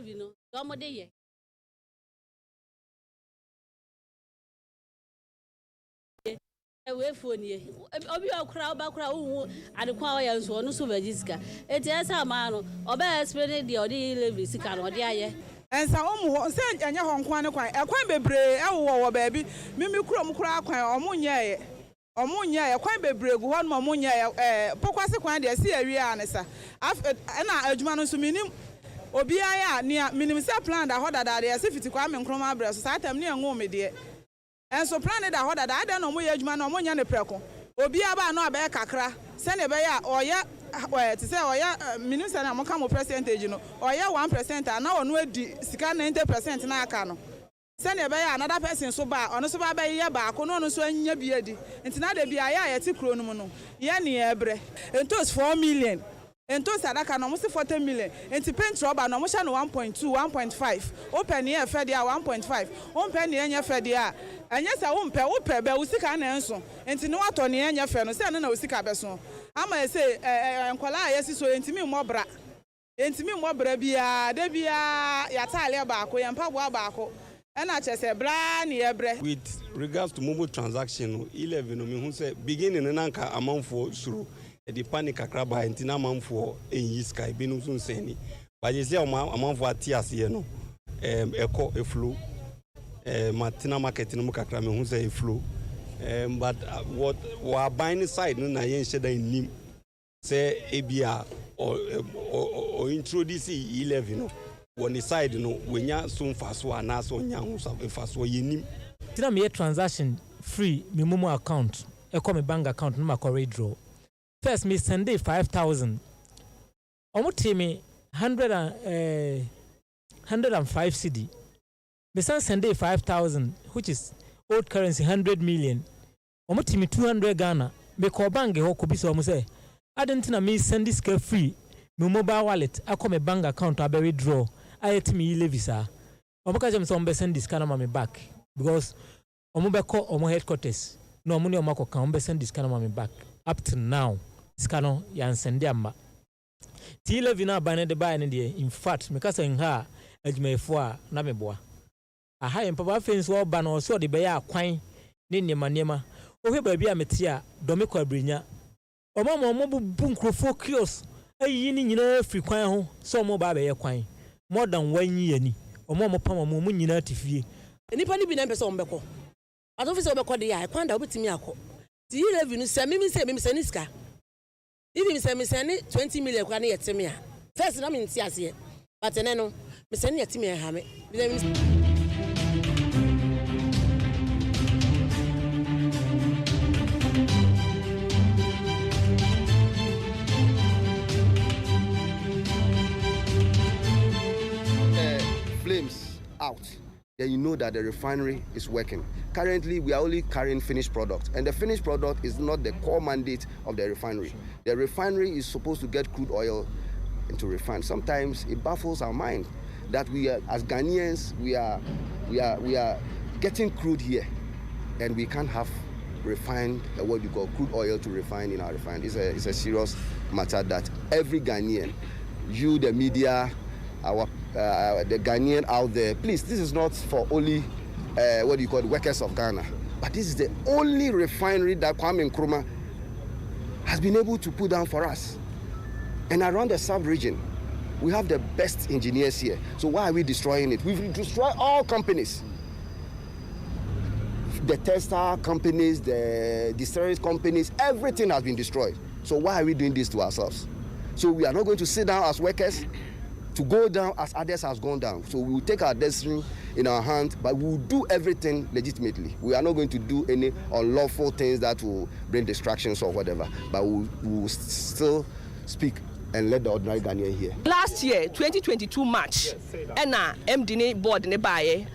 no domo de ye we phone ye obi okra obakra wu adekwa o ya nso no so bagisika eti esa ma no oba explain de odi level sika no odi aye ensa omu se anya ho nkwan ne kwan ekwan bebre ewo baabi mimi kuro kura kwan omunye kwan bebre gu ho no omunye pokwase kwan de se awie anesa na adwuma no so minim obi aya ne minim se plan da ho dada de se fiti kwa me nkroma abre so satam ne enwo me de enso plan da ho dada ada no mo ye adwuma no omunye ne preko obi aba no abaye kakra se ne be ya oya to say oya minister na mo ka mo percentage no oya 1% na ono adi sika 90% na aka no se ne be ya another person so ba ono so ba be ye ba ko no so anya bi adi nti na da bi aya ye ti kro no mu no ye ne ebre entos 4 million entos adaka no mo se 40 million enti paint rubber no mo sha no 1.2 1.5 open ye fe dia 1.5 open ye nya fe dia anya sa wo mpe be usika na enso enti ne wato ne nya fe no se na usika be so ama say enkwala ayesi so entimi mmobra bia de bia ya tale ba ko yampa bo ba ko na chese bra ne yebre. With regards to mobile transaction 11 no me hu say beginning na nka amanfo suru the panic akraba entina amanfo enyiska bi no so nseni ba je say amanfo atiase no eko eflow matina market no kakra me hu say eflow. But what we are buying side no na yen sheda nim say ebia or introduce 11 no on the side no wenya so mfaso ana so nya ho so mfaso yenim tina me transaction free me momo account e come bank account no ma draw first me send 5,000 omo me 105 cedi me send 5,000 which is old currency 100 million omo me 200 Ghana me ko bank ho ko bi so omo say adentina me send this free me mobile wallet akome bank account abe draw ayetimi levisa omo ka jam so omo send this kana me back because omo be ko omo headquarters no omo ne omo ko kan omo send this kana me back up to now skano ya send am ti levina ban de buy ne de in fact me ka say ha adwumayefo a na me boa aha yempa ba fence wo ba no so de be ya kwan ne nema ohwe ba bi a meti a do me ko abrinya omo bu nkrofo kios ayi ni nyina free kwan ho so omo ba be ye kwan more than 1 year ni omo pam omo nyina tifie nipa ni bi na pese omo beko atofise omo beko de ya kwan da obetimi akọ ti revenue se mi se ni ska ibi mi se ni 20 million kwa na yetimi a first na mi nti ase but ene no mi se ni yetimi ha me flames out, then you know that the refinery is working. Currently, we are only carrying finished product, and the finished product is not the core mandate of the refinery. The refinery is supposed to get crude oil into refine. Sometimes it baffles our mind that we are, as Ghanaians, we are getting crude here, and we can't have refined what you call crude oil to refine in our refinery. It's a serious matter that every Ghanaian, you, the media, the Ghanaian out there, please, this is not for only what you call the workers of Ghana, but this is the only refinery that Kwame Nkrumah has been able to put down for us. And around the sub-region, we have the best engineers here. So why are we destroying it? We've destroyed all companies. The textile companies, the distilleries companies, everything has been destroyed. So why are we doing this to ourselves? So we are not going to sit down as workers to go down as others has gone down. So we will take our destiny in our hands, but we will do everything legitimately. We are not going to do any unlawful things that will bring distractions or whatever, but we will still speak and let the ordinary Ghanaian hear. Last year, 2022 March, ENA MD board ne baye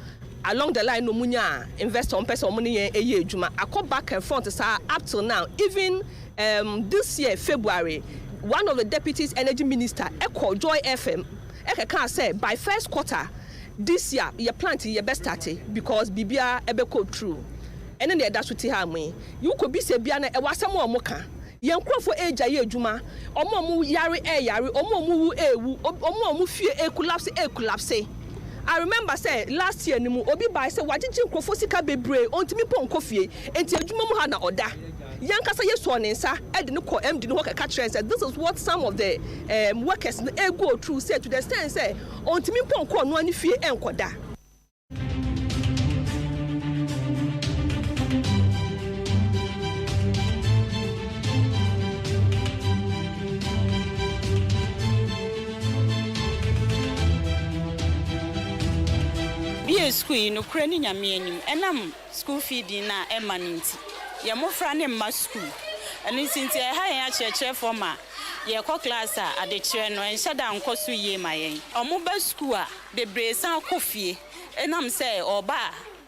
along the line no munya investor on person money eye adwuma. I come back and front up till now. Even this year February, one of the deputies energy minister Echo Joy FM can say by first quarter this year your plant your best started because bibia ebe go through and then that's what you could be say bia na e wasam o moka yen krofo eja ye adwuma omo yare yare omo wu ewu omo fie collapse. I remember say last year nimu obi buy say wagigi krofo sika bebre ontimi ponko fie enti adwuma mu ha na oda yankasa yeso onensa e de ne ko MD no ka kire say this is what some of the workers go through say to the extent say ontimi ponko no ani fie enkoda. School no kura ni nyame anim enam school feeding na emanenti ye mofra ne ma school eni sinti e ha yen akyerɛkyerɛ forma ye kɔ class a adekyerɛ no enhyɛ da nkɔ so yie ma yen omo ba school a bebre san kɔ fie enam sɛ oba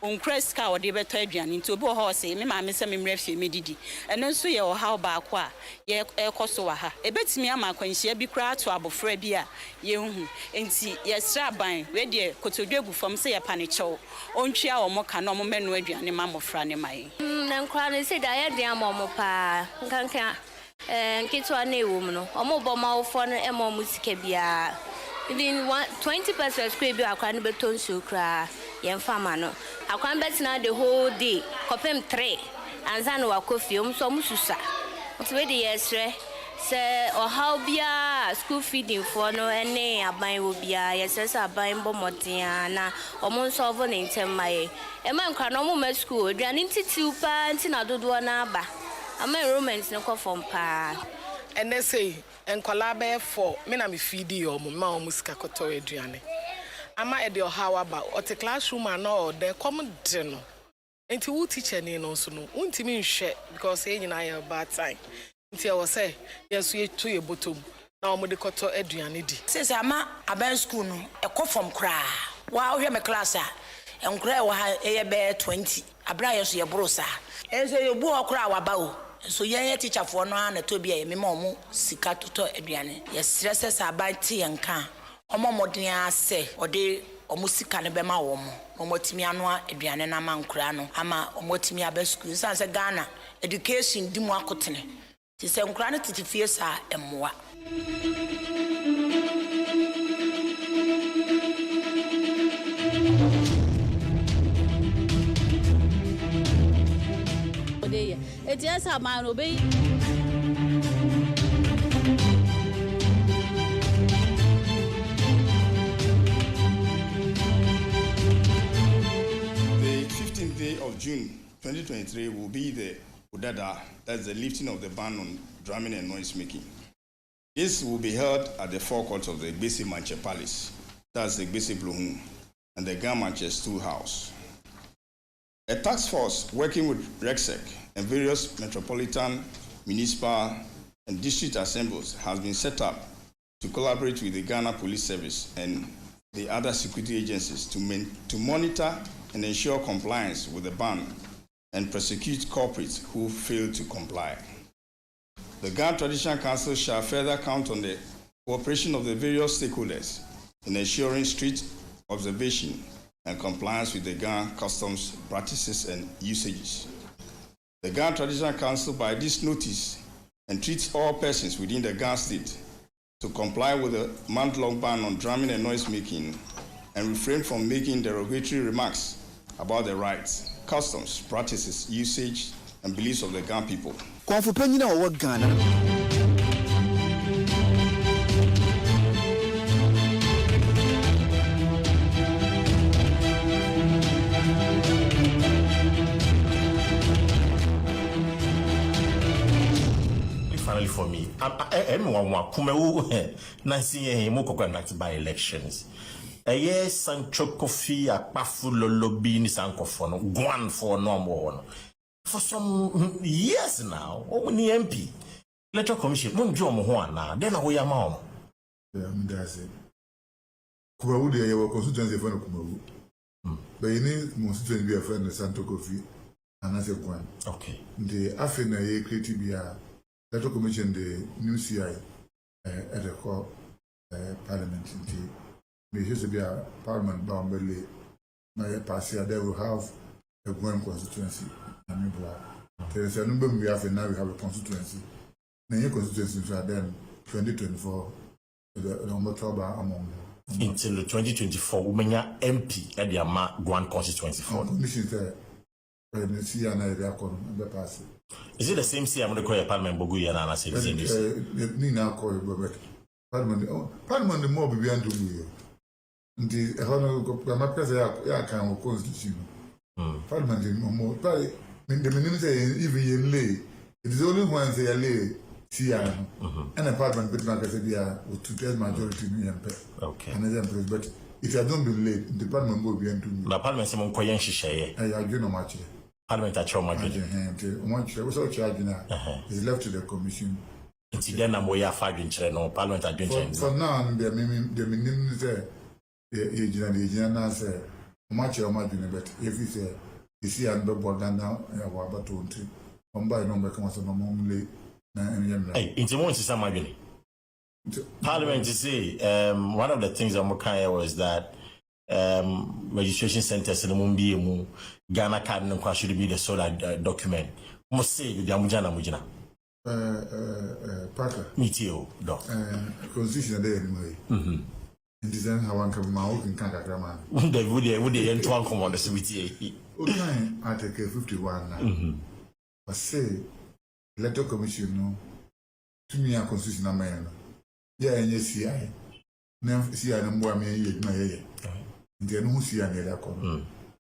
onkura sika ɔde bɛtɔ aduane nti obi wɔ hɔ sɛ me maame sɛ me mmerɛ fie medidi ɛno nso yɛ wɔ ha ba akɔ a yɛ ɛkɔ so wɔ ha ebetimi ama akwanhyia bi kura ato abofra bi a yɛhu enti yɛsra ban we de kotodwe gu fam sɛ yɛ panekyɛw ontwia wɔ mo ka na ɔmo mɛno aduane ma mofra ne mai na nkra ne sɛ da yɛ de ama ɔmo pa nkanka nketwa na ewo mu no ɔmo bɔ ma wofo no ɛma ɔmo sika bia even 20% square bi akwa ne beton so kra yɛn fama no akwan betina the whole day kopem 3 anza no wakofie so mususa nti we de yesre se ohaw bia school feeding for no ene aban wo bia yesese aban bo moden na omo nso ovo ne ntemaye e man kwa no mo ma school aduane ntiti pa nti na dodo na aba ama enrollment no ko form pa ene sei enkola be for me na me feed yo mo ma omo sika koto aduane ama e de ohaw aba o te classroom and all the common no enti wo teacher ni no so no untimi nhwe because e nyina ya bad time nti e wo say yeso ye to ye bottom na omo de koto aduane di sese ama aban school no e ko form kra wa hwe me class a enkra e wo ha e be 20 abra yeso ye brosa enso ye bu okra wa ba o so ye teacher for no na to bia ye me ma omo sika toto aduane ye stress sa aban ti ye nka omo modin ase ode omo sika ne be ma wo mo omo timi anu aduane na ma nkura no ama omo timi aba school san se Ghana education di mu akotene ti se nkura ne titi fie sa emmoa ode eti asa ma no be of June 2023 will be the Udada, that's the lifting of the ban on drumming and noise making. This will be held at the forecourt of the Gbese Manche Palace, that's the Gbese Bluhun, and the Gamanche Stool House. A task force working with RECSEC and various metropolitan, municipal, and district assemblies has been set up to collaborate with the Ghana Police Service and the other security agencies to monitor and ensure compliance with the ban and prosecute culprits who fail to comply. The Ghana Traditional Council shall further count on the cooperation of the various stakeholders in ensuring strict observation and compliance with the Ghana customs practices and usages. The Ghana Traditional Council, by this notice, entreats all persons within the Ghana state to comply with the month-long ban on drumming and noise making and refrain from making derogatory remarks about the rights, customs, practices, usage, and beliefs of the Ghana people. Finally, for me, I'm by elections. Yes, Sancho Kofi, a Pafulo lobby, Sankofono, one for no more. For some years now, only MP. Electoral Commission, don't join Moana, then away a mom. That's it. Kumawu, they were constituency for Kumawu. But you need constituency be a friend of Santo Kofi, and as a one. Okay. The Afena creative be a Electoral Commission, the new CI at the core parliament. May just be a parliament bound belly. My passia, they will have a Guam constituency. There is a number we have, and now we have a constituency. na ye constituency for then 2024 the number trouble among until 2024 umenya MP at the ama Guan constituency for conditions there when see and I be pass. Is it the same see I'm going to call parliament bogu ya na say the ni na call parliament the more be and do ndi hono ko ma pesa ya kan constitution parliament more the minimum say even you lay it is only one say lay see and a parliament bit na say dia with two-thirds majority ni MP okay and then but if you don't be late the parliament go be and do na parliament say mon koyen hihye I agree no much parliament a choma is left to the commission. It's then I'm way fighting no parliament are doing for now the minimum say the say much but if you say you see and the board now about 20 by no make us no normally hey into one is some parliament to say one of the things I'm okay was that registration centers in the Mumbi Ghana card no should be the solar document. Must say the Amujana Mujina. Parker. Meteo, doc. Constitution there anyway. And design how one can mouth in Kanaka. They would they enter one command the CBTA. Okay, Article 51 now. But say, letter commission no to me a constitutional man. Yeah, and yes, CI. Never see I know me my the no see any other corner.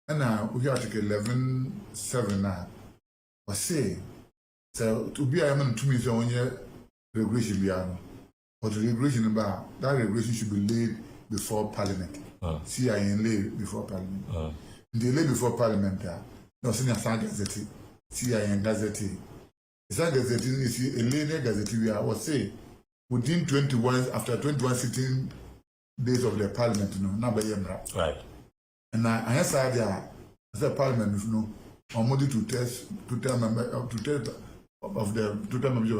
And now we Article 11(7) now. But say, so to be a man to me so on your regulation piano. But the regulation about that regulation should be laid before Parliament. See I laid before Parliament. They lay before Parliament no senior gazette. See I in gazette. It's a gazette is a later gazette we are or say within 21 after 21 sitting days of the Parliament, now by right. And I said there as a Parliament, already to tell member to tell of the to tell members of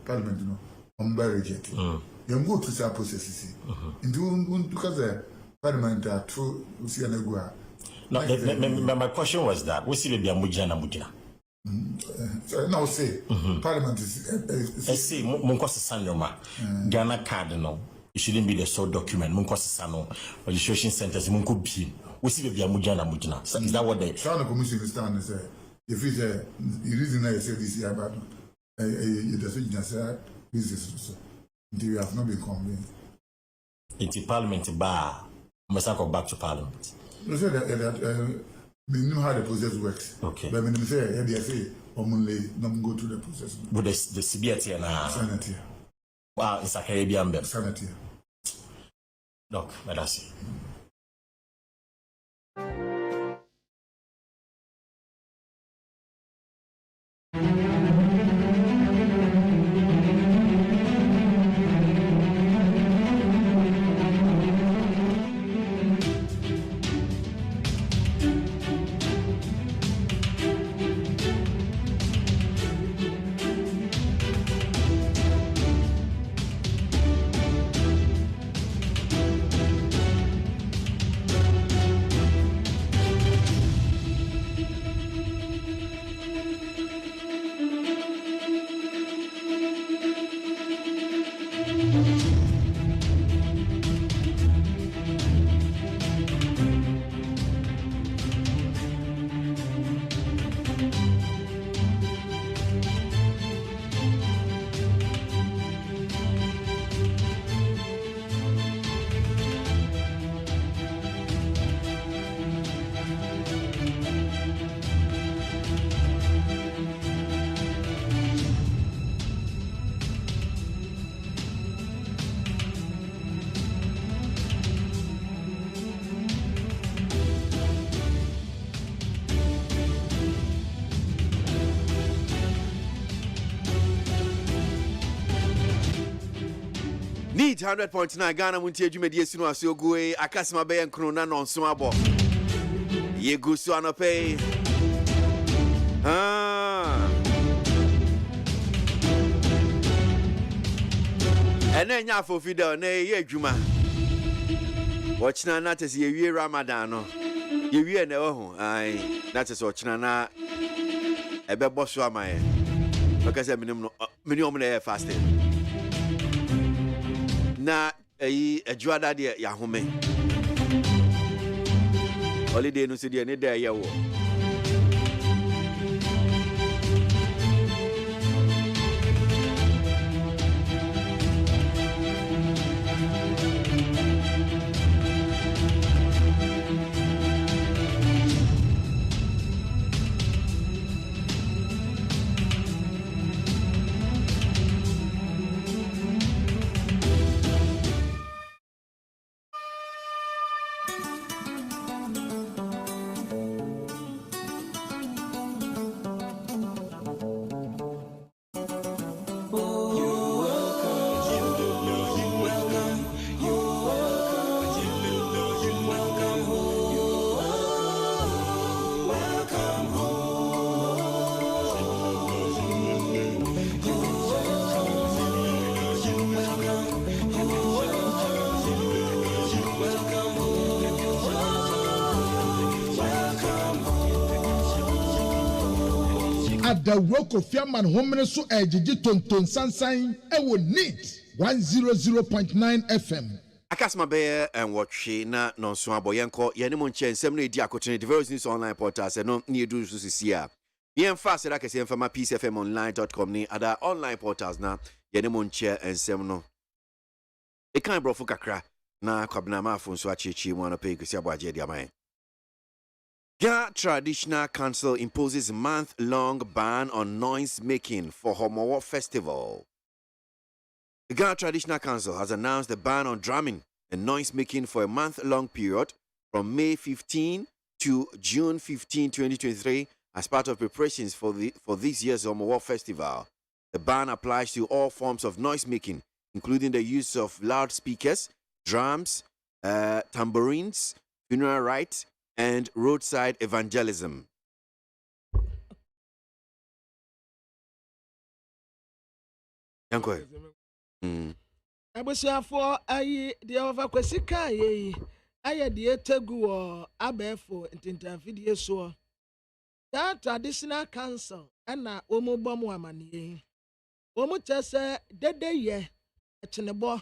Parliament, on by reject. You go to some processes. Because the Parliament are true, see an agua. No, my question was that we see the Amujana Mujina. Now say Parliament is. I say Munkosa Sanoma, Ghana Cardinal. It shouldn't be the sole document. Munkosano registration centers. Munku be. We see the Amujana Mujina. Is that what they? Shana Commission is standing say. If it's the reason I say this year about the decision say this is so. They have not been convinced. It's Parliament bar. Must go back to Parliament. No say that we know how the process works. Okay. But when they say only not go through the process. But the CBT and sanity. Wow, it's a Caribbean bed. Sanity. Doc, let us see. Need 100.9 Ghana Muntie Jumedi Sino Asiogue Akasima Bay and Krona non Swabo. Ye Gusu Anope. And then Yafo Fidel, nay, Juma. Watch na not as ye Ramadano. Ye no, aye, that is watching na a beboswa my. Because I mean, many of fasting. Na a juada de Yahome. Holiday no city any day yawo. At the work of Fiaman Homene so ejiji tonton sansan ewo neat 100.9 FM. Akasma Bear and watch na non so aboyenko yenimo nche nsem na edi akotene developers news online portal se no ni edu so sisia. Yen fast that kese yen fama peacefmonline.com ni other online portals na yenimo nche nsem no. E kan brofo kakra na kwabna ma afo nso achichi mu na pe kwesi aboagye dia man. Ghana Traditional Council imposes month-long ban on noise making for Homowo Festival. The Ghana Traditional Council has announced the ban on drumming and noise making for a month-long period from May 15 to June 15, 2023 as part of preparations for this year's Homowo Festival. The ban applies to all forms of noise making, including the use of loudspeakers, drums, tambourines, funeral rites, and roadside evangelism. Yankwe. Abusuafo ayi de over kwesika yi aye de tegu wo abefo ntintanfidie so. That traditional council na omo bom amaniye. Omo chese dede ye etenebo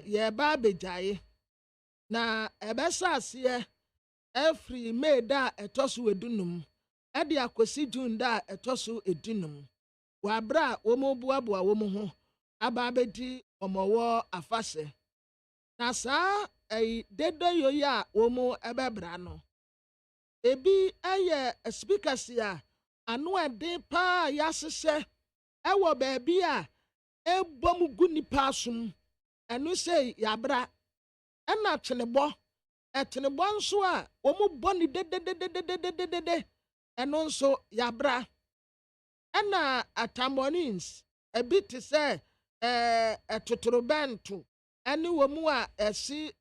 ye ba bejaye na ebesa ase every May da etoso edunum ade akosi June da etoso edunum wabra womo buabua womo ho aba bedi omowo afase na sa dedo yoya womo ebebra no ebi eye speakers ya anu ade pa yasese ewo ba bia ebom gu nipa sum enu sei yabra ena chenebo etenebo nso a omu boni de eno nso yabra ena atamonins ebiti se etotorobentu eni womu a esi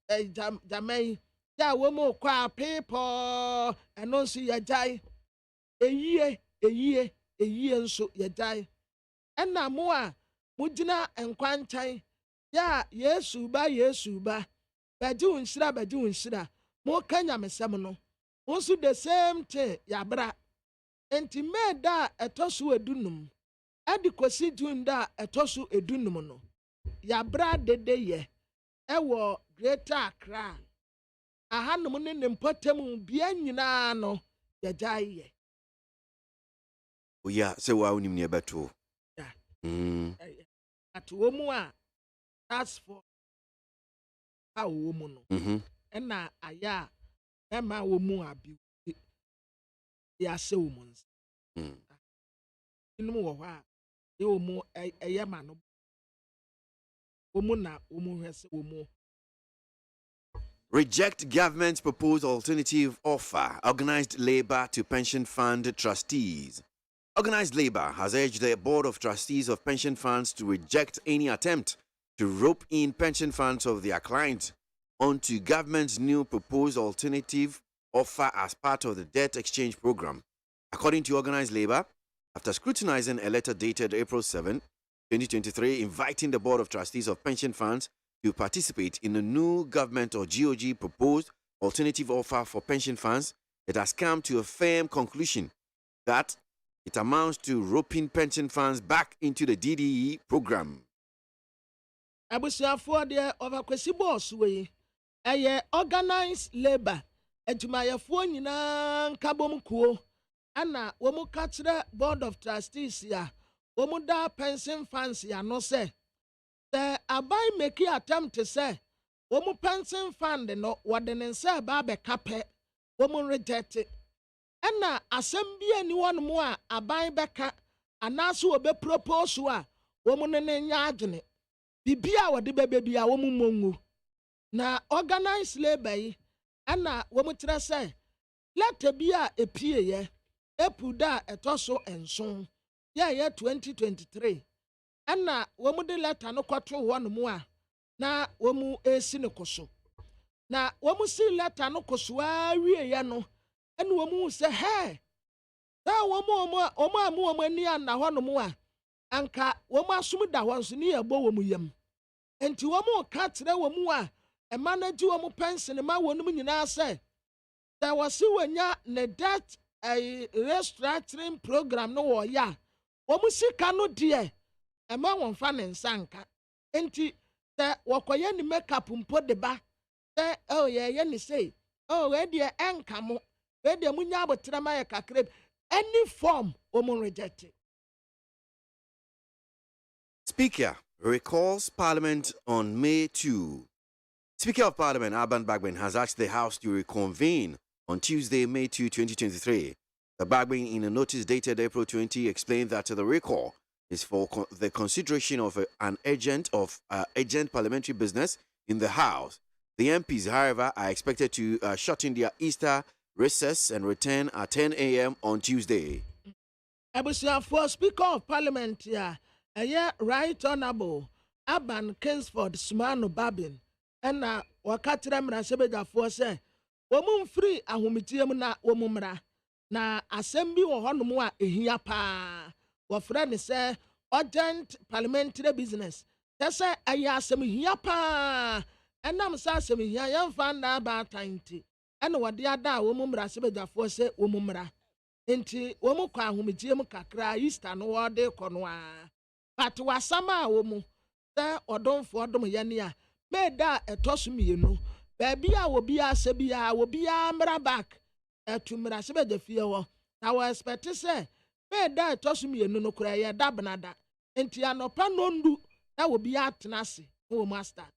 jamai ya womu kwa people eno nso yajai eyie nso yajai ena mo a mugina enkwanchan ya Yesu ba baji unshira mo kanya mesem no onso the same thing yabra enti meda etoso edunum adi kosi June da etoso edunum no yabra dede ye ewo Greater Accra ahanum ne nempotem bia nyina no yagyae ye oya se wa unim ne beto atu omu a task for a womu no ena aya ema womu abi ya se womu inu wo ha e womu eye ma no womu na womu hwese womu. Reject government's proposed alternative offer, organized labor to pension fund trustees. Organized labor has urged the Board of Trustees of pension funds to reject any attempt to rope in pension funds of their clients onto government's new proposed alternative offer as part of the debt exchange program. According to Organized Labor, after scrutinizing a letter dated April 7, 2023, inviting the Board of Trustees of pension funds to participate in a new government or GOG proposed alternative offer for pension funds, it has come to a firm conclusion that It amounts to roping pension funds back into the DDE program. Abusuafoɔ deɛ ɔbakwasi bɔɔso wei ɛyɛ organized labour adwumayɛfoɔ nyinaa nkabom kuo ana wɔn ka kyerɛ board of trustees a wɔn da pension funds ano sɛ sɛ aban make attempt sɛ wɔn pension fund no wɔde ne nsa ɛba abɛka pɛ wɔn reject ɛna asɛm bi ani wɔn a aban bɛka anaasɛ wɔbɛ propose a wɔn ne ne nya adwene bibia wɔde bɛbɛ bi a wɔn mongu na organized labour yi ɛna wɔn kyerɛ sɛ letter bi a epie yɛ epu da ɛtɔ so nson yɛ 2023 ɛna wɔn de letter no kɔto wɔn a na wɔn esi ne koso na wɔn si letter no koso awie yɛ no ɛna wɔn sɛ hɛ sɛ wɔn ani ana hɔ a anka wɔn asom da hɔ nso ne yɛ bɔ wɔn yam nti wɔn ka kyerɛ wɔn a ɛma no gye wɔn pension ma wɔn nyinaa sɛ sɛ wɔsi wɔnya ne debt restructuring program no wɔyɛ a wɔn sika no deɛ ɛma wɔn fa ne nsa nka nti sɛ wɔkɔyɛ ne makeup mpo de ba sɛ yɛyɛ ne sei wɔdeɛ ɛnka mo wɔdeɛ mo nya abotrama yɛ kakra any form wɔn reject. Speaker recalls Parliament on May 2. Speaker of Parliament Alban Bagbin has asked the House to reconvene on Tuesday, May 2, 2023. The Bagbin, in a notice dated April 20, explained that the recall is for the consideration of an urgent parliamentary business in the House. The MPs, however, are expected to shorten their Easter recess and return at 10 a.m. on Tuesday. For Speaker of Parliament here, Right Honorable Aban Kingsford Sumano Babin, and Wakatra Mrasebeda for say, woman free a humitium na womumra, na assembly or honmua here pa. What friend say, urgent parliamentary business. That's a yasem here pa, and I'm sassem here, young fan about 90. And what the other woman Mrasebeda for say, womumra. Enti womu kwa humitium kakra Easter no wade konwa. But wasama womu sɛ ɔdɔmfo ɔdɔm yɛne a mɛda ɛtɔ so mmienu baabi a wobi asɛ bi a wobi amra back ɛtu mmara sɛ bɛgya fie hɔ na wɔ expect sɛ mɛda ɛtɔ so mmienu no kora yɛ da benada nti anɔpa nondu na wobi atena ase na wɔn astart.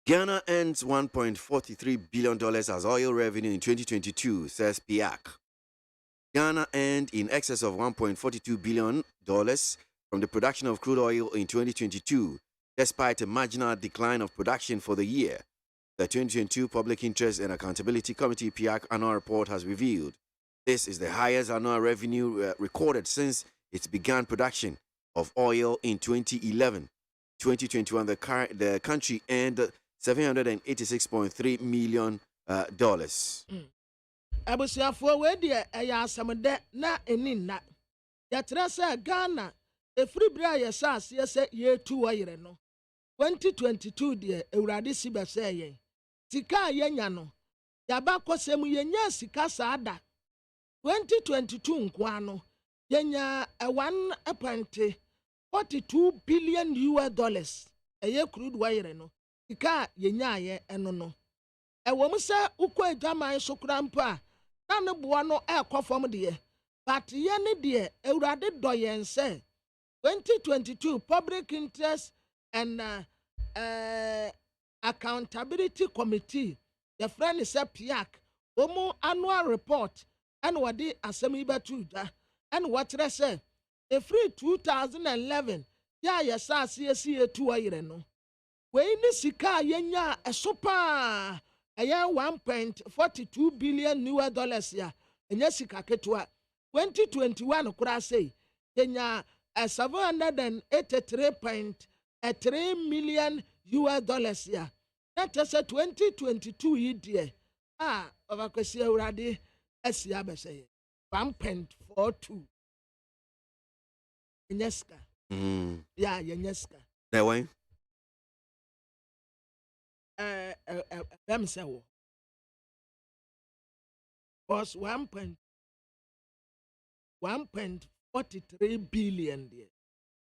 Ghana earns $1.43 billion as oil revenue in 2022, says PIAC. Ghana earned in excess of $1.42 billion from the production of crude oil in 2022, despite a marginal decline of production for the year. The 2022 Public Interest and Accountability Committee PIAC annual report has revealed this is the highest annual revenue recorded since it began production of oil in 2011. 2021, the country earned $786.3 million. Abusuafoɔ wei deɛ ɛyɛ asɛmdɛ na ɛni nna yɛtrɛ sɛ Ghana efiri bere a yɛhyɛ aseɛ sɛ yɛtu wɔ yerɛ no 2022 deɛ Awurade si bɛsɛ yɛn sika a yɛnya no yɛaba kɔsɛm yɛnya sika saa da 2022 nkoa no yɛnya 1.42 billion US dollars ɛyɛ crude wɔ yerɛ no sika a yɛnya yɛ ɛno no ɛwɔ mu sɛ ukɔ adwaman so kora mpo a na ne boa no ɛkɔ fam deɛ but yɛ ne deɛ Awurade dɔ yɛn sɛ 2022 Public Interest and Accountability Committee the friend is PIAC wɔn annual report ɛna wɔde asɛm yi bɛto dwa ɛna wɔkyerɛ sɛ efiri 2011 yɛ a yɛsa ase esi etu ɔyere no wei ne sika a yɛnya ɛso paa ɛyɛ 1.42 billion US dollars ya ɛnyɛ sika ketewa 2021 koraa sei yɛnya 783.3 million US dollars ya na kyerɛ sɛ 2022 yi deɛ a ɔbakwasi Awurade asi abɛhyɛ yɛ 1.42 ɛnyɛ sika ya yɛnyɛ sika na wɔn them say was 1. 1.43 billion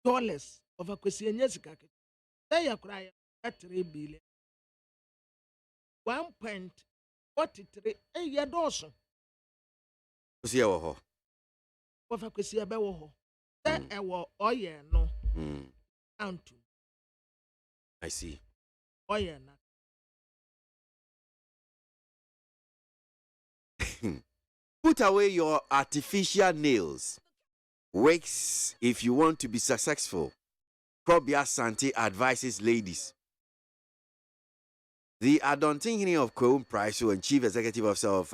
dollars of a question. Say you cry at 3 billion. 1.43 a year dozen. See our Of a question about that our oil no. I see. Oil. Put away your artificial nails. Wigs if you want to be successful. Krobia Santi advises ladies. The Adontingini of Kwon Price and Chief Executive Officer of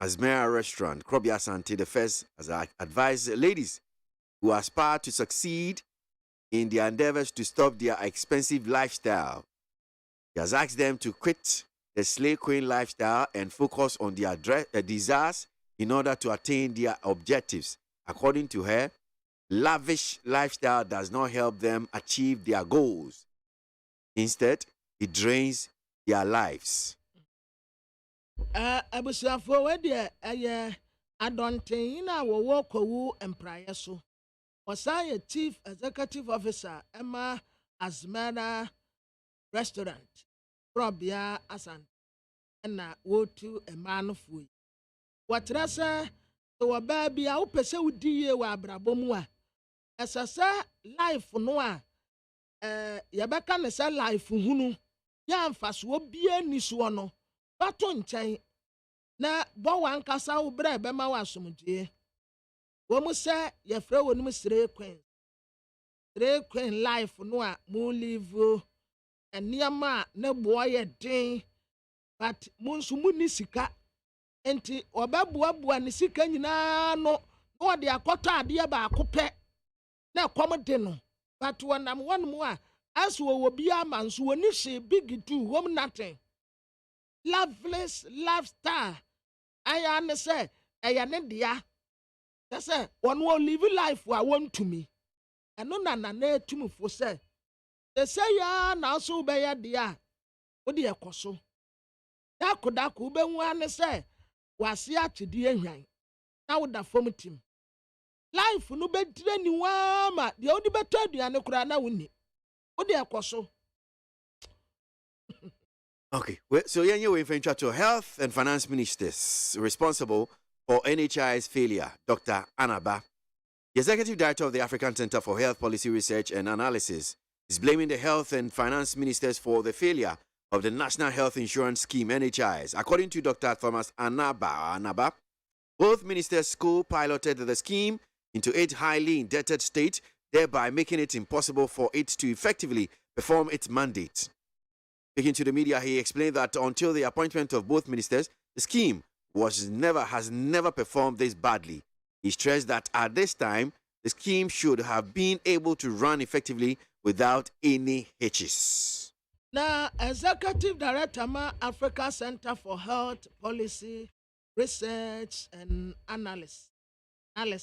Asmera Restaurant, Krobia Santi the first, has advised ladies who aspire to succeed in their endeavors to stop their expensive lifestyle. He has asked them to quit the slave queen lifestyle and focus on their desires in order to attain their objectives. According to her, lavish lifestyle does not help them achieve their goals. Instead, it drains their lives. Abusuafo wede adonten na wo wokowu empire so. Osaya Chief Executive Officer Emma Asmera Restaurant. Krobia Asan na wotu emanofu. Watrasa to baby a upese udiye wa abrabom a esasa life no a yebeka ne se life hunu ya mfaso bia ni so no bato nchen na bo wan kasa wo bra be ma wasomdie wo mu se ye frɛ wonum sire queen life no a mu live eniama ne boye den but mu nso mu ni sika enti obaboa ne sika nyina no no de akɔtɔ ade ba akopɛ na kom de no but wonam wonmu a aso wo bia manso woni hye big do home nothing loveless lifestyle aya ne say eya ne dia say one will live life wa want to me eno na etumfo say they say ya na so be ya dia wo de ekoso dako be hu ane say wase atede ehwan na wo da fom tim life no be dire ni wa ma de wo de beto aduane kura na woni wo de ekoso. Okay, so you're referring to Health and Finance Ministers responsible for NHI's failure, Dr. Anaba. The Executive Director of the African Center for Health Policy Research and Analysis is blaming the Health and Finance Ministers for the failure of the National Health Insurance Scheme, NHIS. According to Dr. Thomas Anaba, both ministers co-piloted the scheme into 8 highly indebted states, thereby making it impossible for it to effectively perform its mandate. Speaking to the media, he explained that until the appointment of both ministers, the scheme has never performed this badly. He stressed that at this time, the scheme should have been able to run effectively without any hitches. Now, Executive Director ma Africa Center for Health Policy Research and Analysis, and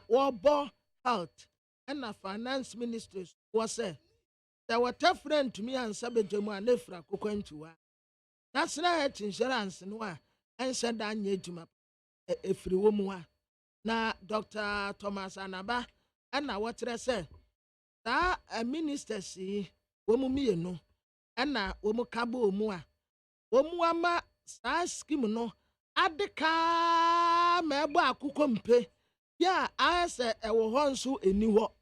World Health and Finance Ministers was said. There were tough friend to me and Sabejuma and Nefra Kukantua. National Health Insurance and said that Yejuma a free woman. Now, Dr. Thomas Anaba, and now what I say, that a minister see, Womumi no, and now Womukabo Mua, Womuama, Star Scheme no, Adeka, Meba Kukumpe. Yeah, I said, I will honsu a new work.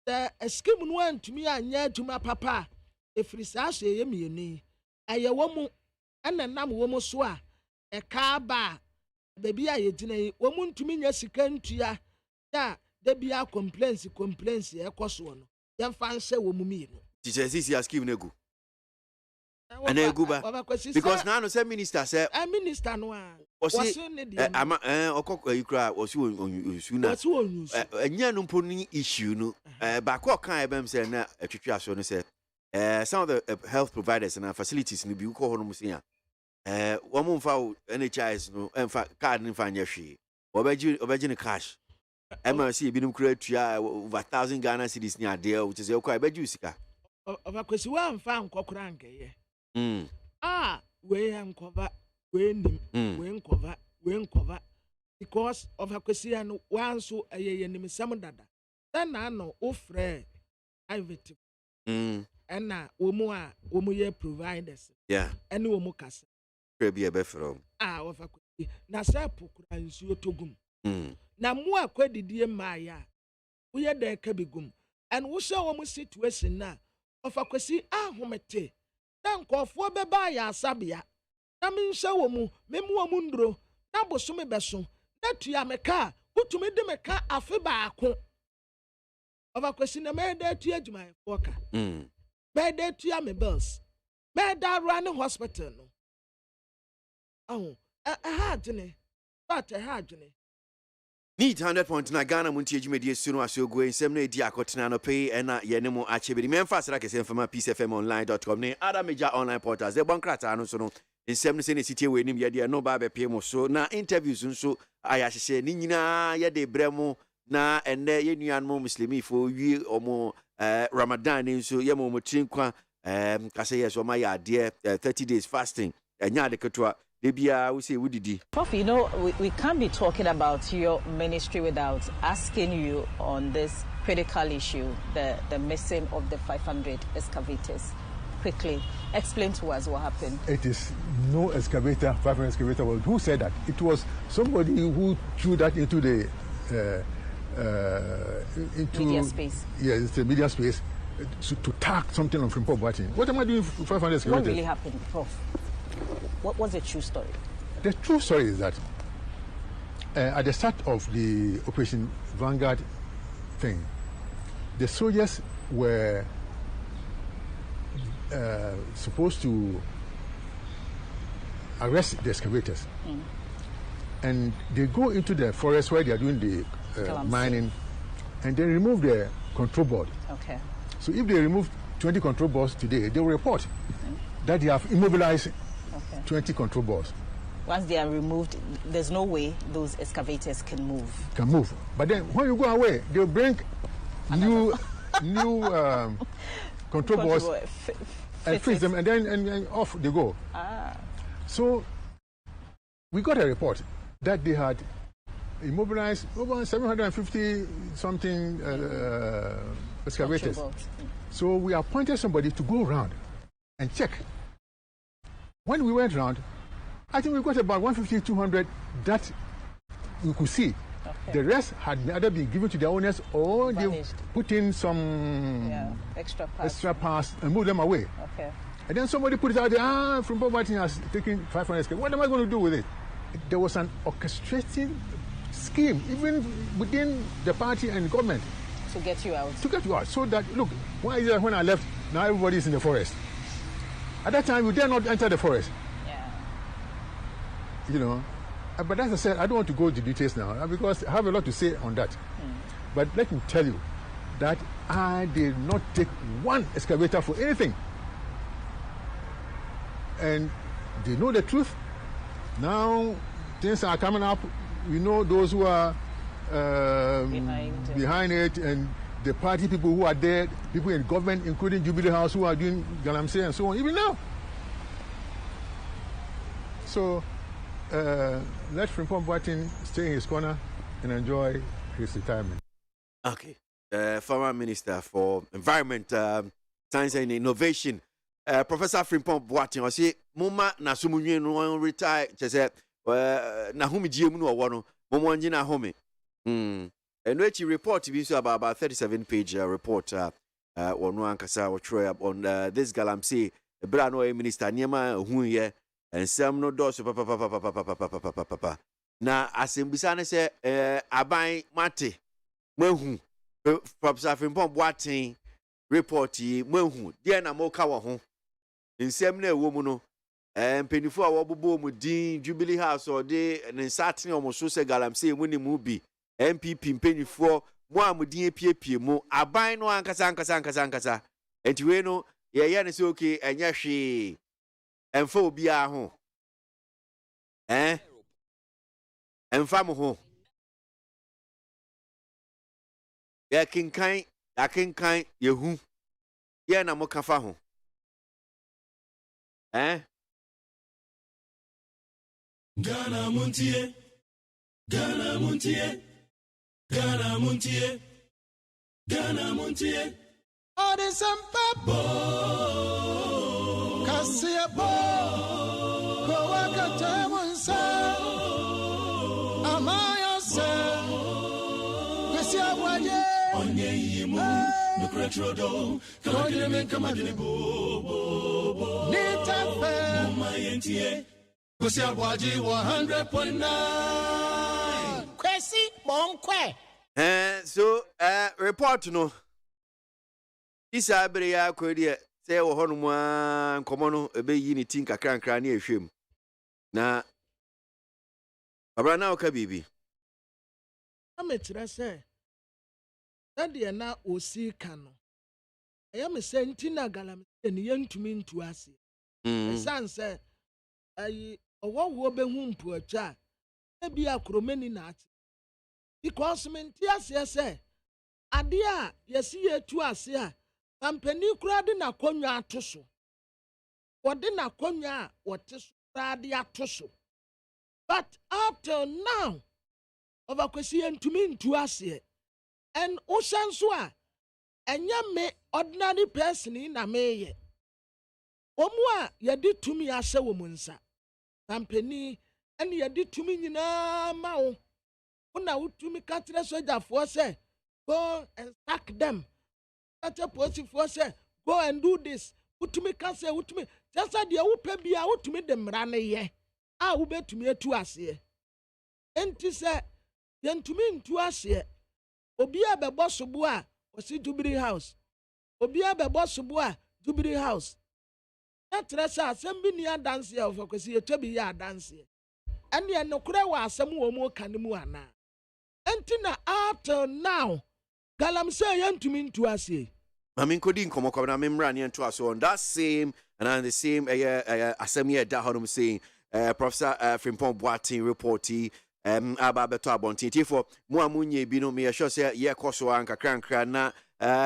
The scheme went to me and yet to my papa. If it's as a yemi, a woman and a nam woman swa, a car bar, baby, I didn't woman to me, yes, you can to ya. Yeah, there be a complaints, a cost one. Then fancy woman. Teacher, this is scheme nego. And then go back because now no say minister say a minister no was you cry was you on sooner enya no poni issue no back what kan ebem say na atwitwa so no say some of the health providers and facilities no bi ko ho no say wo mo mfa NHIS no mfa card no mfa nya hwe obeji ne cash MRC bi no kura tua over 1,000 Ghana cedis ni ade which is your kwa obeji usika obakwesi wa mfa nkokora nkeye we uncover, we nim, we uncover, because of akwesi and one so a yenim some dada. Then I know ofre ivety. And now womu ye providers. Yeah. And womu kasa. Be a befro. Of akwesi. Na sapu kura nsuo togum. Na mu akwedidie maya. Uye de kabigum. And wo sha womu situation na of akwesi ahomete. Dan kofo beba ya asabia. Na mi nsha womu memu womu ndro. Na bosume beso. Na tuya meka. Utumi de meka afe baako. Of question na me dey to adwuma foka. Me dey to me bills. Me da run hospital no. Oh, hard ne. But hard ne. Need 100.9 Ghana Montie adwumadi suno asogo ensem na edi akotena no pay na yenemu achebedi memfa sra kese mfama peacefmonline.com ne other major online portals e bonkrata no so no ensem no se ne sitie we nim ye de no ba be pay mo so na interviews nso ayahye ni nyina ye de bremo na enne ye nuanmo muslimi fo wi omo Ramadan nso ye mo trinkwa kase yes o ma ya de 30 days fasting enya de ketwa Debia, we say we did. Prof, you know, we can't be talking about your ministry without asking you on this critical issue, the missing of the 500 excavators. Quickly, explain to us what happened. It is no excavator, 500 excavator. Well, who said that? It was somebody who threw that into the media space. Yes, it's the media space to tag something on Frimpong Boateng. What am I doing with 500 excavators? What really happened, Prof? What was the true story? The true story is that at the start of the Operation Vanguard thing, the soldiers were supposed to arrest the excavators. And they go into the forest where they are doing the mining, and they remove the control board. Okay. So if they remove 20 control boards today, they will report that they have immobilized 20 control boards. Once they are removed, there's no way those excavators can move. But then when you go away, they'll bring new control boards and fix them, and then and off they go. So we got a report that they had immobilized over 750 something excavators. So we appointed somebody to go around and check. When we went around, I think we got about 150, 200 that we could see. Okay. The rest had either been given to the owners or they put in some extra parts and moved them away. Okay. And then somebody put it out there, from Bob Martin has taken 500 square. What am I going to do with it? There was an orchestrating scheme, even within the party and government. To get you out. To get you out. So that, look, why is it when I left, now everybody is in the forest? At that time, you dare not enter the forest. Yeah. You know. But as I said, I don't want to go into details now because I have a lot to say on that. But let me tell you that I did not take one excavator for anything. And they know the truth. Now, things are coming up. We know those who are behind it and the party people who are there, people in government, including Jubilee House, who are doing Galamsey and so on, even now. So let Frimpong Boateng stay in his corner and enjoy his retirement. Okay. Former Minister for Environment, Science and Innovation, Professor Frimpong Boateng, I say, Muma Nasumunye no retire, Chese, Nahumi Jimu no one, Momonjina Home. And which report to be so about 37-page report on one kasa on this Galamsey, Brano Minister Niema Hunye, and some no doors papa. Na asimbisane se aban mate mahu Professor Frimpong Boateng report yi mahu dia na mo ka wo ho nsem na ewo mu no mpenifo a wobobo mu din Jubilee House or de ne satene o mo so se Galamsey mu ni mu bi MPP mpenifo mo amudin epiepie mu aban no ankasa enti we no ye ne se okay enya hwe emfa obi a ho emfa mo ho ya kinkan yehu ye na mo kafa ho Ghana Montie Ghana Montie, Ghana Montie, Ghana Montie. All the sampa Kasia bo Kowaka Tamunsa Amaya se Kasia waje Onye yimu Nukretrodo Kamadine Kamadine bo Nita fe Mayentie Kasia waje 100.9 Kwesi Monkwe. So report no Isa abere ya kwedi say wo hono mu nkomo no ebeyi ni tin kakra na ehwem na abra na oka bibi ametira se de na osi ka no me se ntina galam ni yentumi ntu ase sanse ayi owo behu mpu acha ebi akromeni na ati because menti ase se ade a yesi yetu ase a Ampeni kura de na konwa atoso. Wode na konwa wote so de atoso. But up till now, overkwesi entumi ntu ase. And osanso a enya me ordinary person na meye. Omu a yedi tumi ase wo munsa. Ampeni ene yedi tumi nyina ma wo. Una utumi katre sojafo se go and sack them. Ate positive say go and do this. Utumi ka say utumi just say dia upe bia utumi de mra ne ye. A wo betumi etu ase. Enti say yentumi ntu ase. Obi a bebo sobo a osi Jubilee House. Obi a bebo sobo a Jubilee House. Na tresa asem bi ni adanse e ofakwesi etwa bi ya adanse. Ene enokure wa asem wo mu kanemu ana. Enti na up till now Galam say yentumi ntu ase. Mami kodi nkomo kwa na memra ne nto aso on that same and on the same asemi da honum saying Professor Frimpong Boatin reporti aba beto abontin tifo mu amunye bi no me sure say ye koso an kakra na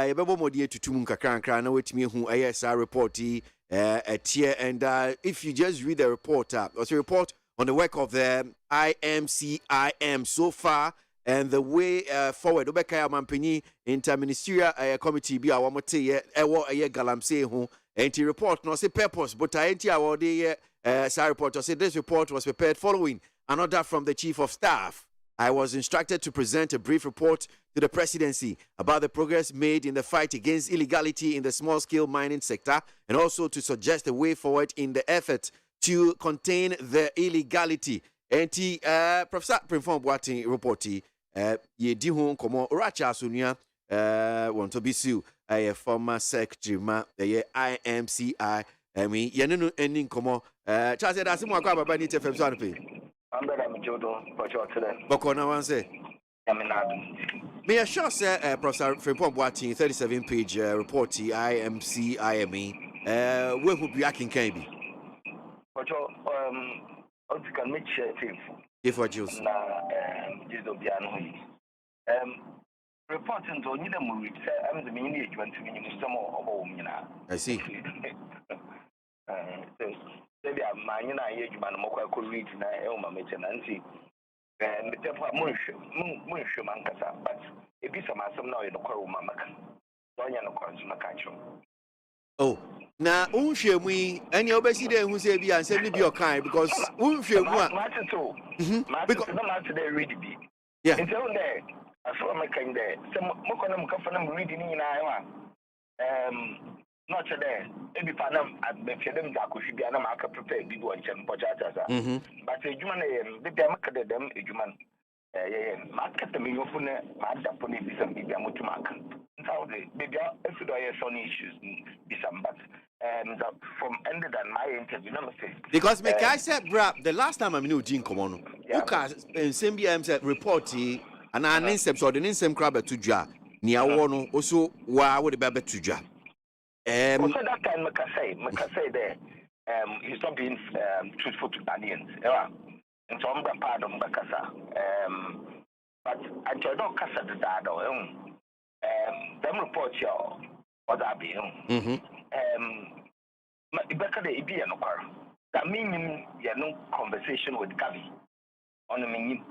ye bebo modi etutum kakra na wetimi hu sa reporti etie and if you just read the report was a report on the work of the IMCIM so far and the way forward obekaya mampani interministerial committee bi awomote ye ewo galamse hu enti report no say purpose but enti awode sa report say this report was prepared following an order from the chief of staff. I was instructed to present a brief report to the presidency about the progress made in the fight against illegality in the small scale mining sector and also to suggest a way forward in the effort to contain the illegality. Enti Professor Frimpong Boatin reporti ye di ho komo Racha Asunua want to be su former secretary ma ye IMCI me ye no eni komo cha say da simu akwa baba ni tfm so anpe ambeda mi jodo pocho tele boko na wan say me assure say Professor Frimpong Boatin 37 page report IMCI me we hope you can bi pocho can make sure if what you na jizo biano reporting to nyina mu read say am the meaning e jwantu mi mu some obo nyina I see so maybe am nyina ye juma no mokwa ko read na e o ma meche na nti me tefa mu hwe man kasa but e bi some asem na o ye no kwa ma maka so nya no kwa so maka cho oh na unhwemu yi ene obesi de hu say bi ansem ni bi okan because unhwemu a because no matter they read bi yeah until there aso makan there so mokona mkafa na read ni na ya not there e bi pa na be dem da ko hwi na maka prepare bi do nchem pochacha sa but ejuma na be be maka dem ejuma maka te me yofu na ma da po na bi sam bi amotuma aka how the baby if do have some issues be some but from ended and my interview no say because me kai said bra the last time I knew Jin komo no uka nsem bi am said report and an insem so the insem crab to dwa ni awo no also wa wo de ba to dwa so that time make say there he's not being truthful to Ghanaians and so I'm part of Bakasa but I don't kasa the dad them reports your or that be Ibeka de Ibi and Okara. That meaning you no conversation with Gabi on the menu.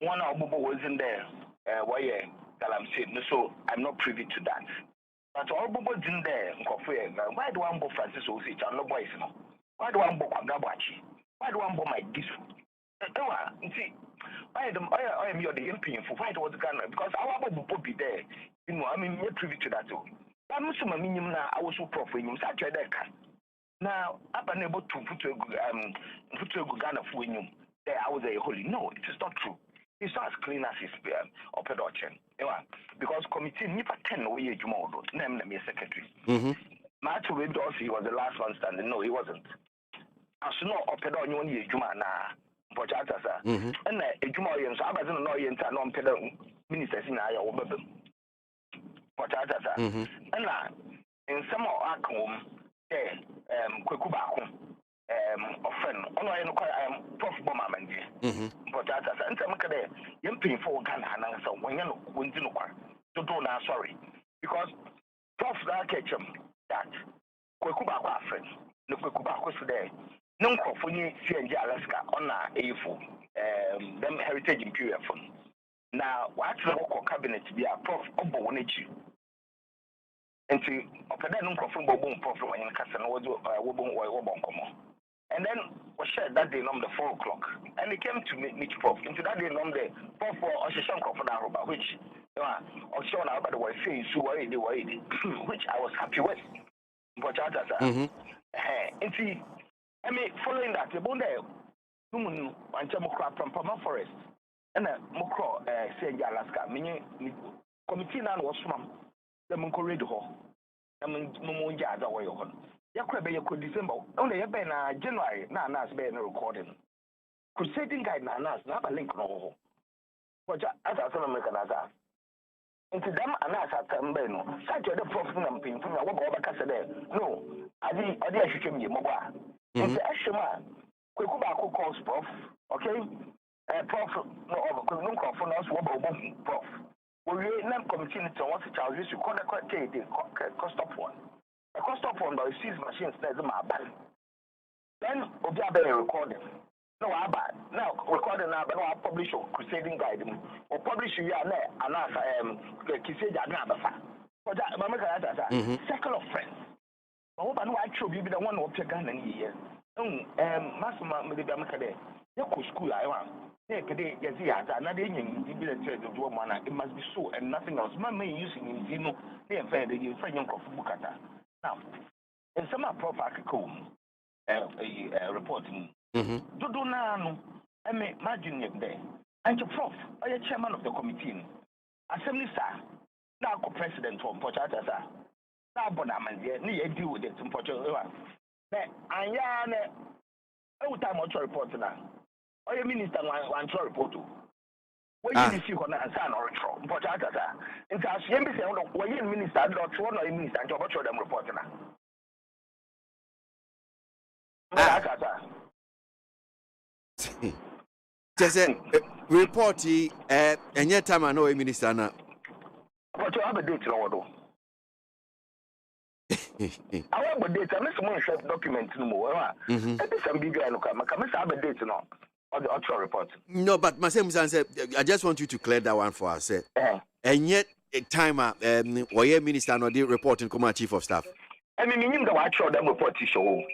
one of Bobo was in there, Galamsey, so I'm not privy to that. But all Bobo's in there, why do one book Francis Osich and no boys? Why do one book Gabachi? Why do one book my dish? See, why am you the MP for why was Ghana? Because our Bobo be there. You know, I mean, you're privy to that too. I'm not so minimum now, I was so profit, you such a deck. Now, I'm unable to put to Ghana for you. There, I was a holy. No, it is not true. It's not as clean as his operation. Because committee never 10 away tomorrow. Name me a secretary. Matthew Dorsey, he was the last one standing. No, he wasn't. As no opera on your Juma na Pochata, and a Juma, so I was no yen non pedal ministers in Iowa. Pochata, and in some of our home, there, Kwekubaku. Friend, I am Prof. Bomamandi. But as I said, you're paying for Ghana and answer when you know, when you know, to do now, sorry. Because Prof. Ketchum, that Kwekuba friend, no Kwekuba was there. No for you, CNG Alaska, on our A4, them heritage imperial fund. Now, what's the local cabinet to be a Prof. Obonechi? And to Okada from Bobon Prof. when you cast an Wobon. And then we shared that day on the 4 o'clock. And they came to meet Prof. Into that day on the 4 for Oshishon Kofonaroba, which Oshon about was saying, so which I was happy with. But and see, I mean, following that, the Bonde, Numun, and Chamokra from Pama Forest, and a Mokro, saying Alaska, meaning committee now was from the Munkoredo. I mean, Mumunja, the way on. You could December only a January, Nanas being recording. Crusading guide Nanas, not a link no. But as I saw American Azar. Into them, Anas at Tambeno, such a profit and pin from what Baba no, I did should be Moba. Into Ashima, Kukuba calls Prof, okay? Prof, no for us, Prof. We not committee to what the child used to call a cost of one. A cost of one by sees machines there's my band. Then Obiabe recording. No, I bad. Now recording now, but I'll publish a crusading guide or publish you and the Kisage Agabafa. But Mamma circle of friends. Oh, but no, I should be the one who take gun in here. Master Mamma, you school I want. It must be so and nothing else. Mamma using in Zino, they are fair, they use French of Bukata. Now, in some Prof. Reporting, do now, I may imagine you there. And your Prof, are you chairman of the committee? Assembly, sir, now president from Pochata, sir. Now, Bonaman, near deal with it in Pochata. I am every time I report now. Or your minister one report to. When you see on a son or a troll, Pochata, and as you say, when you minister, not one or minister, and to them reporting. Just a report, and yet time I know a minister now. But you have a date, Lord. I have a date, and this one short document no more. It is some big guy, look, I have a date now. Or the actual report. No, but my same said, I just want you to clear that one for us. And yet, a timer, where minister no did reporting come chief of staff. I mean, you know what show them report to show.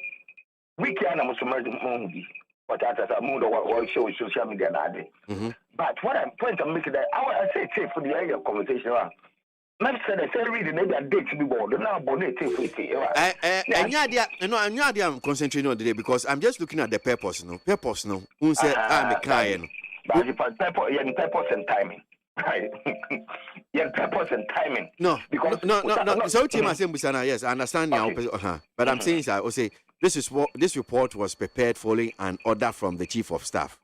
We can almost movie, but as a mood or show social media now. But what I'm point I'm making that I say for the area conversation. Maybe said I said reading maybe a date to be born. Now bonnet I'm concentrating on the day because I'm just looking at the purpose. No purpose. No, who said I'm a client. But purpose and timing. Right? Purpose and timing. No, because no. So yes, I understand now. But I'm saying that I say this report was prepared following an order from the chief of staff.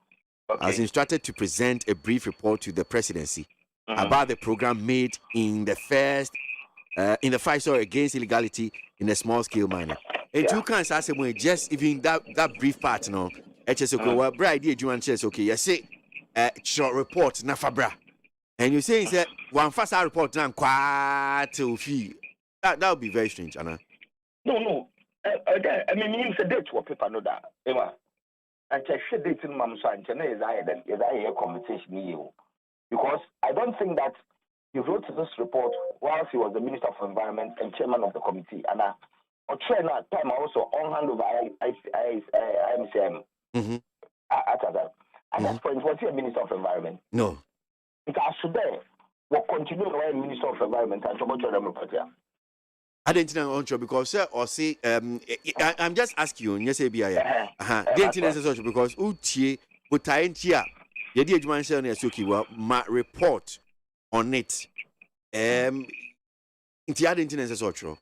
I was instructed to present a brief report to the presidency about the program made in the fight against illegality in a small scale manner. And you can't say just even that brief part, no. HSO, well, bright idea, you want to okay, you say short report, na fabra. And you say that one fast report now quite to fee. That would be very strange, Anna. No. I mean, it's a date for people know that. and check dating mom so and chene is a conversation here. Because I don't think that he wrote this report whilst he was the Minister of Environment and Chairman of the committee. And or try that time also on hand over IMCM. At that point, was he a Minister of Environment? No. Because today, we'll continue to be Minister of Environment and Tomato report here. I didn't know because or say I'm just asking you, yes, didn't know because Uchi Butaintia, the idea you mentioned is okay. Well, my report on it. It's the didn't know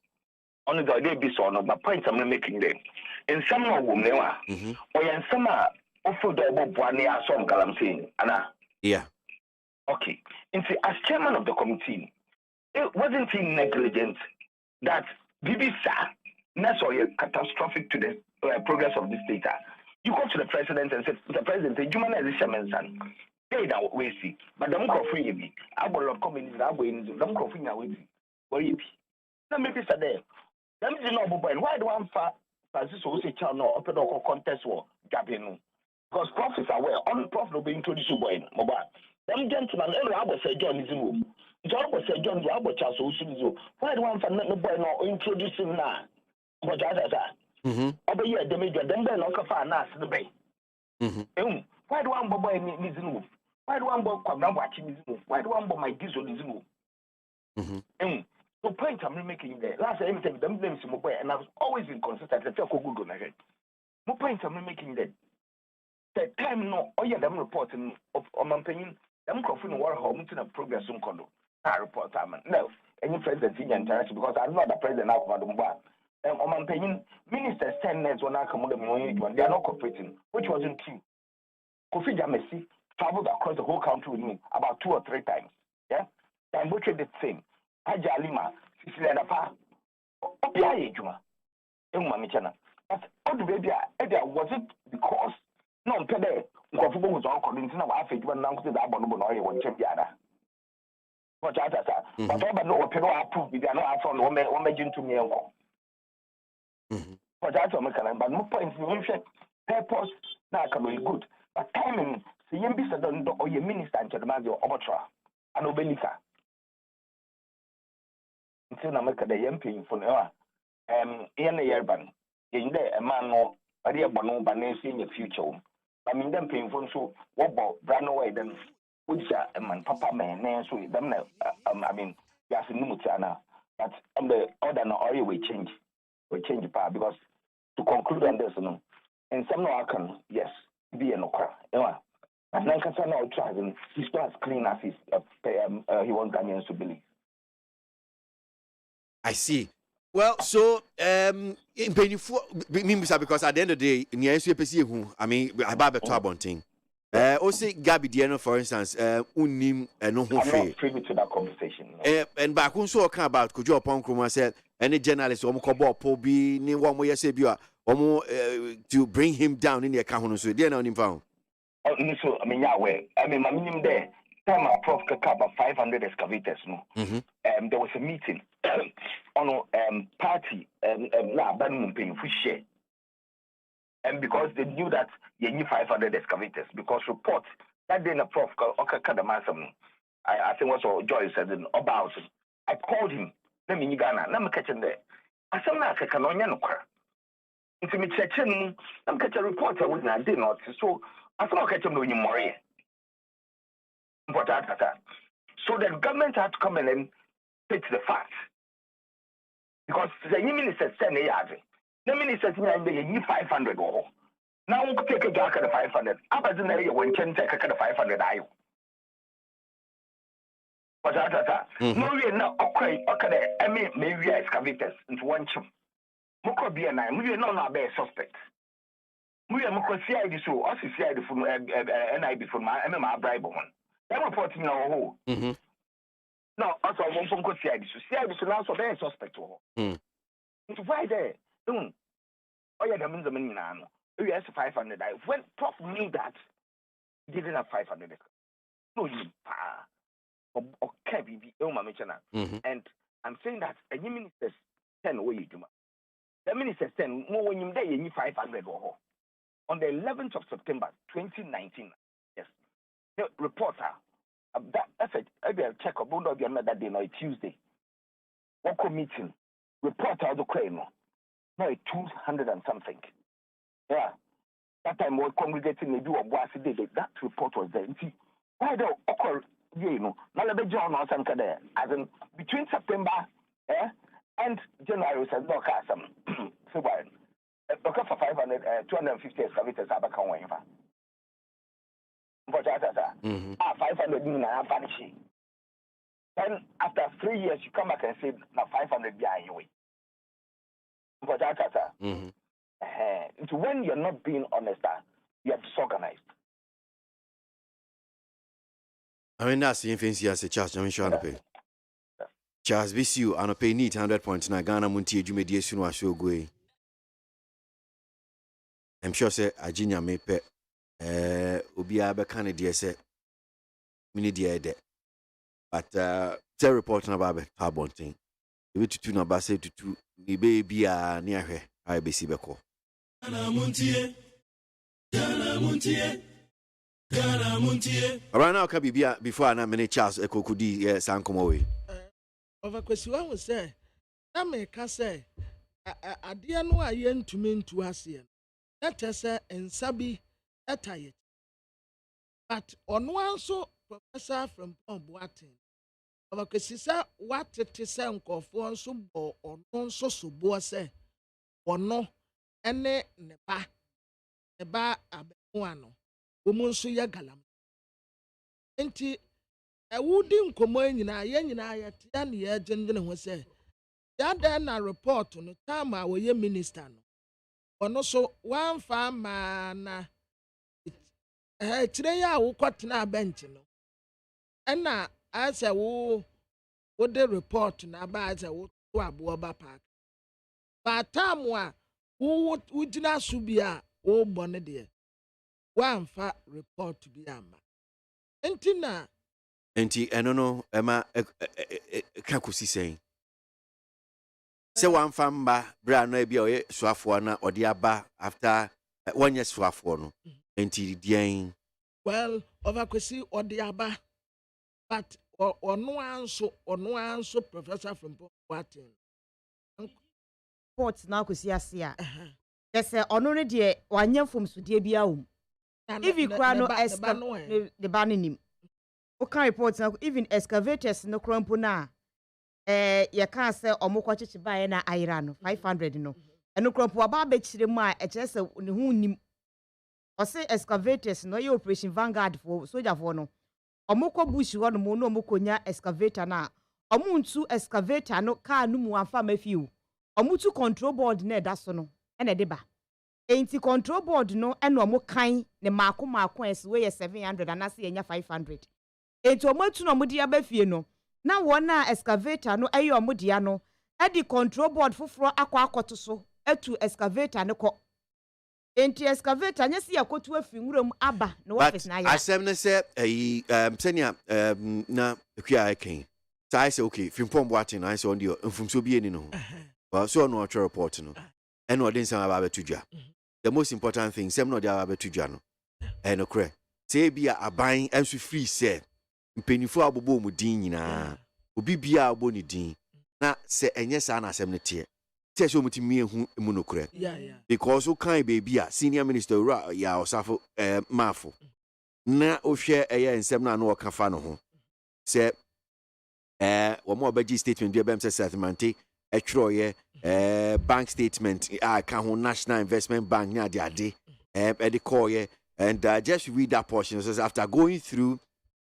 only the idea be so. But point I'm making there. In some of women, or in some offer the one year some galamsey, Anna. Yeah. Okay. And see, as chairman of the committee, it wasn't he negligent that BBC that's all catastrophic to the progress of this data. You go to the president and say, the president, the human is a son. They don't waste it. But the more free be. I will not come in the way in the more free now. Where you be? Now, maybe there. Them is no boy. Why do one Francis also channel open or contest war? Gabino. Because profits are well. On profit will be introduced to boy. Mobile. Them gentlemen, I will say John is in room. John was said John Robert Charles also. Why do one find no boy no introducing now? What that? Over here, the major, then they're not a fan as the bay. Why do one boy need to move? Why do one boy come down watching this move? Why do one boy my diesel is move? So point I'm making there. Last time I them names in mobile, and I was always inconsistent. I feel good on ahead. More point I'm making there. The time no, oh yeah, them reporting of my opinion, them confirming war home to the progress on condo. I report time. No, any president in interest because I'm not the president of Madam Bar. On my opinion, ministers 10 years when I come on the they are not cooperating, which wasn't true. Kofi Jamesi traveled across the whole country with me about 2 or 3 times. Yeah, and we did the same. Haja Alima, Sicily Dapa, Opia Juma, Mamichana. But all the baby, was it because no Pede, Kofu was all convincing of our fate when now to the Abonobono one champion. But I said, but all no Pedo approved, they are not from one major to me. But that's what I'm but no point in purpose now can be good. But timing, the Yembi said, or your minister and Chadamazio Obatra and Obenica. Until America, the Yempi for now, in the Yerban, in there, a man or a dear Bono Banesi in the future. I mean, them paying for so what about Brano then, which a man, Papa man, so them, I mean, yes, in Mutana, but on the order, no, or we change the power because to conclude on this, no, and some no can, yes, be an okra, and then can now try and he's not as clean as he wants Ghanaians to believe. I see. Well, so in painful because at the end of the day, in the SUPC, I mean, I have a trouble thing. Also, Gabby Diano, for instance, unim and no free to that conversation. And back when so about could you upon Kruma said any journalist or Mokobo Pobi, ni one way Sabia, or to bring him down in the account, so they're not found. Oh, so I mean, Yahweh, I mean, my minimum there. Time our Prof about 500 excavators. No, there was a meeting on party paying for share, and because they knew that you need 500 excavators because report that day the Prof I think was Joyce said about it. I called him. Let me Ghana. Let me catch him there. I said, "I can only no cry." Into me checking. I'm catch a report. I wouldn't. I did not. So I thought I catch him when you more. So the government had to come in and fix the facts. Because the minister said, the minister said, you need 500 or now we could take a jack at the 500. After the area when 10 take a 500 I. But no, we are not okay. I mean, maybe excavators into one chum. Moko be and I, we are not a suspect. We are Moko CID so, us CID from NIB from my MMA bribe one. That reporting now. No, also I won't go CID. So CID so now so very suspect. It's why there. Oh yeah, that means the money now. We have 500. When Prof knew that, he didn't have 500. No, you okay, baby. And I'm saying that a minister 10 way you do. The minister 10 more when you day you need 500 or on the 11th of September 2019. Yes, the reporter that's a check about the another day, no Tuesday. What meeting? Reporter of the crane, no 200 and something. Yeah, that time we congregating maybe a ABOAGYE day. That report was there. See, why the occur? You know, now let me join us and there. As in between September and January, said no some February. Okay, for 250 excavators are back on way. For that, 500 million are vanishing. Then after 3 years, you come back and say, now 500 behind your way. For that, when you're not being honest, you're disorganized. I mean, that's the infancy as a charge. I'm sure to pay. Charles BCU, and pay need 100.9 Ghana MONTIE, you made yes, you show go. I'm sure, say, Ajinia may pay. Ubia Becana, dear, say, mini dear, but tell reporting about it, Harbonting. The way to tune about say to two, the baby near her, I be see Beco. Right now, can be before I many Charles Echo could be San Comoe. Over question, I will say, I may say, I dear no, I yen to mean to us here. That is and Sabi attire. But on one so professor from Boating. Over question, what it is uncle for so or non so boa say, or no, and ne neba abemuano. Womunso ya galam. Enti wudi nkomo nyina ye nyina ya tia ne ya gyengene ho se ya da na report no time a woye minister no ono so wan fa ma na tire ya wo kwatena bench no na asa wo de report na ba asa wo to aboba park ba time a wo gyina so bia wo bone de one fa report to be ama. Entina. Enti enono ema kakusi saying. Say one famba bra no ebi oye swafo na odi aba after 1 year swafo no. Enti dien. Well, over kwesi odi aba but ono anso professor from Boating. Report na kwesi ase a. Say ono ne de wanya fom sudie bia wo. If you cry no excavator, the banning. Okay, reports now. Even excavators no crumple na. You can't say omukwa chichi buy na iron 500 no. And no crumple about bechire ma just who nim. Or say excavators no your operation vanguard for soldier for no. Omukwa bush one mo no omukonya excavator na. Omuntu excavator no car no mu amfa mafiu. Omutu control board na da so no. Ena deba. Enti control board no eno omo kan ne maako es we 700 anase enya 500. Enti omo tu no omo dia ba fie no na wona excavator no ayi omo dia no e di control board foforo akoto so etu excavator ne ko. Enti excavator nya si yakotu afi nwuram aba no office na ya. Asem ne se senia na kwia ken. Sai say okay, Frimpong Boating na say on the mfumso bi eni no. Well so no otro report no. And what didn't say about Tuja. The most important thing, some no dia about Tuja no. And okre. Say bia aban enso free say. Mpenifo abobo mu din nyina. Obi bia abo ni din. Na se enye sa na asem ne tie. Tie so mutimi ehu mu no kre. Because o kan baby a senior minister ya osafo mafo. Na o hwe eye nsem na no ka fa no ho. Se wo mo obaji statement bia bem se settlement e bank statement account National Investment Bank na de ade the call and just read that portion. It says after going through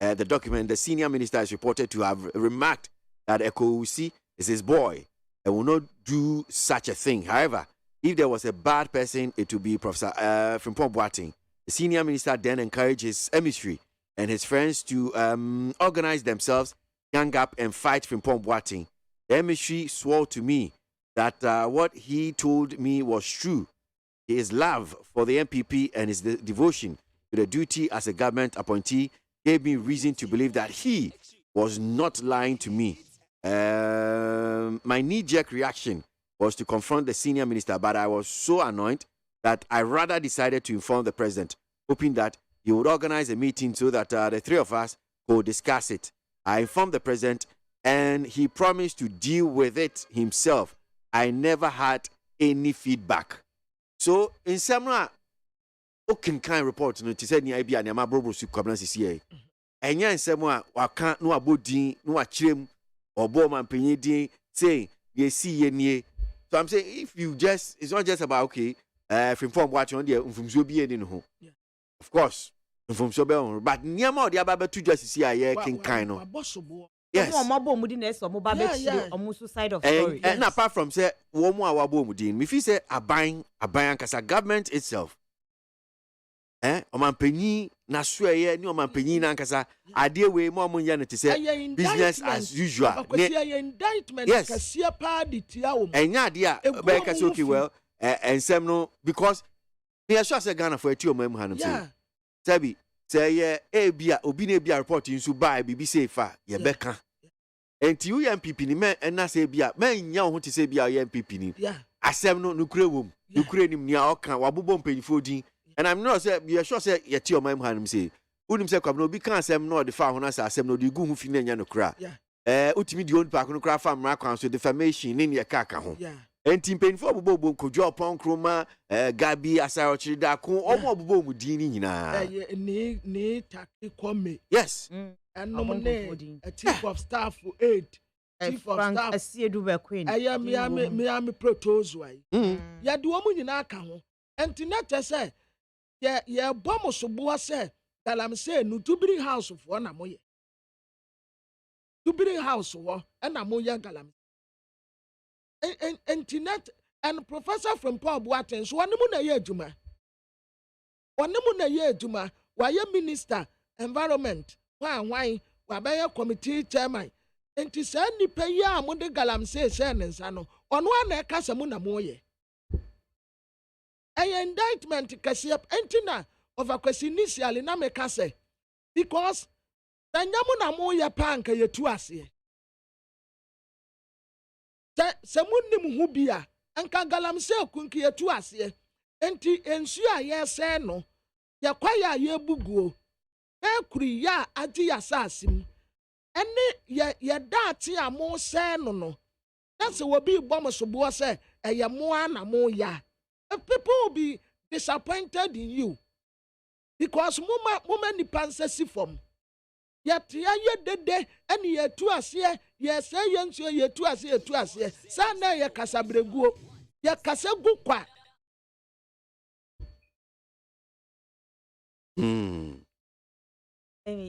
the document, the senior minister is reported to have remarked that KWASI is his boy and will not do such a thing. However, if there was a bad person, it would be Professor Frimpong Boating. The senior minister then encouraged his emissary and his friends to organize themselves, gang up and fight Frimpong Boating. The emissary swore to me that what he told me was true. His love for the MPP and his devotion to the duty as a government appointee gave me reason to believe that he was not lying to me. My knee-jerk reaction was to confront the senior minister, but I was so annoyed that I rather decided to inform the president, hoping that he would organize a meeting so that the three of us could discuss it. I informed the president, and he promised to deal with it himself. I never had any feedback. So in Samra, can kind report no to say ni abi and ma brobro su kwabna sisi e enya nsem a waka no abodin no akyerem obo man panyin din say ye see ye nie. So I'm saying if you just, it's not just about okay from watching on the mfumso bi eni no ho. Of course mfumso be on, but niam the aba to just see a king kind no. Yes. And apart from say wo mu awabo mudin, me fi say aban kasa government itself. Omanpenyi na sweye ni omanpenyi na nkasa ade we mo omunya ne te say business as usual. Yes. Enya ade a be ka say okay well ensem no because me sure say Ghana for eti omam hanum say. Sabi say ye ebia obi na ebia report nsu buy bibi say fa ye beka. Enti u MPP ni me na say bia me nya ho te say bia ye MPP ni. Asem no nukure wom. Nukure nim nia oka wabobo mpanyifo din. And I'm not say you sure say yet your mom hand say unim say kwabno bi kan asem no de fa ho na say asem no de gu hu fi na nya no kra utimi di on pa no kra fa mra kwan so defamation ni ne ka ho enti penfo bobo kodwo pon kroma gabi asaro chiri da ko omo bobo mu din ni nyina ni taki come yes enom ne chief of staff aid chief of staff asiedu be queen me proposal ya de omu nyina ka ho enti na say ye bom so bo say dalam say no tubiri house for na moye tubiri house wo na moye galam internet and professor from Paul Boaten so wonemu na ye adwuma wa ye minister environment wan wa ba ye committee chairman enti say nipa yi a mo de galam say ne nsa no ono na e kasa mu na moye an indictment kasiap entina of a question initially na me kase because tanyamu na mo ya panka yetu ase se munnim hu bia anka galam se kunki yetu ase enti ensu a ye se no ya kwaya ye buguo e kuri ya ati ya sasim ene ye dati a mo se no na se wo bi bom so bo se eye mo ana mo ya. People will be disappointed in you because muma ni pansesi form yet ye dede and ye tu asie ye say yensu ye tu asie sana ye kasabreguo ye kasegu kwa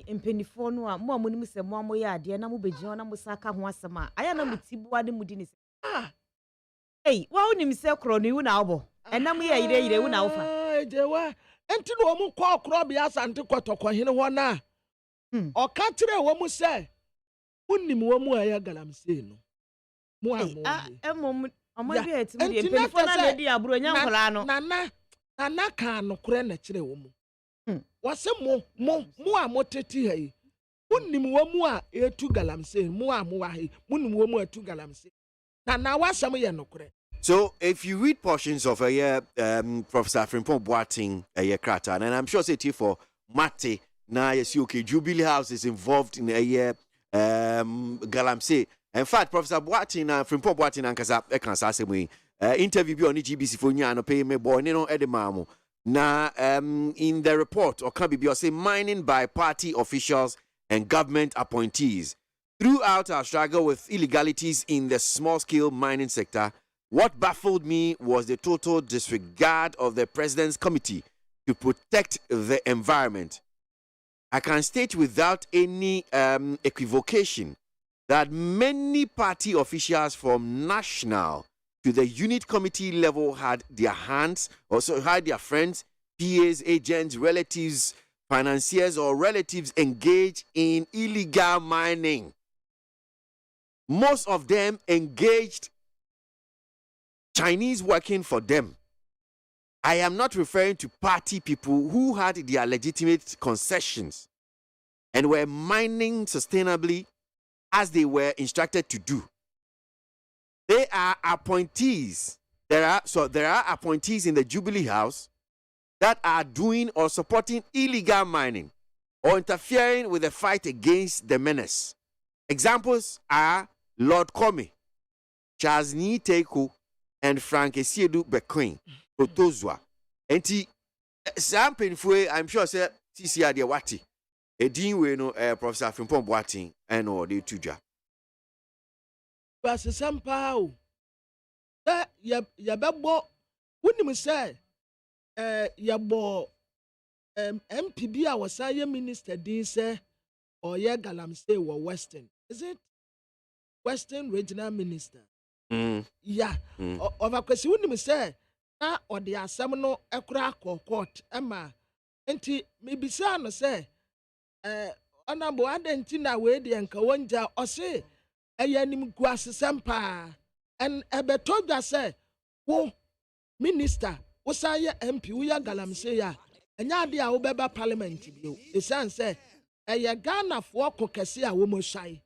mpenifo no a mo amunim se mo amoye ade na mo begin na mo saka ho asema aya na mutibu ade mudi ni hey wa unim se kro no wu na obo enam ye ire wu na ofa ejewa enti no mu kwa kro bia asante kotoko hene ho na o ka kire wo mu se unim wo mu aya galamse no mu amu omo bi eti mu penifo na di aburo nya nkola no na ka no kure na kire wo mu wase mo amoteti hai unim wo mu a etu galamse mu amu wa hai unim wo mu etu galamse na wasam ye no kure. So, if you read portions of Professor Frimpong Boating Krata, and I'm sure say for Mate, na yes, okay, Jubilee House is involved in Galamsey. In fact, Professor Boating Frimpong Boating and Kaza Ekansasemi interview on GBC for Nya no pay me boy no edemamo. Na in the report or can be say mining by party officials and government appointees. Throughout our struggle with illegalities in the small-scale mining sector, what baffled me was the total disregard of the President's Committee to protect the environment. I can state without any equivocation that many party officials from national to the unit committee level had their hands, also had their friends, PAs, agents, relatives, financiers, or relatives engaged in illegal mining. Most of them engaged Chinese working for them. I am not referring to party people who had their legitimate concessions and were mining sustainably as they were instructed to do. They are appointees there are appointees in the Jubilee House that are doing or supporting illegal mining or interfering with the fight against the menace. Examples are Lord Comey, Charles Teku, and Frank Esiedu Bequin, Protozwa. And I'm sure say CCR de Wati. A dean we know Professor Frimpong Boating and or the tuja. But somehow that yababo wouldn't me say yabo MPB was a minister din say or ye galamsey or Western. Is it Western Regional Minister? Yeah. Over question wouldn't me say na or the assemno ekura court Emma. Enti maybe say no say honorable adentina we de nka wonja ose eyanim kwase sempa and ebetoja say wo minister wo say MP wo ya galamsey ya enya de a wo beba parliament bio esan say eye Ghana fo kokese a wo mo hwai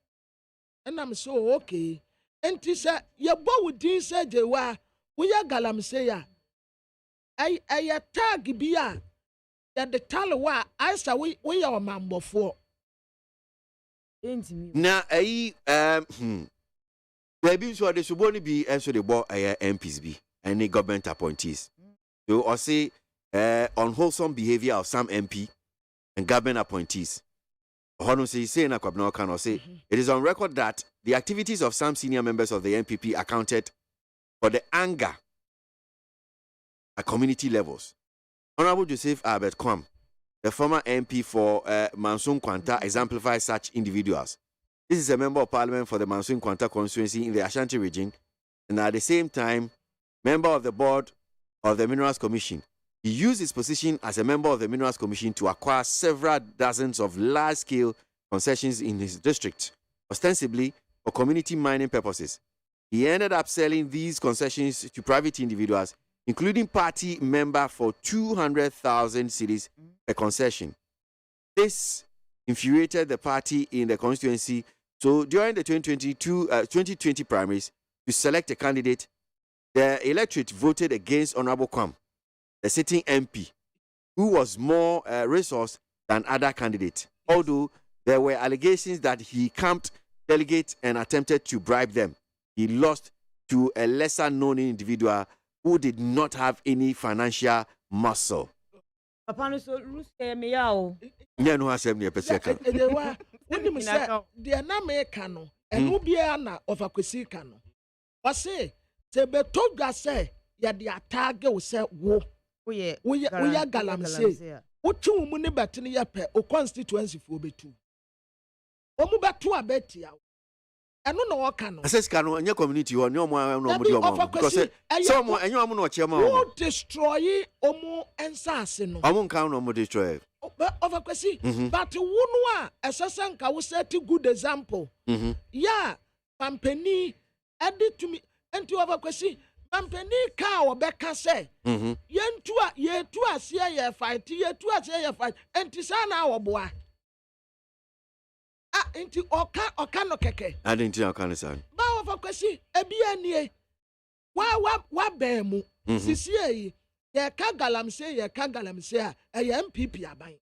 enam so okay enti say ye bo wo din say jewa wo ya galamsey ya eye tag bia the talwa asa we your mambo for na baby so the suboni be and so the boy MPs be any government appointees so or say unwholesome behavior of some MP and government appointees Hono say na kwabno can or say it is on record that the activities of some senior members of the NPP accounted for the anger at community levels. Honorable Joseph Albert Kwam, the former MP for Mansun Kwanta, exemplifies such individuals. This is a member of parliament for the Mansun Kwanta constituency in the Ashanti region, and at the same time, member of the board of the Minerals Commission. He used his position as a member of the Minerals Commission to acquire several dozens of large-scale concessions in his district, ostensibly for community mining purposes. He ended up selling these concessions to private individuals, including party member for 200,000 cedis per concession. This infuriated the party in the constituency. So during the 2020 primaries, to select a candidate, the electorate voted against Honorable Kwam, the sitting MP, who was more resourced than other candidates, although there were allegations that he camped delegates and attempted to bribe them. He lost to a lesser-known individual who did not have any financial muscle. Papa so ruske me yawo. Nya no asem ne pese ka. Edewa, woni me say de na me ka no, enu bia na ofakwesi ka no. O say se betodwa say ya de atage wo say wo ya galamsey. Wo tu mu ne betene ya pe o constituency fo betu. O mu betu abetia. Eno no waka no. Assess ka no anya community ho ne omo no mo di omo because some anya omo no che ma wo destroy omo ensase no. Omo nkan no mo destroy. Overkwesi but wo no a esesa nka wo set good example. Yeah, pampani edi to me enti overkwesi pampani ka obeka say yentu a yetu ase ye fight yetu ase ye fight enti sa na oboa. Inti oka no keke. I didn't know kind of sound. Ba ofakwesi ebianie. Wa bemu. Sisi yi ye ka galamsey a ye MPP aban.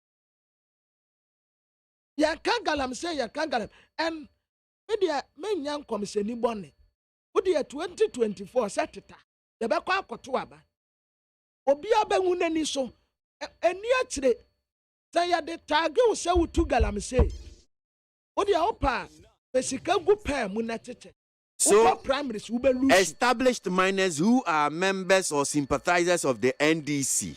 Ye ka galam and media menyan komiseni bone. Wo de 2024 seteta. Ye be kwa akoto aba. Obi abenwu nani so eni akire. Say ya de tag wo se wutu galamsey. So, established miners who are members or sympathizers of the NDC.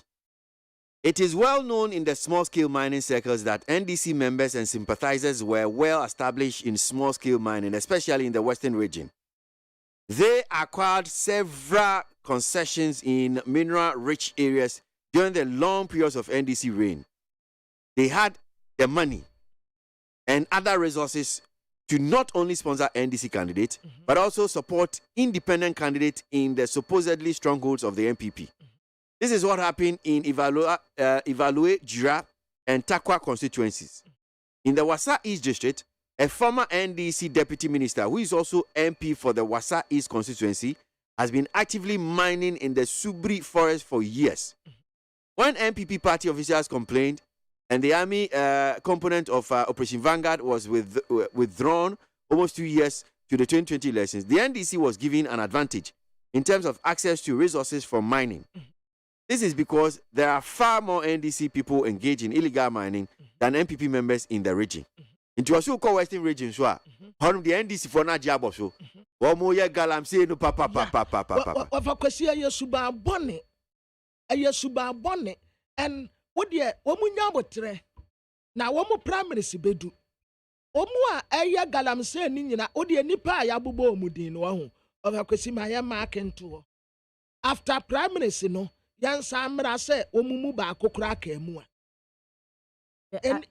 It is well known in the small-scale mining circles that NDC members and sympathizers were well established in small-scale mining, especially in the Western region. They acquired several concessions in mineral-rich areas during the long periods of NDC reign. They had the money and other resources to not only sponsor NDC candidates, but also support independent candidates in the supposedly strongholds of the MPP. This is what happened in Evaluate, Jira, and Takwa constituencies. In the Wasa East District, a former NDC deputy minister, who is also MP for the Wasa East constituency, has been actively mining in the Subri forest for years. When MPP party officials complained and the army component of Operation Vanguard was withdrawn almost 2 years to the 2020 elections, the NDC was given an advantage in terms of access to resources from mining. This is because there are far more NDC people engaged in illegal mining than MPP members in the region. Into a so-called Western region, so the NDC for not job so. One more year galamsey no papa. Of course, Suba Bonnet, a Suba Bonnet, and what dear, Womunya now one more prime minister bedu. Omua aya galamsey nina, Odia Nipa Yabubo Mudin, one of course, my mark into. After prime minister, no, Yan Samra say, Omumuba Kokra mua.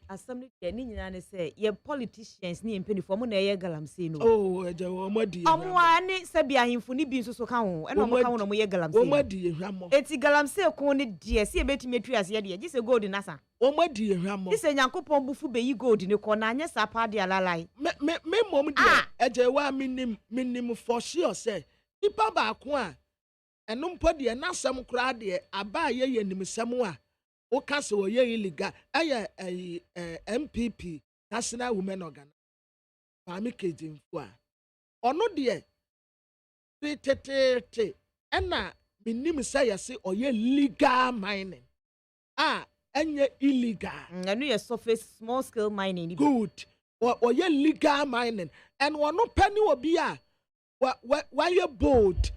Assembly ni say ye politicians ni mpeni for mo na ye galamsey no. Oh, eje wo modi. Omo ani se bia himfo ni bi nso so ka ho. E no mo ka ho no mo ye galamsey. Wo modi ehwamo. Eti galamsey ko ne die se betumi atwi ase de gise gold nasa. Wo modi ehwamo. Ise Nyankopon bufu be yi gold ne ko na anya sa pa de alalai. Me mom dia eje wa minim for sure say ipa ba ko a eno mpo de na asem kra de aba ye nimsem a o kase wo ye illegal MPP National Women Organ Mami Kejimfo a ono de tete ena minim say yase oye legal mining enye illegal enu ye surface small scale mining good oye legal mining and wono penny obi a why you bold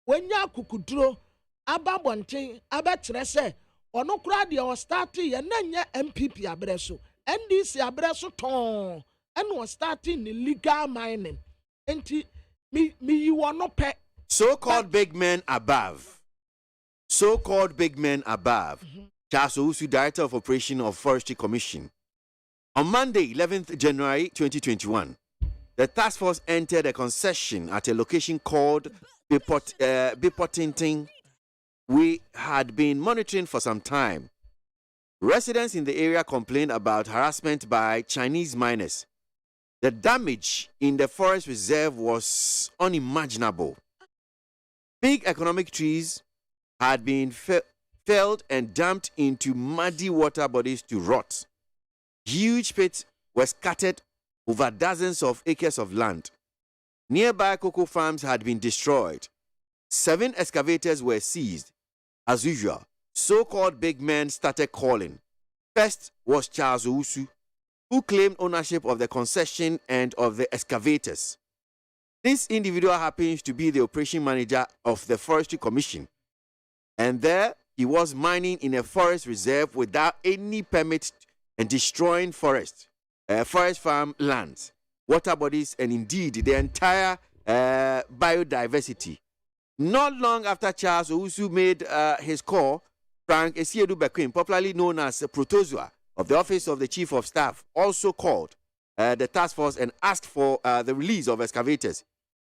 when ya kukuduro ababonten abetre say ono kura de o start ye nanya MPP abreso NDC abreso ton and was starting the legal mining enti me you wono pe so-called big men above Charles Owusu, Director of Operation of Forestry Commission. On Monday 11th January 2021 the task force entered a concession at a location called Bipotinting we had been monitoring for some time. Residents in the area complained about harassment by Chinese miners. The damage in the forest reserve was unimaginable. Big economic trees had been felled and dumped into muddy water bodies to rot. Huge pits were scattered over dozens of acres of land. Nearby cocoa farms had been destroyed. 7 excavators were seized. As usual, so-called big men started calling. First was Charles Owusu, who claimed ownership of the concession and of the excavators. This individual happens to be the operation manager of the Forestry Commission, and there he was mining in a forest reserve without any permit and destroying forest farm lands, water bodies, and indeed the entire biodiversity. Not long after Charles Owusu made his call, Frank Esiedu Bequim, popularly known as Protozoa of the Office of the Chief of Staff, also called the task force and asked for the release of excavators.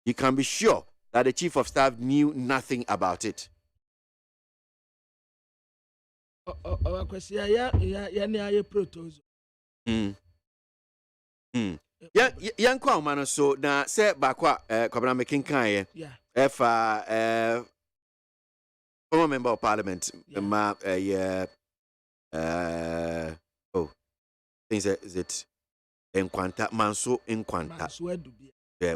You can be sure that the Chief of Staff knew nothing about it. Yankwa umano so na se bakwa kwabena mekinkan ye former member of parliament ma things is it Enkwanta Manso Enkwanta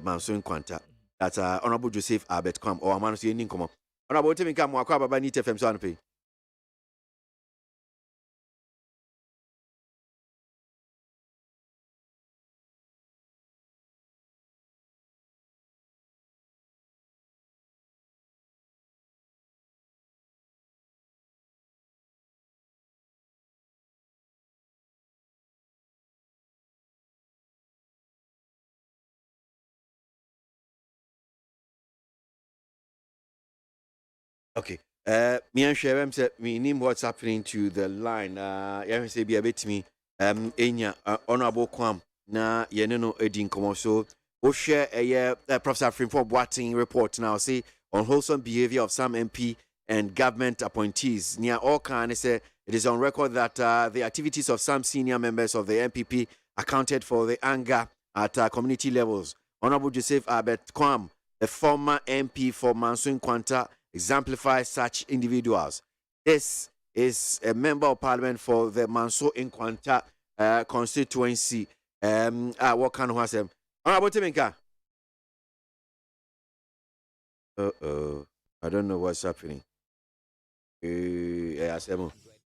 Manso Enkwanta that's Honorable Joseph Albert Kwam or amano so yin komo Honorable Temi Kam wakwa baba ni TFM so anpe Okay. Me and Sherem said we need what's happening to the line. You say be a bit me. Enya Honorable Kwam na yeneno edin komo so. We share Professor Frimfo Boating report now. Say unwholesome behavior of some MP and government appointees. Near all can say it is on record that the activities of some senior members of the MPP accounted for the anger at community levels. Honorable Joseph Albert Kwam the former MP for Manso Nkwanta, exemplifies such individuals. This is a member of parliament for the Manso Nkwanta constituency. What kind of was him? Honorable Timinka. I don't know what's happening.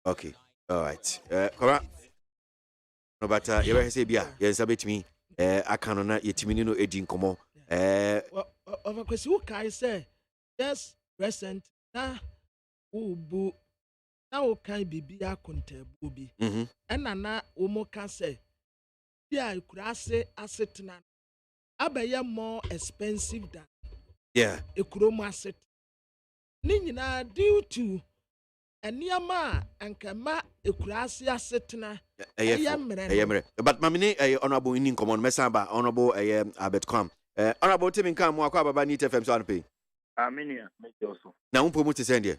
Okay, all right. Correct. No, but you ever say, yes, a bit me. I cannot yet me no edin komo. Of a question, I say, yes, present now. Ubu now can be a content bubi. And na umo can say, yeah, you could say asset na. Abaya more expensive than a chrome asset. Nina due to a nearma and kama a crassi asset na. But mamine honorable in common mesamba honorable Albert Kwam. Honorable Tim Kam Waka Baba Nita FM Sanpe. Aminia, make also. Now, promote to send you.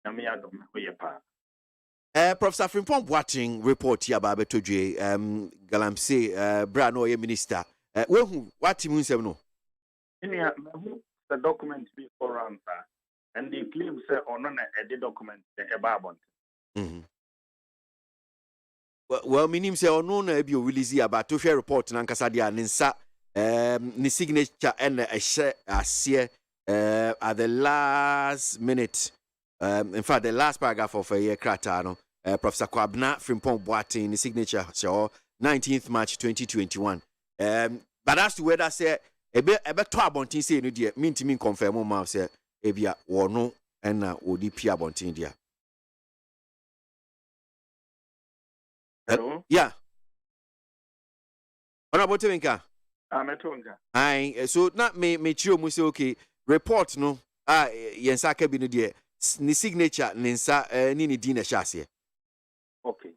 Namiadum, we pa. Professor Frimpong watching report here about Betuje, Galamse, Brano, minister. What Tim no? Inia, the document before answer, and the claim say on the document, the Babont. Well, minim say ono na bi o release about to share report na nkasa dia ninsa ni signature and a share ase at the last minute in fact the last paragraph of a year krata no Professor Kwabna Frimpong Boateng ni signature show 19th March 2021 but as to whether say ebe to abontin say no dia mintimi confirm ma say ebia wono na odi pia abontin dia. Hello? Yeah. Honorable Timinka. Ametonga. Aye, so not me chiro mu say okay, report no yensa ka bi no de ni signature ninsa ni di na hye. Okay.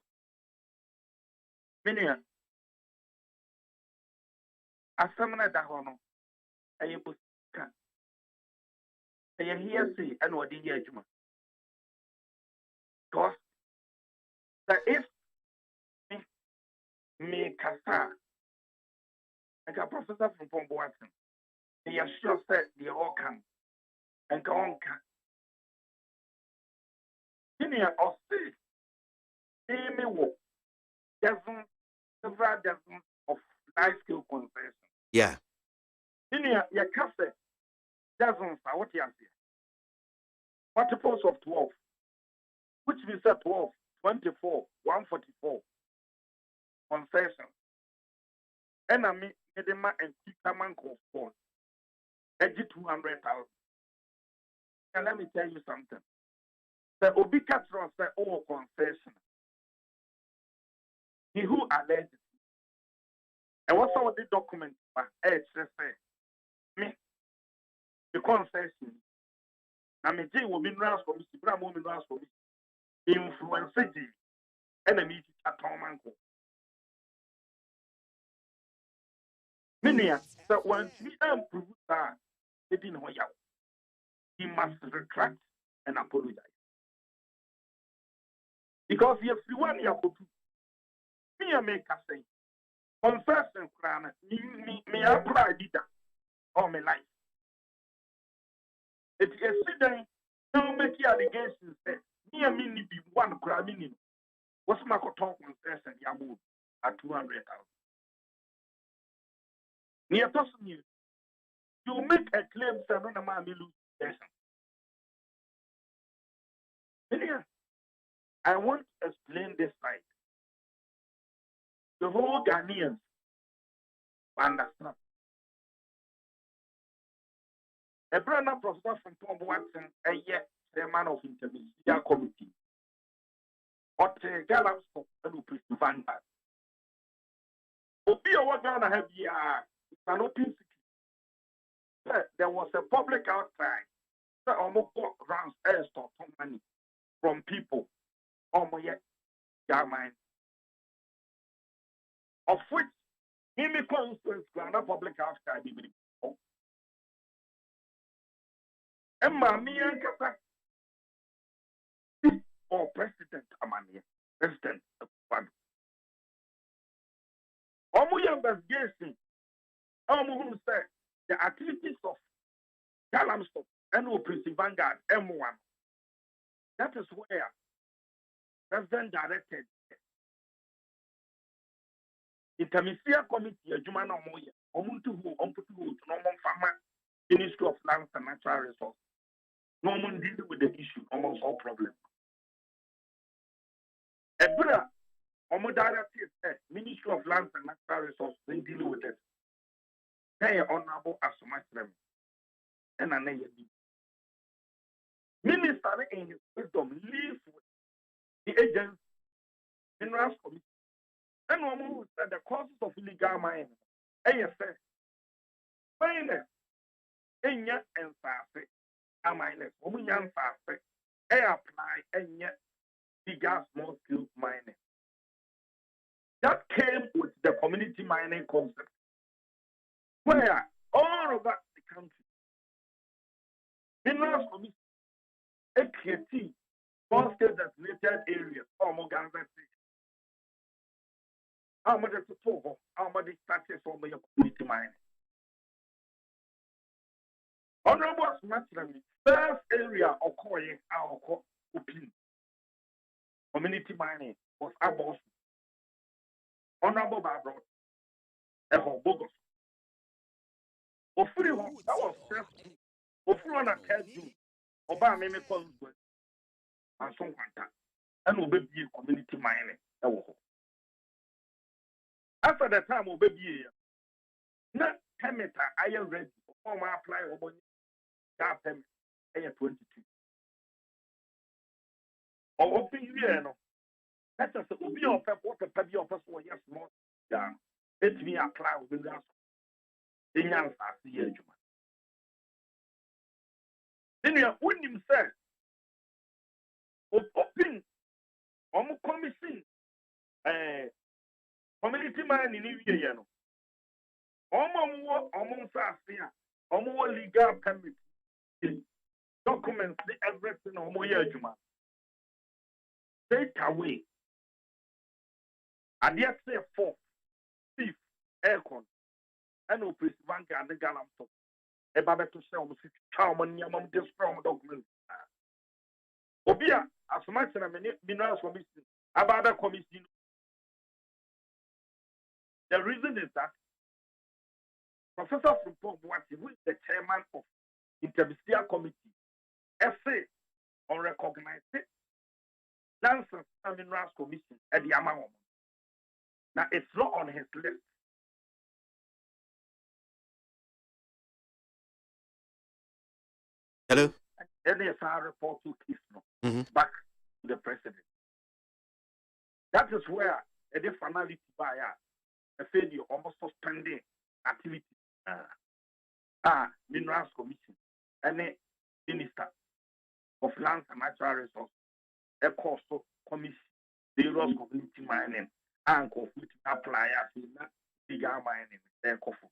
Minia. Asamna da ho no. Aye busika. Aye here say and what dey adwuma. Cause that if me kasa aka Professor from Boateng he sure said the all can and go on can in here or see me wo several dozens of life skill conversion. Yeah. In here you can say dozens are what you say multiples of 12 which we said 12 24 144 concession. And I mean, Edema and Kikaman for 200,000. And let me tell you something. The Obicatron said, oh, concession. He who alleged and what's all the document by me, the concession. I mean, Jay will be asked for me, Bram will be asked for me. Influence and a meeting at Tomanko. Minia, that once we improve that, they didn't know you. He must retract and apologize. Because if you want your book, me make a say, confess and crown, me apply did all my life. It is sitting, don't make your allegations say, me and me be one cramming. What's my talk confess and Yabu at 200,000? Near person you make a claim that no man will lose. I want to explain this side. The whole Ghanaians understand. A brand new professor from Tom Watson, a yet chairman of intermediate committee. Or the Gallup for the Vanguard. Obia what Ghana have here. An open secret. There was a public outcry that almost got rounds stop money from people almost yet mind. Of which in the constituency a public outcry be before. And Mammy or President Amania, President almost investigation. Who said the activities of Galamstop, and Operative Vanguard, M1. That is where President directed Intermisia Committee, a Jumana Moya, Omuntu, Norman Farmer, Ministry of Lands and Natural Resources. Norman dealing with the issue, almost all problems. Ebra, Ministry of Lands and Natural Resources, they deal with it. They are honorable as much them. And an Minister in his wisdom leaves with the agents, Minerals Committee. And one who said the causes of illegal mining. AFS, miners, Enya and Safi, are miners, Woman Safi, apply Enya, bigger small scale mining. That came with the community mining concept, where all over the country, Minerals Committee, AKT, small scale designated areas, or more organizations. How much is the how much is taxes on your community mining? Honorable Smatram, first area of coin, our opinion. Community mining was about Honorable Barbara, a Bogos. Ofuri, that was first. Ofuri on a Thursday, Oba Meme Collinsworth, and some contact, and will be community mining. After the time will be here, not permit I am ready for my apply over that permit 22. Or open you know. Let us be of what a pebby of us for yes more down. Let me apply with us. In your fast year, then you win himself. Open commission. Community man in New Year. Omo legal permit. Documents everything Omo Yajuma. Take away. And yet say 4, 5, aircon, and Operative Vanguard and the Galamstop. A baby to sell me Charman Yamam destroy documents. Obia, as much as I Minerals Commission, about the commission. The reason is that Professor Frumpong Mwati, who is the chairman of Intermisia Committee, essay on recognized Lands and Minerals Commission at the Amawam. Now it's not on his list. Hello? NSR report to Kisno back to the president. That is where a finality by a failure almost suspending activity. Minerals Commission and the Minister of Lands and Natural Resources, a coastal commission, the Ross Community Mining, and conflict appliers in that bigger mining, their coffee.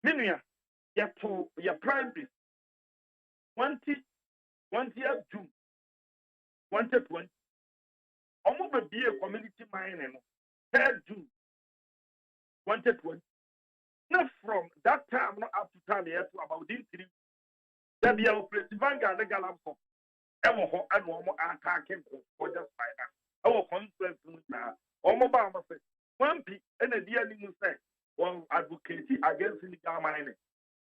Meanwhile, your primary 20th June 2020, almost be a community mining 3rd June 2020. Not from that time, not up to time, yet to about 3 there be a President Vanguard and the Galamstop. And one more attacking for just by that. Our conference now, almost say, one P and a dear new say, one advocate against illegal mining.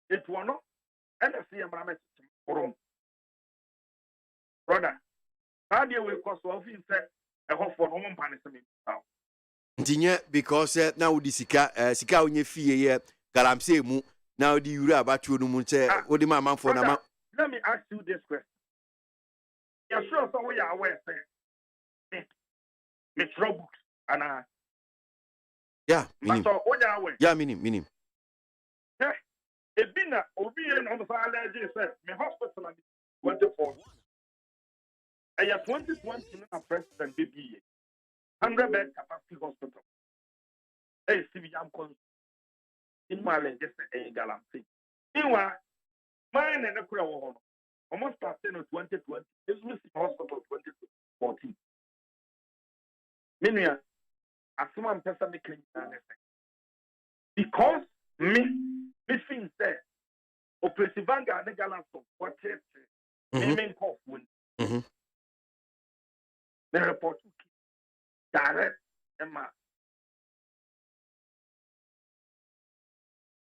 It will not, and I see a mammoth for brother. How do you cause of insect a hope for home punishment now? Continue because now the Sika onye fee Galamsey mu now the Ura about you no munche what the man for na. Let me ask you this question. You're sure so we are aware say me troubles and yeah, minim. Yeah, minim. Eh, ebina obi en on the allergy say me hospital and 24. And 2020 na president baby 100-bed capacity hospital. Hey, Stevie, I'm calling. In my land, just a Galamsey. Meanwhile, mine and a crowd almost past 2020. It's missing hospital 2014. Meanwhile, as someone personally claims because me think that Operation Vanguard ne gallant of what it naming cough when the report direct Emma.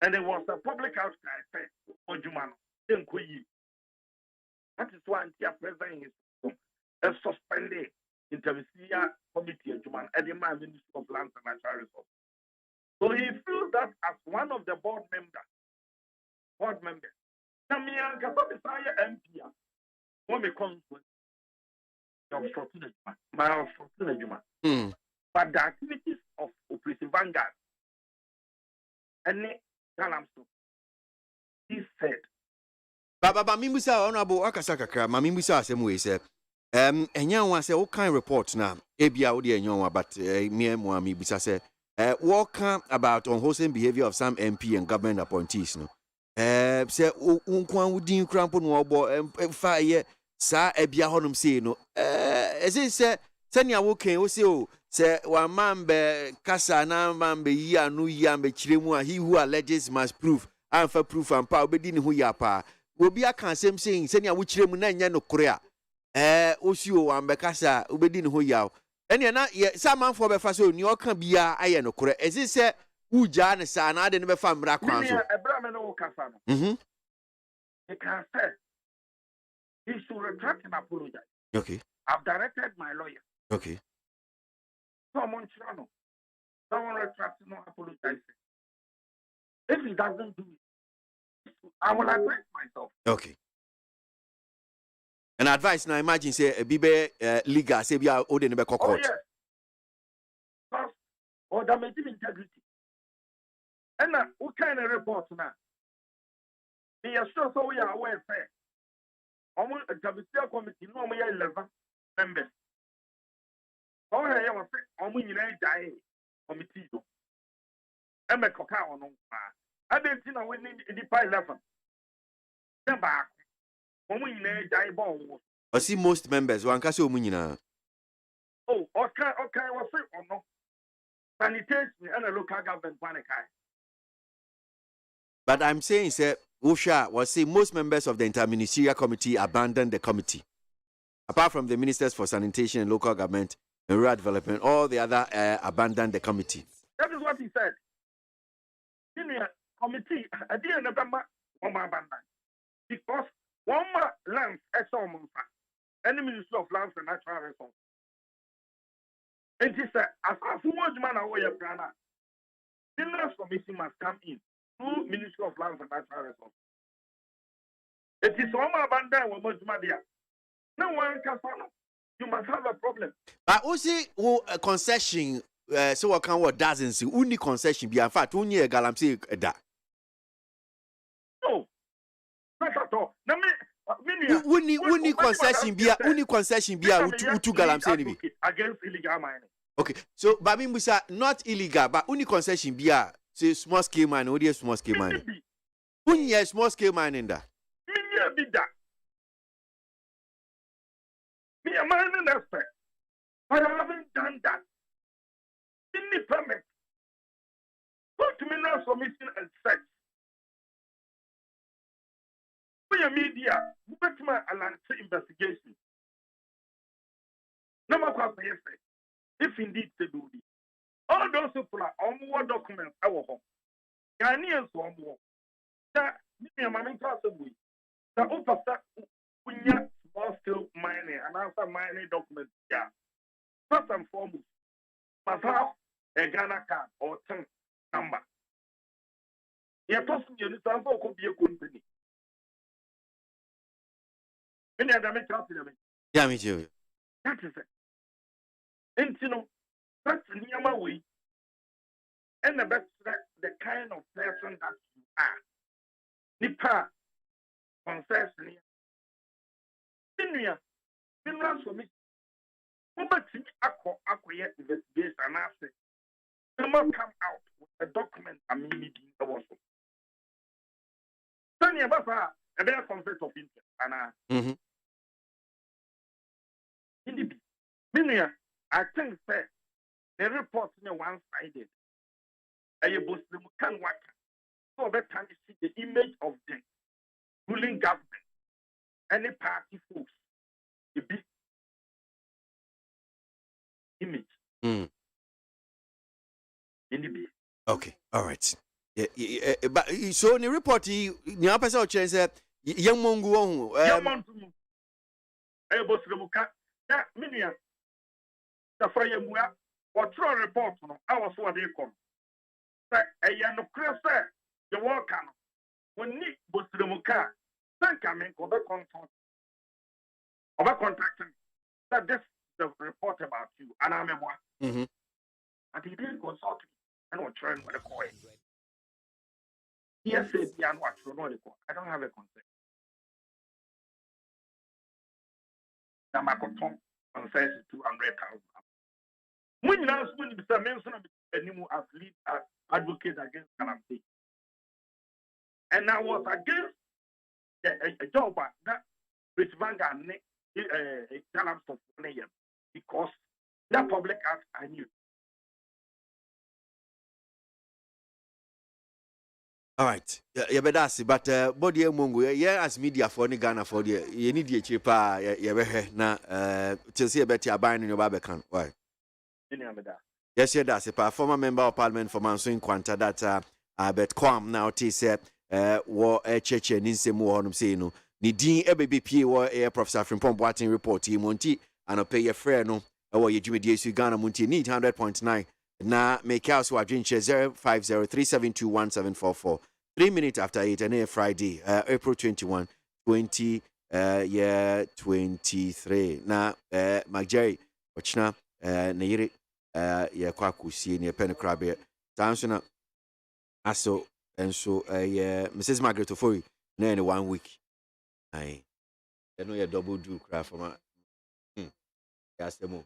And there was a public outcry for Jumano. That is why the president is suspended intermediate committee of Juman and the Ministry of Lands and Natural Resources. So he feels that as one of the board members. Now, me and Kasami Saya MP, when we come to but the activities of Operation Vanguard and Galamso, he said. Baba Mimbusa Honorable Akasaka, Mamimbusa Semwe said, and young one said, all kind of reports now, Abia Odi and Yon, but me and Mwami Bisa said, what about unwholesome behavior of some MP and government appointees? No, say, Unkwan would deem crampon or fire, Sa Abia Honum say, no, as it said, Sanya Woken, Osio, say, one man be Casa, man be ya, no yam, be Chrimua, he who alleges must prove, and for proof and power, be din who ya pa. Will be a cansem saying, Senya which Remunan no Korea. Osio and Becassa, Ubedin Hoyao. And you're not yet some man for the faso, New York can be a iron no Korea. As it said, Ujan is an I didn't found Rakwan. A Brahman Casano. He can say he should retract and apologize. Okay. I've directed my lawyer. Okay. Someone retract no apologize. If he doesn't do it, I will advise myself. Okay. And advice now, imagine say a Bibe Liga, say we are holding a court. Oh, yes. Because, or the integrity. And now, what kind of report now? We are sure so we are aware, fair. Almost a WCL committee, no, we are 11 members. Oh, I was almost in a die committee. I'm a cacao. I didn't know we need the 11. Then back. I see most members, one can say, Munina. Oh, okay, was it or no? Sanitation and a local government panic. But I'm saying, sir, Usha was saying most members of the interministerial committee abandoned the committee. Apart from the ministers for sanitation and local government and rural development, all the other abandoned the committee. That is what he said. In the committee, I didn't remember because one more land, any Ministry of Lands and Natural Resources. And he said, as far as one man away of Ghana, the next committee must come in through Ministry of Lands and Natural Resources. It is one more abandoned one more Madia. No one can follow. You must have a problem. But also, a concession, so I can what doesn't see, only concession be in fact, only a galamsey that. No, not at all. Only concession be to galamsey against illegal mining. Okay, so Babin Musa not illegal, but only concession be say small scale mining, only small scale mining. Only small scale mining that. Me be that. Me a mining expert. I haven't done that. In the permit. Go to mineral submission and search. For your media, look at my investigation. No matter what if indeed they do this. All those people are on more documents our home. Ghanaians are more. That me and my class of we. The officer small scale mining and answer mining documents. Yeah. First and foremost, must have a Ghana card or TIN number. You're talking to you, could be a company. Any other make out in yeah, me too. That is it. And you know, that's near my way. And the best the kind of person that you are. Nipa, concession. Minya, mineral for me. But acquire investigation and ask the man come out with a document I'm needing also. Tell about a better conflict of interest. And Minya, I think that the report is one-sided. I can work. So that time you see the image of them. All right. But so in the report, you have a chance young mongo. Young mongo. I was the Muka. Yeah, Minia. The Fire Mua. Or throw a report. I was what they come. Say, a young crusher. You walk on. When Nick was the Muka. Thank I mean, over contract. Over contracting. That this the report about you. And I'm a one. And he didn't consult me. I don't train with the coin. Yes, I don't have a consent. Now, my control says 200,000. When you know, when you mention anymore as lead advocate against calamity. And I was against a job that which Vanga challenge for because that public act I knew. All right. Yeah, but that's it. But body mongo, yeah, as media for the Ghana for the you need the cheaper, yeah, na till see a better buying in your barbican. Why? Yes, yeah, that's a former member of parliament for Mansoin Quanta that bet Quam now said war a church and in some more on say no. Nidin EBBP war a Professor Frimpong Boating report Montie and a pay your friend no or you Jimmy DSU Ghana Montie need 100.9. Na make us who are drink 05037217744. 3 minutes after 8 and Friday, April 21, 2023. Na Magjerry, Ochna, Nairi, Yakwakusi, near Penacrabe, Tansona, Aso, and so Mrs. Margaret Ofori, nearly 1 week. I know you double do craft for my. Yes, the move.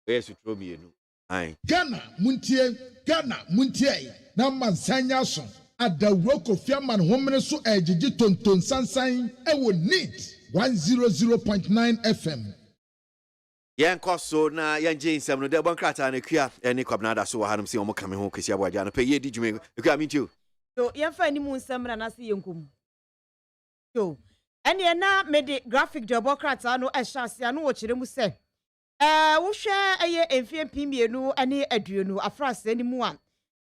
Where's you throw me? Ghana Muntie na mansanya so adawro kofiaman homene so ejiji tonton sansan ewo neat 100.9 FM. Yan koso na yan James no de bon krata na kua eni kwabnada so hanum se omo kame ho kwesi aboagye na pe ye di dwume kua mintu. So yan fa ni mu nsam na se yenkum. So ene na mede graphic double krata no ehyasia no wo kire mu se wo hwe eye emfie pimienu ane aduonu afrase ni mu a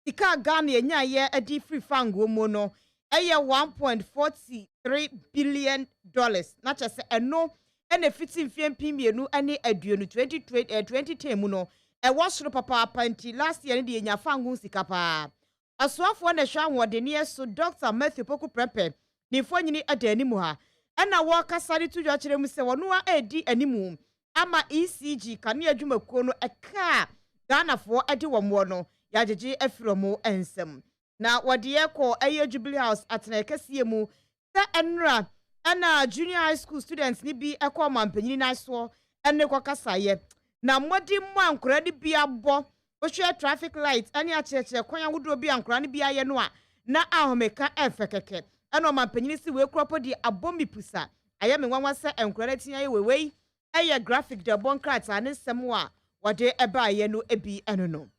sika Ghana enya ye adi free fango mu no eye 1.43 billion dollars na chese eno ene fiti mfie pimienu ane aduonu 2010 mu no wo soro papa panti last year ni enya fango sika pa asoafo na hwa wode ne so Dr. Matthew Poku Prepe ni fonyini adani mu ha ena wo kasari tudwa kire mu se wono a edi animu ama ECG kane adwumakuo no eka Ghana fo ade womwo no yajeje afiromo ensem na wode yekọ eye Jubilee House atena kese mu se enra ana junior high school students ni bi ekọ mampanyini na so enne kwakasaye na modi mu ankora de bi abo ohwe traffic light ani acheche kwan awodo bi ankora ne bi aye no a na ahomeka efekeke eno mampanyini si we kropodi abomi pusa aye menwanwa se enkora tian ye wewei eye graphic de bon krata ne semwa wode eba ye no ebi enono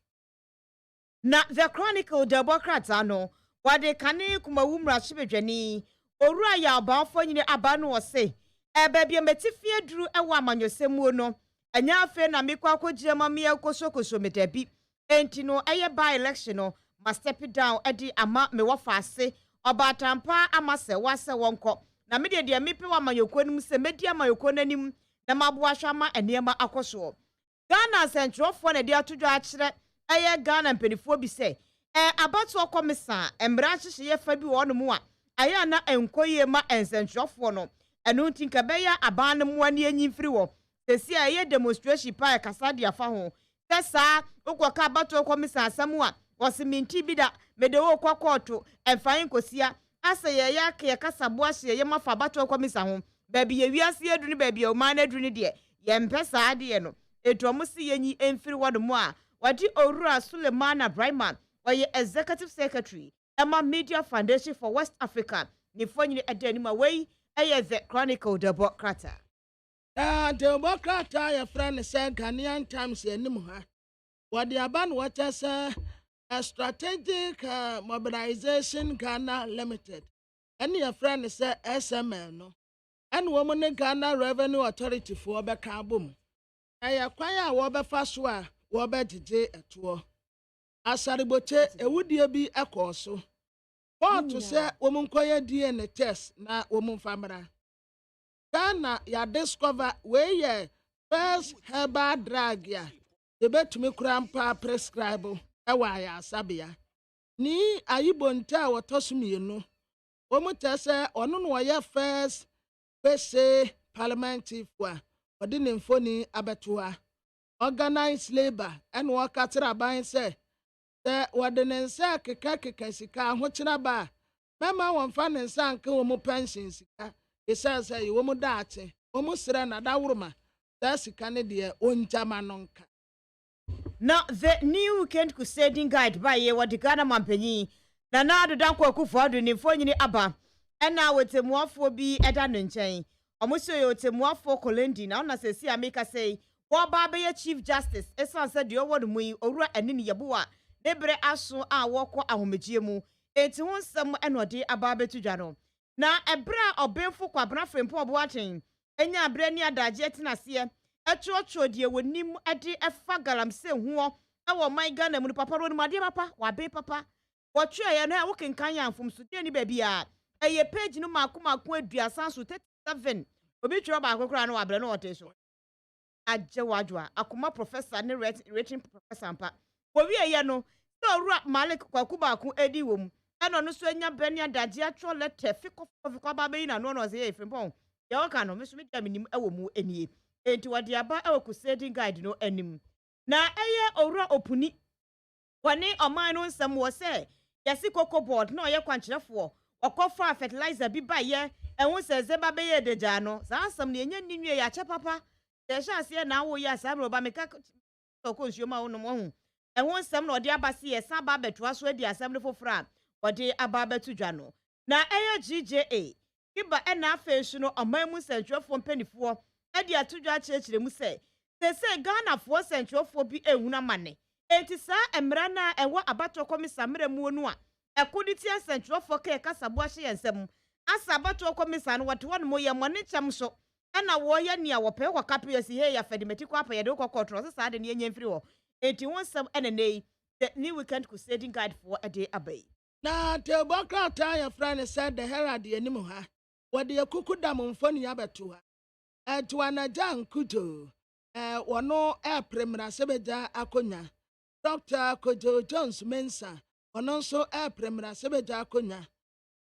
na the chronicle de bon krata no wade kane kumawumra chibedwani orua ya abafo nyine aba no wose ebe bia metifie duru ewa amanyosemu no anya afe na mekwa akogire mame ekosokoso medabi enti no eye by election no must step it down edi ama mewofa ase obatampa amase wase wonko na mede de mepe wa amanyokwo nim se medi amanyokwo nanim na maboa hwama enema akoso Ghana Central for na dia atodwa akire eye Ghana mpenifo bi se abato komisa embra hye fa bi wo no mu a aya na enkoye ma ensentrofo no enu tinka beya aban no mu ani anyimfiri wo sesi eye demonstration pa kasa dia fa ho sesa okoka abato komisa asam a wosiminti bi da mede wo kwakwoto emfan kosia aseye ya ke kasa boa hye ye mafa abato komisa ho baby ye wiase adunu baby o man adunu de ye mpesa ade no edomusi yenyi emfiri wodo mu a wadi Orura Suleiman Abraham oye executive secretary Emma Media Foundation for West Africa ni fonyini adani ma wei eye the chronicle de Bokrata the Bokrata ya friend say Ghanaian Times enim ha wadi aban wacha say a strategic mobilization Ghana Limited and your friend say SML no and woman Ghana Revenue Authority for Bekabum aya kwaya wo befa so a wo bedije eto asariboche ewudie bi ekọ so to say womunkoye DNA test na womunfamra Ghana ya discover we first herbal drug ya ebetumi krampa prescribe ewa ya asabia ni ayibonta wotosumienu womutese onu no ye first pese parliamentary for odi ne mfoni abetoa organized labor and wakatira ban say the wadenensa keka sika hokyina ba mema wonfa ne nsa nka wo mu pension sika isa say wo mu daate wo mu sira na dawuruma da sika ne de onjama nonka. Now the new weekend crusading guide by ye what the Ghana mampanyi na na do dan kwaku fodo ni fonyini aba ena wotemuafo bi eda no nchen omuso ye wotemuafo kolendi na ona sesi ameka say wo ba be ye chief justice esan said de owo mu yi owura anini yeboa debre aso a wokọ ahomegie mu enti ho nsem enode aba betudwa no na ebra obenfo kwabra frempo oboaten enya abre ni adaje tenase echuochuo de wonim ade efa galamse huo ewo man Ghana mu papa ro ni made papa wa be papa wotwe ye no e wokenkan ya mfom so de ni ba bia eye page no makomako aduasan so 37 obi twa ba akokora no wabre no wote so aje wadwa akoma professor ne rating professor mpa owie ye no so ru Malik kwakuba ku edi wom eno no so enya bani adaje atwo letter fiko ba be na no ze ye frimpon ye woka no meso media minim ewo mu enie enti wade aba ewo crusading guide no anim na eye owura opuni wani oman no nsam wo se yesi cocoa board na oye kwankyerefo okofa fertilizer bi ba ye ehun se zeba be ye deja no sa asam ne enya ninwe ya che papa de sha ase na wo ya sa ba meka toko nsuo ma wo no mo hu ehun nsam na ode aba se ye sa ba betoa so adi asam ne fofora ode aba betudwa no na eye GJA kiba ena afensu no oman mu sentwefo mpanifo adi atudwa chirechire mu se Ghana fo sentwefo bi ehuna mane enti sa emra na ewo abato komisa mre mu no a ekuditi sentwefo ka kasabo ahye yensem asa abato komisa no wote won mo ye mone kyam so na wo ye ne a wo pe kwa kapio si he ya fedimeti kwa pa ye de kokotro so sa de ne enya mfiri wo enti wonsem enenei the new weekend crusading guide for a day abai na te bokra ta ya friend said the herald anim ha wode yakuku dam mfoni abeto ha tuana jan kuto wono premra sebeja akonya Dr. Kojo Jones Mensa ono so premra sebeja akonya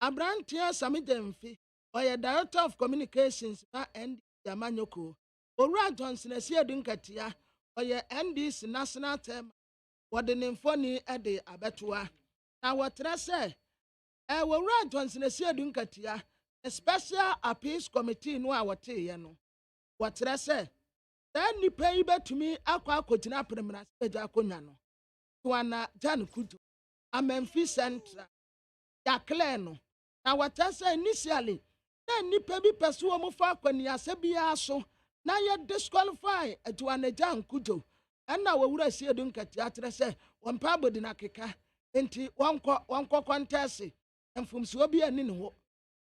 Abrantia Samidemfi oye director of communications na ND Yamanyoko Owura Johnson Esiedun Katia oye NDC national term wode ne mfoni ede abetoa na wotre se Owura Johnson Esiedun Katia a special appeals committee no a wote ye no wotre se then ni pay betumi akwa akogina premra sebeja akonya no tuana jan kudu amemfi central ya clear no na watasa initially na nipa bi peso wo fa kwani asebia so na ye disqualify tuana jan kudu na wowura Esiedun Katia atre se wonpa bodi na keka enti wonko contest mfumsi obi ani ne ho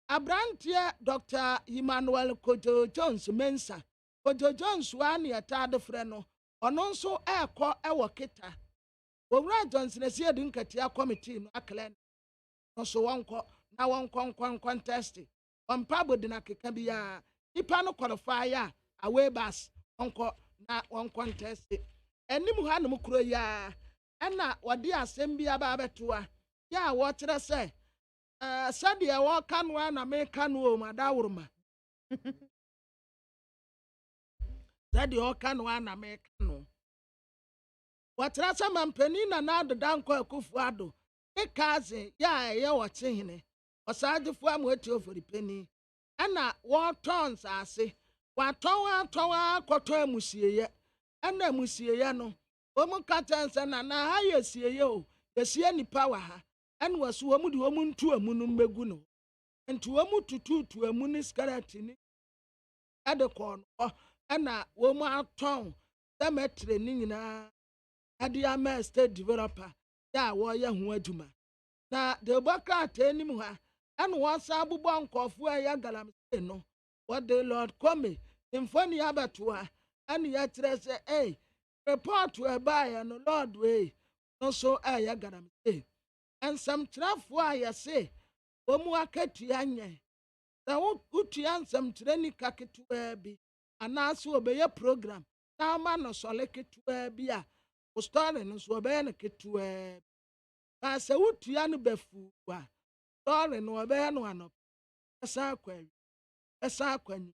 Abrantia Dr. Emmanuel Kojo Jones Mensa Kojo Jones wani atade frɛ no ɔno nso ɛkɔ ɛwɔ kita Owura Johnson Esiedun Katia committee no aklen no so wonko na wonko contest ɔmpa bodi na keka bia nipa no qualify ya away bus wonko na won contest enim ha no mukuro ya ɛna wɔde asɛm bia ba betoa ya wɔkyerɛ sɛ sadia wo kanwa na me kanwo ma dawuruma sadia wo kanwa na me kanwo watra sama mpani na adodanko akufu ado ikaze ya ye wochehene osagefo amoti ofori pani ana wo tons ase waton akoto amusieye ana amusieye no omu katanse na ha yesieye o yesie nipa wa ha ana wasu omu de omu ntu amu no mbegu no ntu omu tututu amu ni scarlet ni ade ko no ana wo mu aton cemetery ni nyina ade ama state developer ya wo ya hu aduma na de boka tanim ha ana wonsa abubo nkofo ya galam se no what the Lord come infoni abato ha ana ya kire se report we buy no Lord we no so aya garamte ensam trafo aya se omu akatua nye na wotua nsam treni kaketua bi anaso obeye program na ma no sole ketua bi a o story no so obeye no ketua ba se wotua no befu a story no obeye no anop esa akwan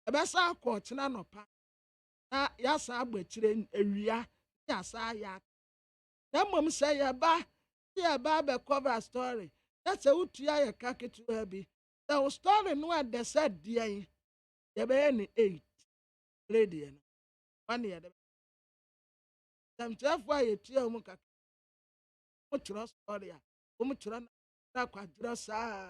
ebesa akọ tena no pa na ya sa agbachire ewia ya sa ya na mom say ya ba be cover story na say utua ya kaketu abi the story no at the said dia ya be ni 8 ready no one year them therefore ya tua mu ka mu tro story a mu tro na kwadro sa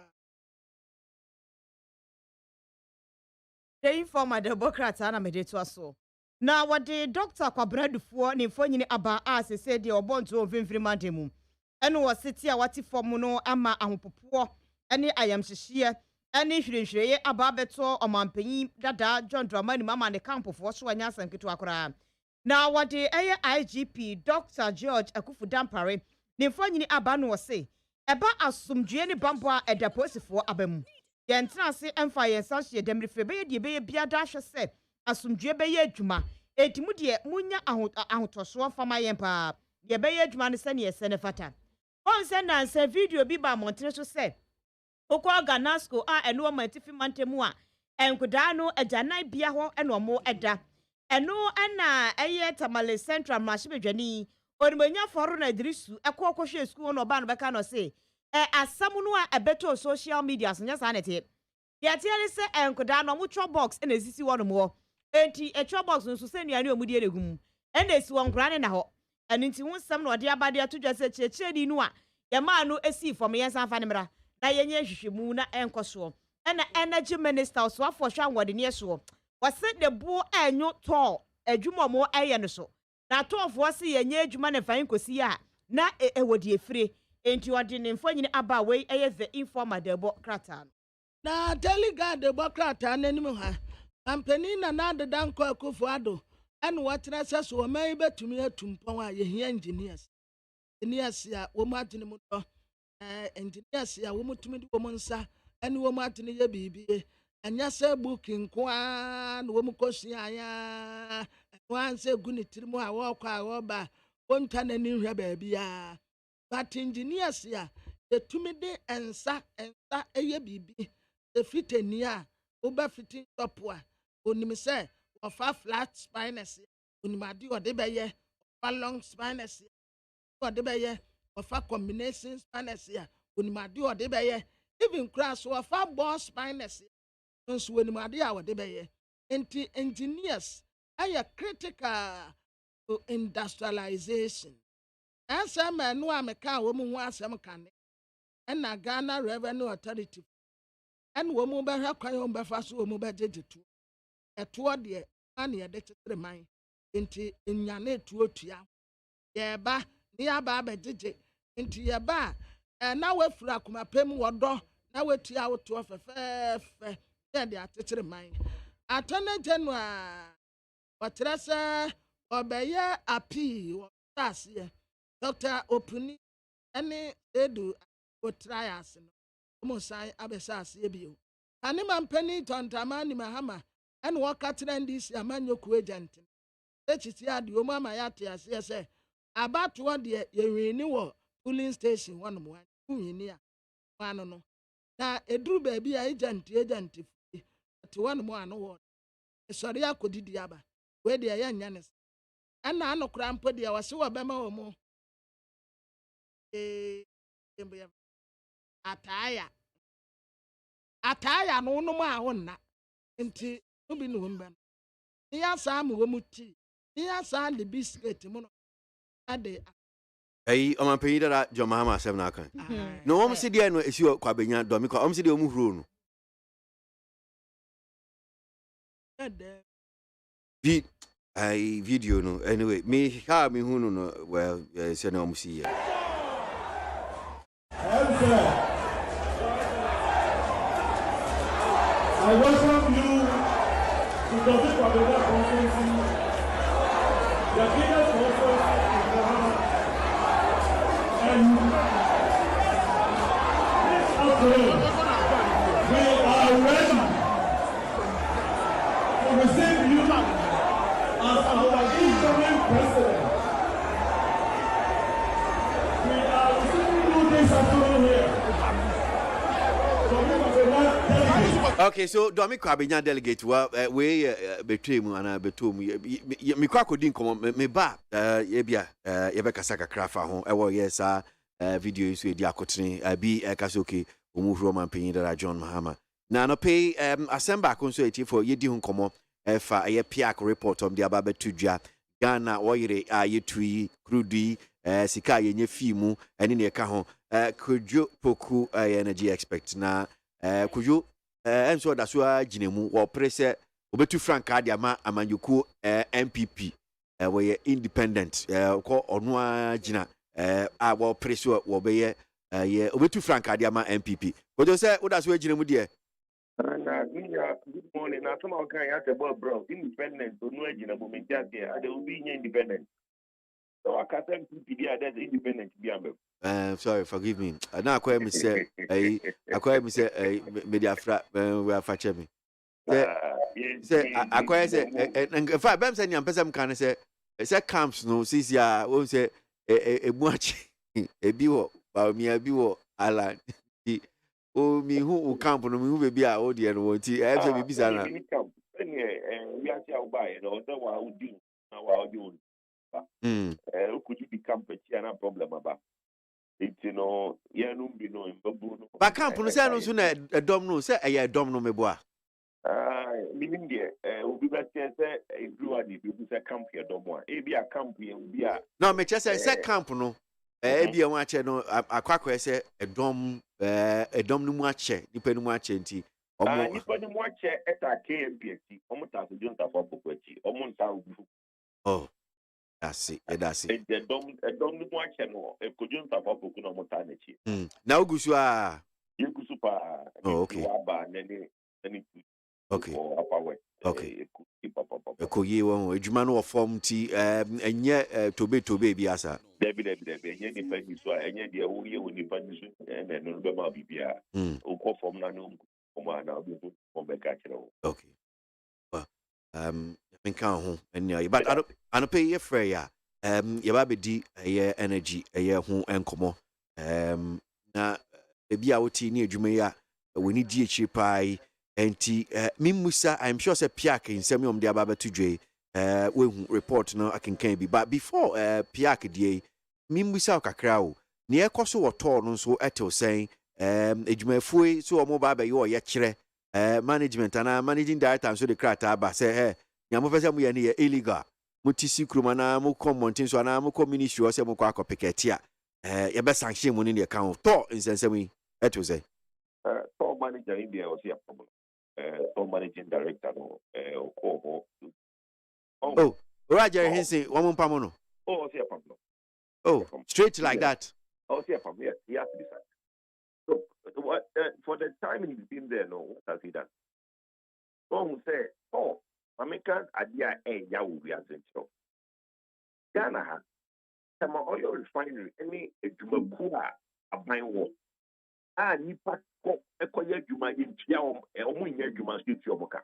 the informer Democrat na me de to aso na wode doctor kwabradufoɔ ne mfonyini aba a sese de obonto ofimfiri mandemu ɛno wɔ seti a wati fam no ama ahopopoɔ ɛne ayamhyehye ɛne hwirenhwireye aba beto ɔmampanyin dada John Dramani mama ne kampofoɔ so anya sanketo akora na wode ɛyɛ IGP Dr. George Akufu Dampare ne mfonyini aba no wɔ se ɛba asomdue ne bambo a ɛda posifoɔ abamu yɛntena ase ɛmfa yɛnsa hye demrefre bɛyɛ die bɛyɛ biada hwɛ sɛ asomdue bɛyɛ adwuma etimu de munya ahotosoɔ fama yɛn pa ye bɛyɛ adwuma ne sɛ ne yɛsɛ ne fata on sɛ nansa video bi ba montene so sɛ okɔ Ganasco a ɛno ɔmantifi mantemu a enkodaa no agyanan bia hɔ ɛna ɔmo ɛda ɛno ɛna ɛyɛ Tamale Central Mashibedwani onimanya fɔro na Idrisu ɛkɔ kɔhwɛ school no ɔba no bɛka no se asam no a ɛbɛtɔ social media so nya saa nete yɛteɛ ne sɛ enkodaa no ɔmo tro box ɛna esisi wɔ no mo enti etwa box no so se nuane omudie de gum ena esi won kra ne na ho eno nti hu nsam na ode abade atodwa se kyekye di nu a ye ma no esi fom ye san fa ne mra na ye nya hwehwemu na enkoso ena energy minister so afo hwa nwode ne so wose de bo anyo to adwuma mo eye no so na tofo se ye nya adwuma ne fan kosi a na ewodi efire enti ode ne mfanyini aba we eye the informer debo krata na delegate debo krata nanim ha ampani na nadeda nkọ akofo ado ene wakyerɛ sɛ so ɔman betumi atumpɔn a yehia engineers a wo mu adwene mu dɔ engineers a wo mu tumi de wo mu nsa ene wo mu adwene yɛ bibie anya sɛ booking ko a na wo mu kosua ya wan sɛ gu ne tirimu a wɔkɔ a wɔba wontwa n'ani hwɛ baabia but engineers a yɛtumi de ensa ɛyɛ bibi efitani a wo ba fitin topua onim sɛ ofa flat spinous onimade ode bɛyɛ ofa long spinous ode bɛyɛ ofa combination spinous onimade ode bɛyɛ even class ofa ball spinous nso onimade a ode bɛyɛ enti engineers are critical to industrialization asa manu ameka wo mu ho asɛm kane na Ghana Revenue Authority and wo mu bɛhwɛ kwan wo bɛfa so wo mu bɛgyegetu ɛtoɔ deɛ ane yɛde kyetere man enti nyane tuotua yɛba ne yɛba abɛgyegye enti yɛba na wafura komapem wɔdɔ na watua wotoɔ fɛfɛɛfɛ yɛde akyetere man atɔne January wɔkyerɛ sɛ ɔbɛyɛ api wɔ aseɛ Dr. Opuni ɛne Edu otrias no mo sai abɛsa aseɛ bio ane mampani tontama ni mahama ɛne wɔkatra ndisi amanyoku agent echiti ade o mu ama yate aseɛ sɛ abatoɔ deɛ yɛwini wɔ polling station wɔn mo wini a wano no na eduru baabi a agent fi te wɔn mo ano wɔ esɔre akodidi aba we deɛ yɛ nya ne ɛna anokora mpo deɛ wɔse wɔ bɛma wɔ mo ataya no no ma wonna nti obi no womba ni asa am wo muti ni asa le biscuit mu no ade Omanpanyin dada John Mahama asɛm na aka no wɔn se deɛ no esi kwa benya dɔmi kwa wɔn se deɛ wɔn huro no video no anyway me ha me hunu no well sɛ na wɔn si yɛ I welcome you to the Victoria Conference, the biggest conference in Ghana. We are ready to receive you as our incoming president. We are receiving you this afternoon here. Okay, so do me kwabenya delegate wa we betray mu ana betom me kwa kodin komo me ba ye bia ye be kasa kakra fa ho e wo yes video isu edi akotene bi kasoke omuhuro manpanyin dara John Mahama na no pay asemba konso eti for ye di ho komo fa ye piak report on the ababa tudwa Ghana oyire ayetui krudi sika ye nya fimu ene ne ka ho Kojo Poku energy expect na Kojo and so that's why Jinemu or press obetu Frank Adiama Amanyuku MPP were independent call onwa Jina our press will be yeah obetu Frank Adiama MPP. But you say that's why Jinemu dear. Good morning. Now somehow can you about bro independent so no Jina but me just there they will be independent. So I can't MPP there that's independent be sorry, forgive me. Now I me say I me say media fra we are fache me. Say I say in fact bem say nyam pesem kan say camps no sisi ya won say ebuachi ebi wo ba mi abi wo ala o mi hu camp no mi hu be bia o de no wonti e say bibi sa na we are here by no that wa udi na wa odi could you become a problem about it, you know, but camp no say no so na dom no say e dom no meboa meaning there we be say everybody be say camp here dom one e be a camp here be a no me say camp no e be won ache no akwakwa say dom no mu ache nipa no mu ache nti omo nipa no mu ache eta KMPT omo ta so junta for pokwachi omo nta ogu oh that's it. The dom no one channel. A kujun papa pokuno motanechi. Now gusua. You gusupa. Oh, okay. Okay. Okay. Ekoye won edwuma no form ti enye tobe bi asa. Debi enye ni fa ni so enye de wo ye woni fa ni so na no be ma bibia. Okọ form na no ko na obi ko be ka kire wo. Okay. Menka ho enya but I don't pay your free ya ye ba be di energy ho enkomo na ebi a woti ni adwuma ya we ni di echi pai enti mimusa I'm sure say piak nsem yom de aba betudwe we hu report no akenkan bi but before piak die mimusa kakra o ne ekoso woto no so etel sen adwumafui so omo ba be ye kire management and managing director so the crata ba say nyamo pese mu ye ne illegal mutisi kruma na mu commontin so na mu ministry o se mu kwa akopiketia ye be sanction mu ne account to nsensem eto say to manager in there was a problem to managing director no oh Roger Hinson one mun pamo no oh see a problem oh straight like that oh see a problem yes he has to decide so what for the time he's been there no what has he done so who say oh American idea ya will be as so Ghana ha some oil refinery any edwumakuwa aban wo a nipa ko ekoye adwuma yentua omo nya adwuma so tua omo ka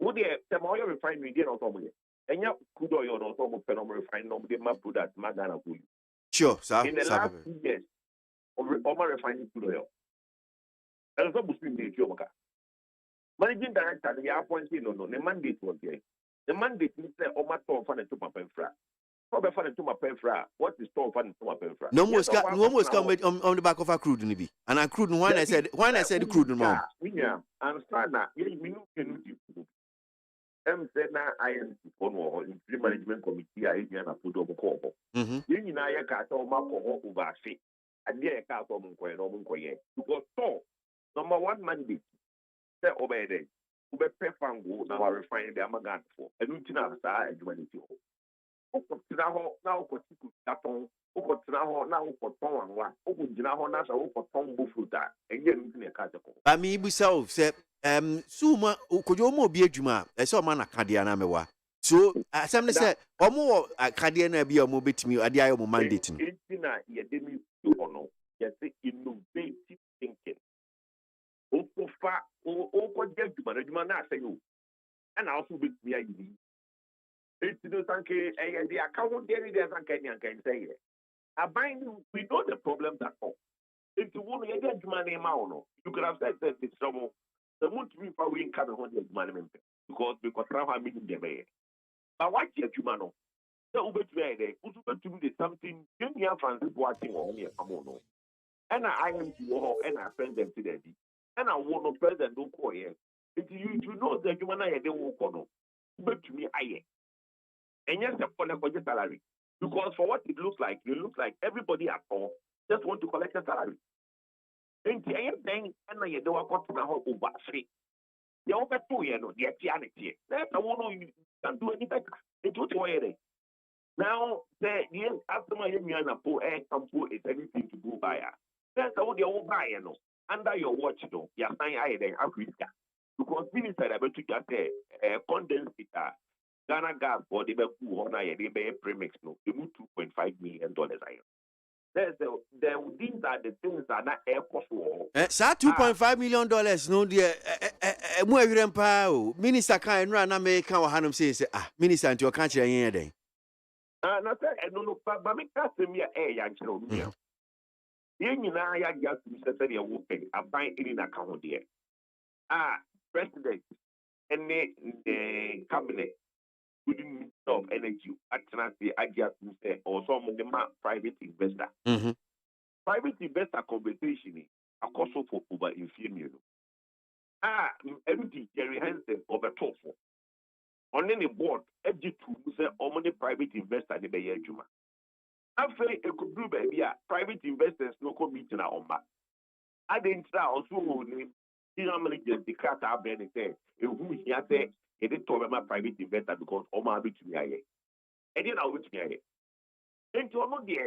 wo de some oil refinery dey no so mo ye enya crude oil no so mo phenomenal refinery no dey ma product ma Ghana ko sure sir in the last 2 years over refining crude oil and so busy dey tua omo ka managing director the appointee no the mandate was there the mandate is say oma to for the to pamfra for be for the to pamfra what is to for the to pamfra no more come on the back of a crude ni bi and a crude when I said the crude mom and start na you know said na IMC for no in management committee a enya na put omo ko you nyina ye ka ta oma ko over say ade ye ka to omo ko ye no omo ko ye because to number 1 mandate obey ube prefango na wa refine the amagan for elutina sa edwaniti ho okotira ho na okotiku daton okotira ho na okoton anwa okojina ho na sa okoton bofruta enye ntina ka jako ba mi busa o se suma okojo mo bi adwuma e se o ma na kadea na mewa So asem say omo akade na bia omo betimi ade ayo mo mandate no. Na ye demi do ono. Ye say innovative thinking. O fa o ko get adwuma na say you. And also betimi ayi. It's no sanke the account there is sanke nyan kan say. We know the problem that all. If you want to get money, you could have said that it's some the moon to be for we can hold money because have a meeting there. But what you man? So over to do something, give me a fancy watching on me. And I am to and I friend them today. And I want no president don't call here. If you know that you man I don't work on. But to me, I and yes, the salary. Because for what it looks like everybody at all just want to collect a salary. And the thing, and you do a cut to the whole free. You over 2 years, the activity. That's the one you can do any better. It's what you're now, the yes, after my young is anything to go by. That's all the old buyer, no. Under your watch, though, you're saying I then Africa. Because minister, I bet you just say, condensed Ghana gas for the Beku on a premix, no, they move $2.5 million. These are the things that are not air possible. $2.5 million, no, dear. Minister can't run American or Hanum says, Minister, and your country any day. And I said, no, but me cast me a young children. You know, I just necessarily a whooping. I find it in account here. President and the cabinet. Within of energy, I just say, or some of them are private investor. Private investor compensation, a cost for over inferior. Everything Jerry Hansen over top for. On any board, edgy to say, how many private investor in the Bay Juma. After a could do baby, private investors no committee na on back. I didn't try also name. You know, just the cat out there and say, who is here say, it is to my private investor because Oma bit me aye. And then I will me aye. And to know the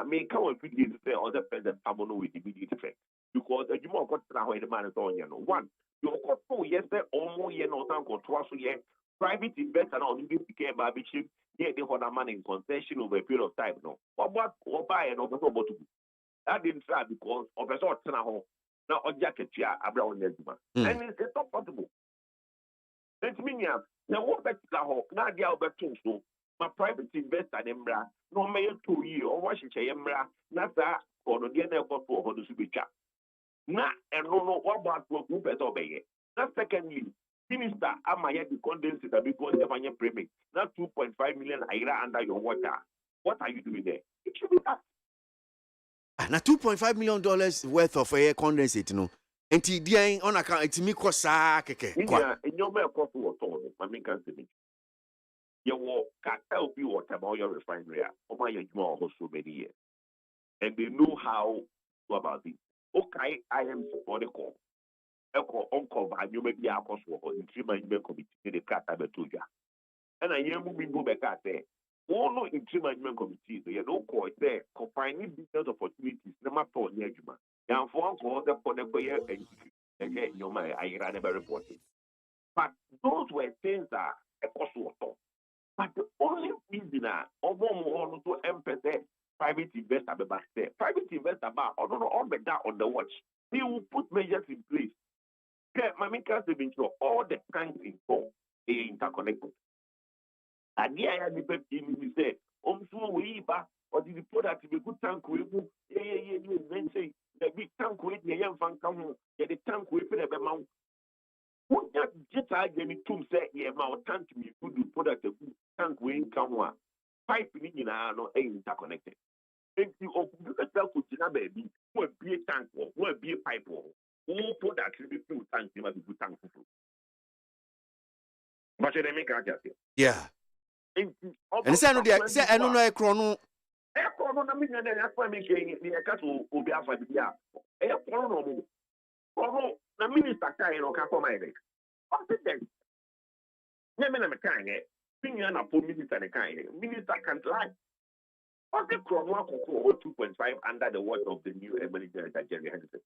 may come and figure to say other president Tabono with immediate effect. Because you more got the man is on you know. One, you got 4 years there, almost year no time control year. Private investor now you became barbershop, yeah, they hold a man in concession over a period of time. No, what buy and over to that didn't try because of a sort of now on jacket here, around and it's not possible. Let me now what better now the Albert so my private investor Embra, no mayor 2 years or Washington Embra, not that or the airport for the Subica. Now, and no, what about what group at obey? Now, secondly, Minister, I might have to condense it because of your premium. Not 2.5 million Ira under your water. What are you doing there? It should be that. Now $2.5 million worth of air condensate, no. And TDI on account, it's me kosa keke. In your mail, coffee or tone, my main cancer. Your walk can help you what about your refinery or my more so many years. And they know how to about it. Okay, I am for the call. Uncle, and you may be a cost for the 3 management committee, the cat I told you. And I am moving go back at there. All in 3 management committees, there are no call there, combining business opportunities, no matter what near you. And for the Ponacoya and your mind, I ran a reporting. But those were things that a cost for. But the only reason of one to emphasize private investor back there, private investor back, or all better on the watch. They will put measures in place. My main case has been sure all the tanks involved are interconnected. And the idea of the say, so we back, or the product to be good tank with then say the big tank with the young fan come, get the tank with the amount. What that just I gave me to say, yeah, my tank to me good product, tank with come pipe in no interconnected. And you open the tank with the baby, what be a tank or what be a pipe or. All products will be full tank, you must be good tank. But they make a jacket. Yeah. And say, I don't know a chrono. A chrono, I mean, that's why I'm making the castle will be after the year. A chrono, the minister can't come my neck. What's it then? Never kind, being an upon minister and kind. Minister can't lie. What's the chrono for 2.5 under the watch of the new emergency Jerry Henderson?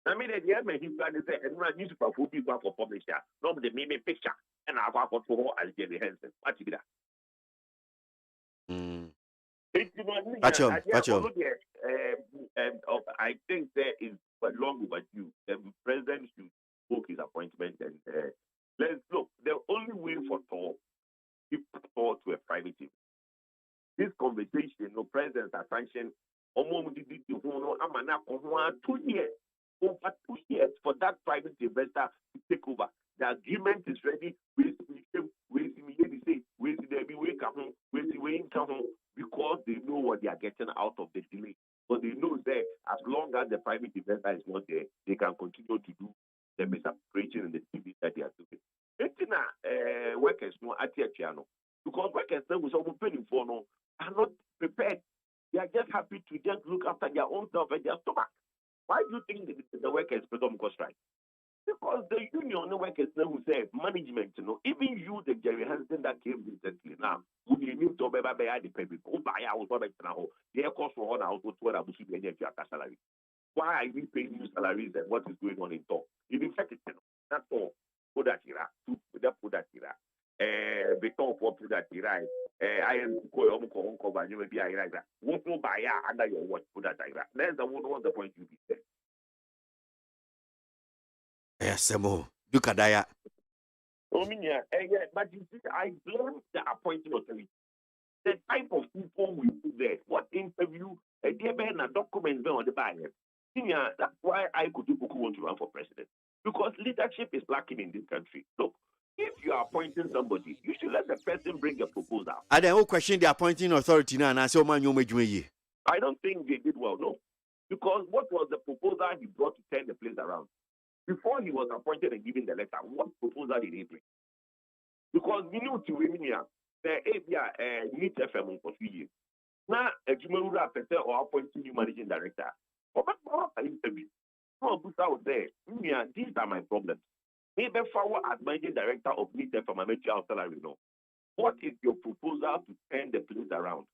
I mean, at the end, he planned to say, and run newspaper for people for publisher. Nobody made me picture, and I've got for as Jerry Henson. What you that? I think there is long overdue. The president should book his appointment and let's look. The only way for Thor is Thor to a private team. This conversation, no presidents are sanctioned. Almost 2 years, over 2 years for that private investor to take over. The agreement is ready. Because they know what they are getting out of the delay. But they know that as long as the private investor is not there, they can continue to do the misappropriation in the TV that they are doing. Workers no at piano. Because workers now was almost paying for no are not prepared. They are just happy to just look after their own self and their stomach. Why do you think the workers become strike? Because the union workers now who say management, even you, the Jerry Hansen that came recently now, who you need to buy the paper, who buy out what their cost for all out what I should be salary. Why are we paying you salaries and what is going on in talk? In fact, that's all. Put that here, put that here. Beton for put that here. I am going cover you may be a right. What no buy under your watch, put that here. That's the one the point you be there. Yes, Dukadaya. But you see, I blame the appointing authority. The type of people we put there, what interview, a document on the buyer. That's why I could do want to run for president. Because leadership is lacking in this country. Look, if you are appointing somebody, you should let the person bring a proposal. I don't question the appointing authority now, and I say, man, I don't think they did well, no. Because what was the proposal he brought to turn the place around? Before he was appointed and given the letter, what proposal did he bring? Because we knew to women here, the ABA needs FM for 3 years. Now, a Jumura Peter or appointing new managing director. But what interview? No, out there. These are my problems. Maybe forward as managing director of Need FM, I'm a salary. What is your proposal to turn the place around?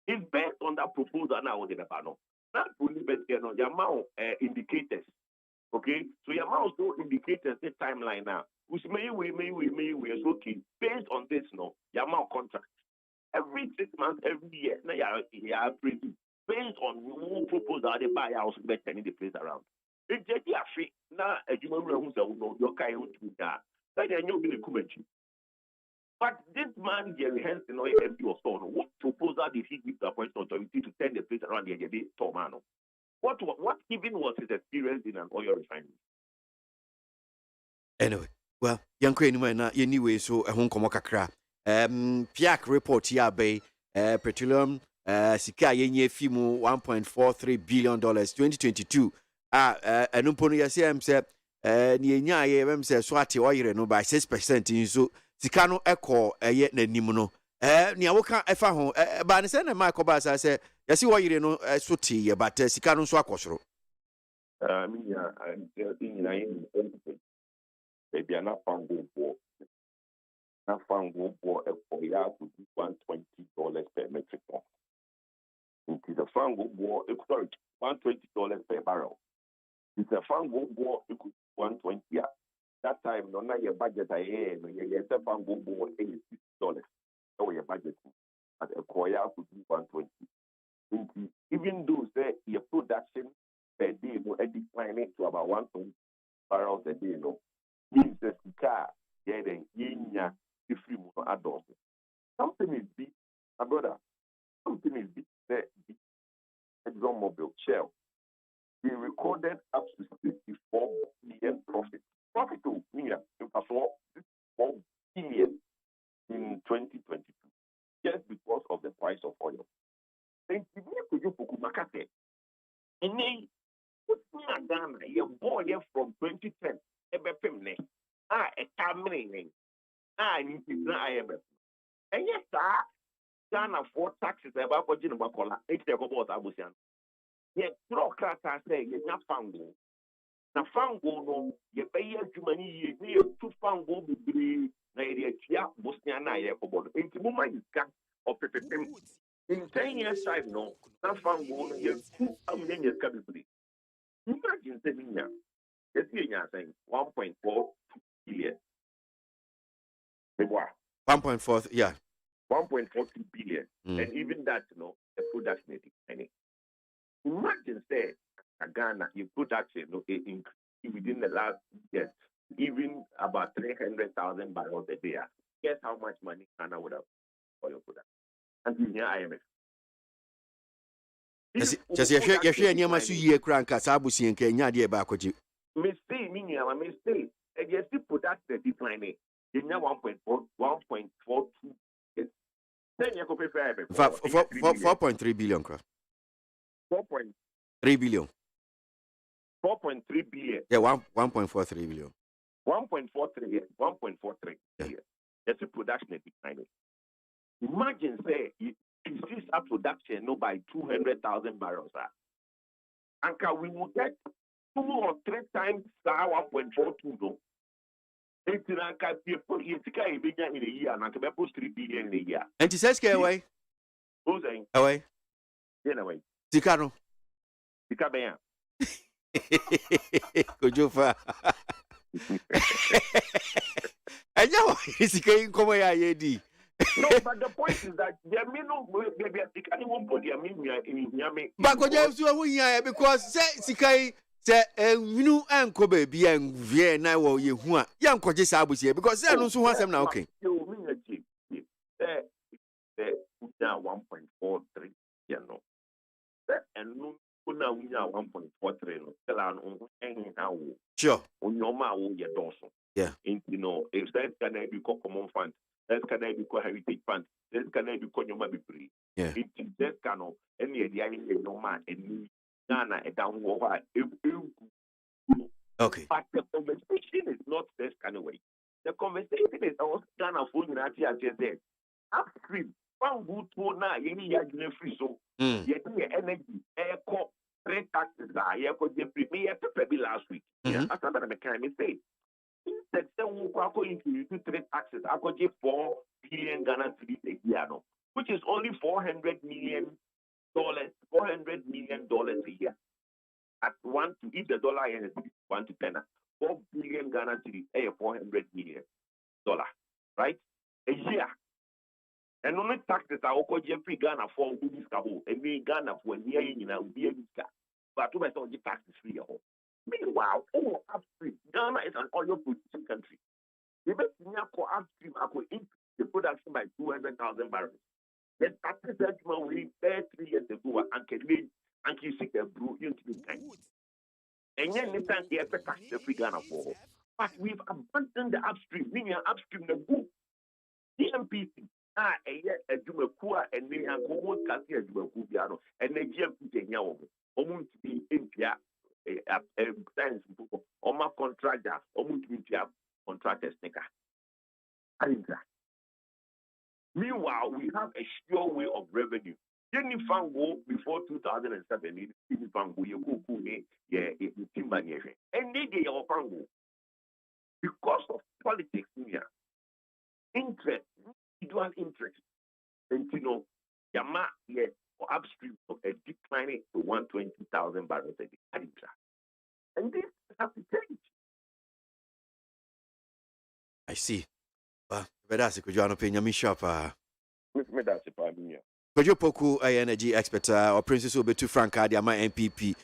It's based on that proposal now. Not only based on the amount indicators. Okay, so your amount also indicators the timeline now. Which may we is okay. Based on this, your amount contract. Every 6 months, every year, now you are based on your proposal, they buy house better in the place around. It's just free. Now, a human who's your kind of that. That you're going to But this man, Jerry Henson, what proposal did he give the appointed authority to turn the place around the Tomano? What even was his experience in an oil refinery? Anyway, well, young Queen, anyway, so a home kakra. Piak report here by petroleum Sika Yenye Fimu $1.43 billion 2022. And Umpono Yasem said, Nienya Yem says Swati oil no by 6% in so Sikano echo a yet Nimuno. Niawoka Efaho, Banisen and Michael Bass, I said, Yasi oil no suti, but Sikano Swakosro. I'm thinking I am maybe I'm not found for. Not found for a year to be $120 per metric ton. It is a fango war, sorry, $120 per barrel. It's a fango war, it could 120. That time, no, not your budget. I hear you a fango war $86. So your budget at a quarter could be 120. Even though say your production per day no declining to about 120 barrels a day, no means that the car getting in if you add on. Something is big, my brother. Something is big. The ExxonMobil Shell, they recorded up to 64 billion profit. Profit to me, for 4 billion in 2022, just because of the price of oil. And if you market, and then put me a Ghana, your boy from 2010, a terminating. I need to know IMF. And yes, sir, Ghana for taxes about what you know about it's about Abusian. Yet, Procrata say, you're not found. Now, found go, you pay your money, you two found go be Nigeria, Bosnia, Naya, into moment is cut of the in 10 years' time, no, not found go, you 2 million capability. Imagine saying, Kenya saying 1.4 billion. 1.4, yeah. 1.42 billion. And even that, the production is declining. Imagine, say, Ghana, your production increased within the last year, even about 300,000 barrels a day. Guess how much money Ghana would have for your production? And you hear IMF. Just you share any masu ye cranka sabusi and Kenya dear Bakoji. Mistake, meaning I mistake. And you see production declining. You know 1.42. Then you could pay 4.3 billion. 4.3 billion. 4.3 billion. Yeah, 1.43 billion. 1.43. 1.43 billion. That's the production declining. Imagine, say, you increase our production by 200,000 barrels. And we will get 2 or 3 times 1.42. It's like people in a year, and I can post 3 billion a year. And he says, away. Who's saying? Away. Anyway. Tikano. Tikabea. Could you for? And now he's going come away. No, but the point is that there may not be a Tikani won't put their media in Yami. But because Sikai. Say, you and Kobe be and Vienna, you who are young coaches, I was here because I don't want them now. Okay, you mean now 1.43, you know, and now we are 1.43. Sure, on your mouth, your dorsal. Yeah, you know, if that can be called common fund, that can be called heritage fund, that can be called your money free. Yeah, it's that kind of any idea in no man and Ghana and down over. Okay. But the conversation is not this kind of way. The conversation is also Ghana for United States. Upstream, one good to now, any year free so. Yet energy, air co, 3 taxes are here for the premier to last week. Yeah, that's another mechanic say. Instead, we're going to use 3 taxes. I could give 4 billion Ghana cedis a year, which is only $400 million. $400 million a year. At if the dollar is 1 to 10, 4 billion Ghana cedis, $400 million, right? A year. And only taxes are also free Ghana for this cabo, and we Ghana for a year in a year. But to myself, the tax is free. Meanwhile, upstream, Ghana is an oil producing country. The best upstream, I could increase the production by 200,000 barrels. The taxes that we paid 3 years ago and can make and keep sick and brew into the time. And yet, the time they expect tax every Ghana for. But we've abandoned the upstream, meaning upstream the book. DMPC, a year a Jumakua and they are almost Cassia Jumakubiano and the GMP in Yaw, almost be in Pia, science book, or my contractor, almost be Pia contractor sticker. Meanwhile, we have a sure way of revenue. Any fango before 2007, any fango you go timber and they get your fango because of politics here, interest, individual interest, and Yama or upstream of a declining to 120,000 barrels a day. And this has to change. I see. But that's a good job of opinion. Shop. Kojo Poku, energy expert, or Princess will be too frank, my MPP.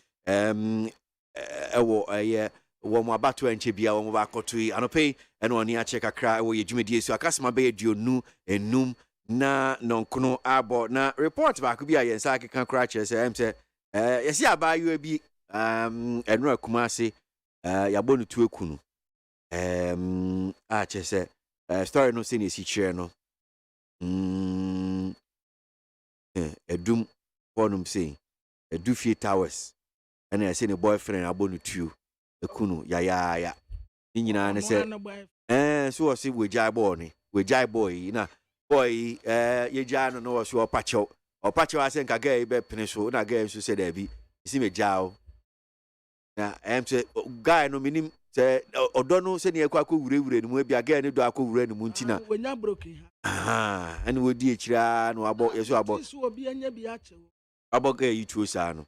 One more about 20 beer, one more to an pay, and one year check a cry where you Jimmy so I cast my bed, you knew and noom na non cono abo na report back could be a yes, I can crash as I say, yes, I buy you a be and no Kumasi, Yabonu to a kunu. I just said, story no senior see chair no. A doom bonum saying a doofy towers, and I seen a boyfriend abonu to the kunu ya in said, so I see with Jai Bonnie, with Jai Boy, boy, ye Jan no was your patcho, or patcho I think I gave a peninsula, and I gave to say there be, see me jow. Now, I am say, guy no meaning, say, or don't know, send you a quack over and maybe again, a dark over and Muntina. When you're broken. Ah, and we did try no about yes, about gay you two, son.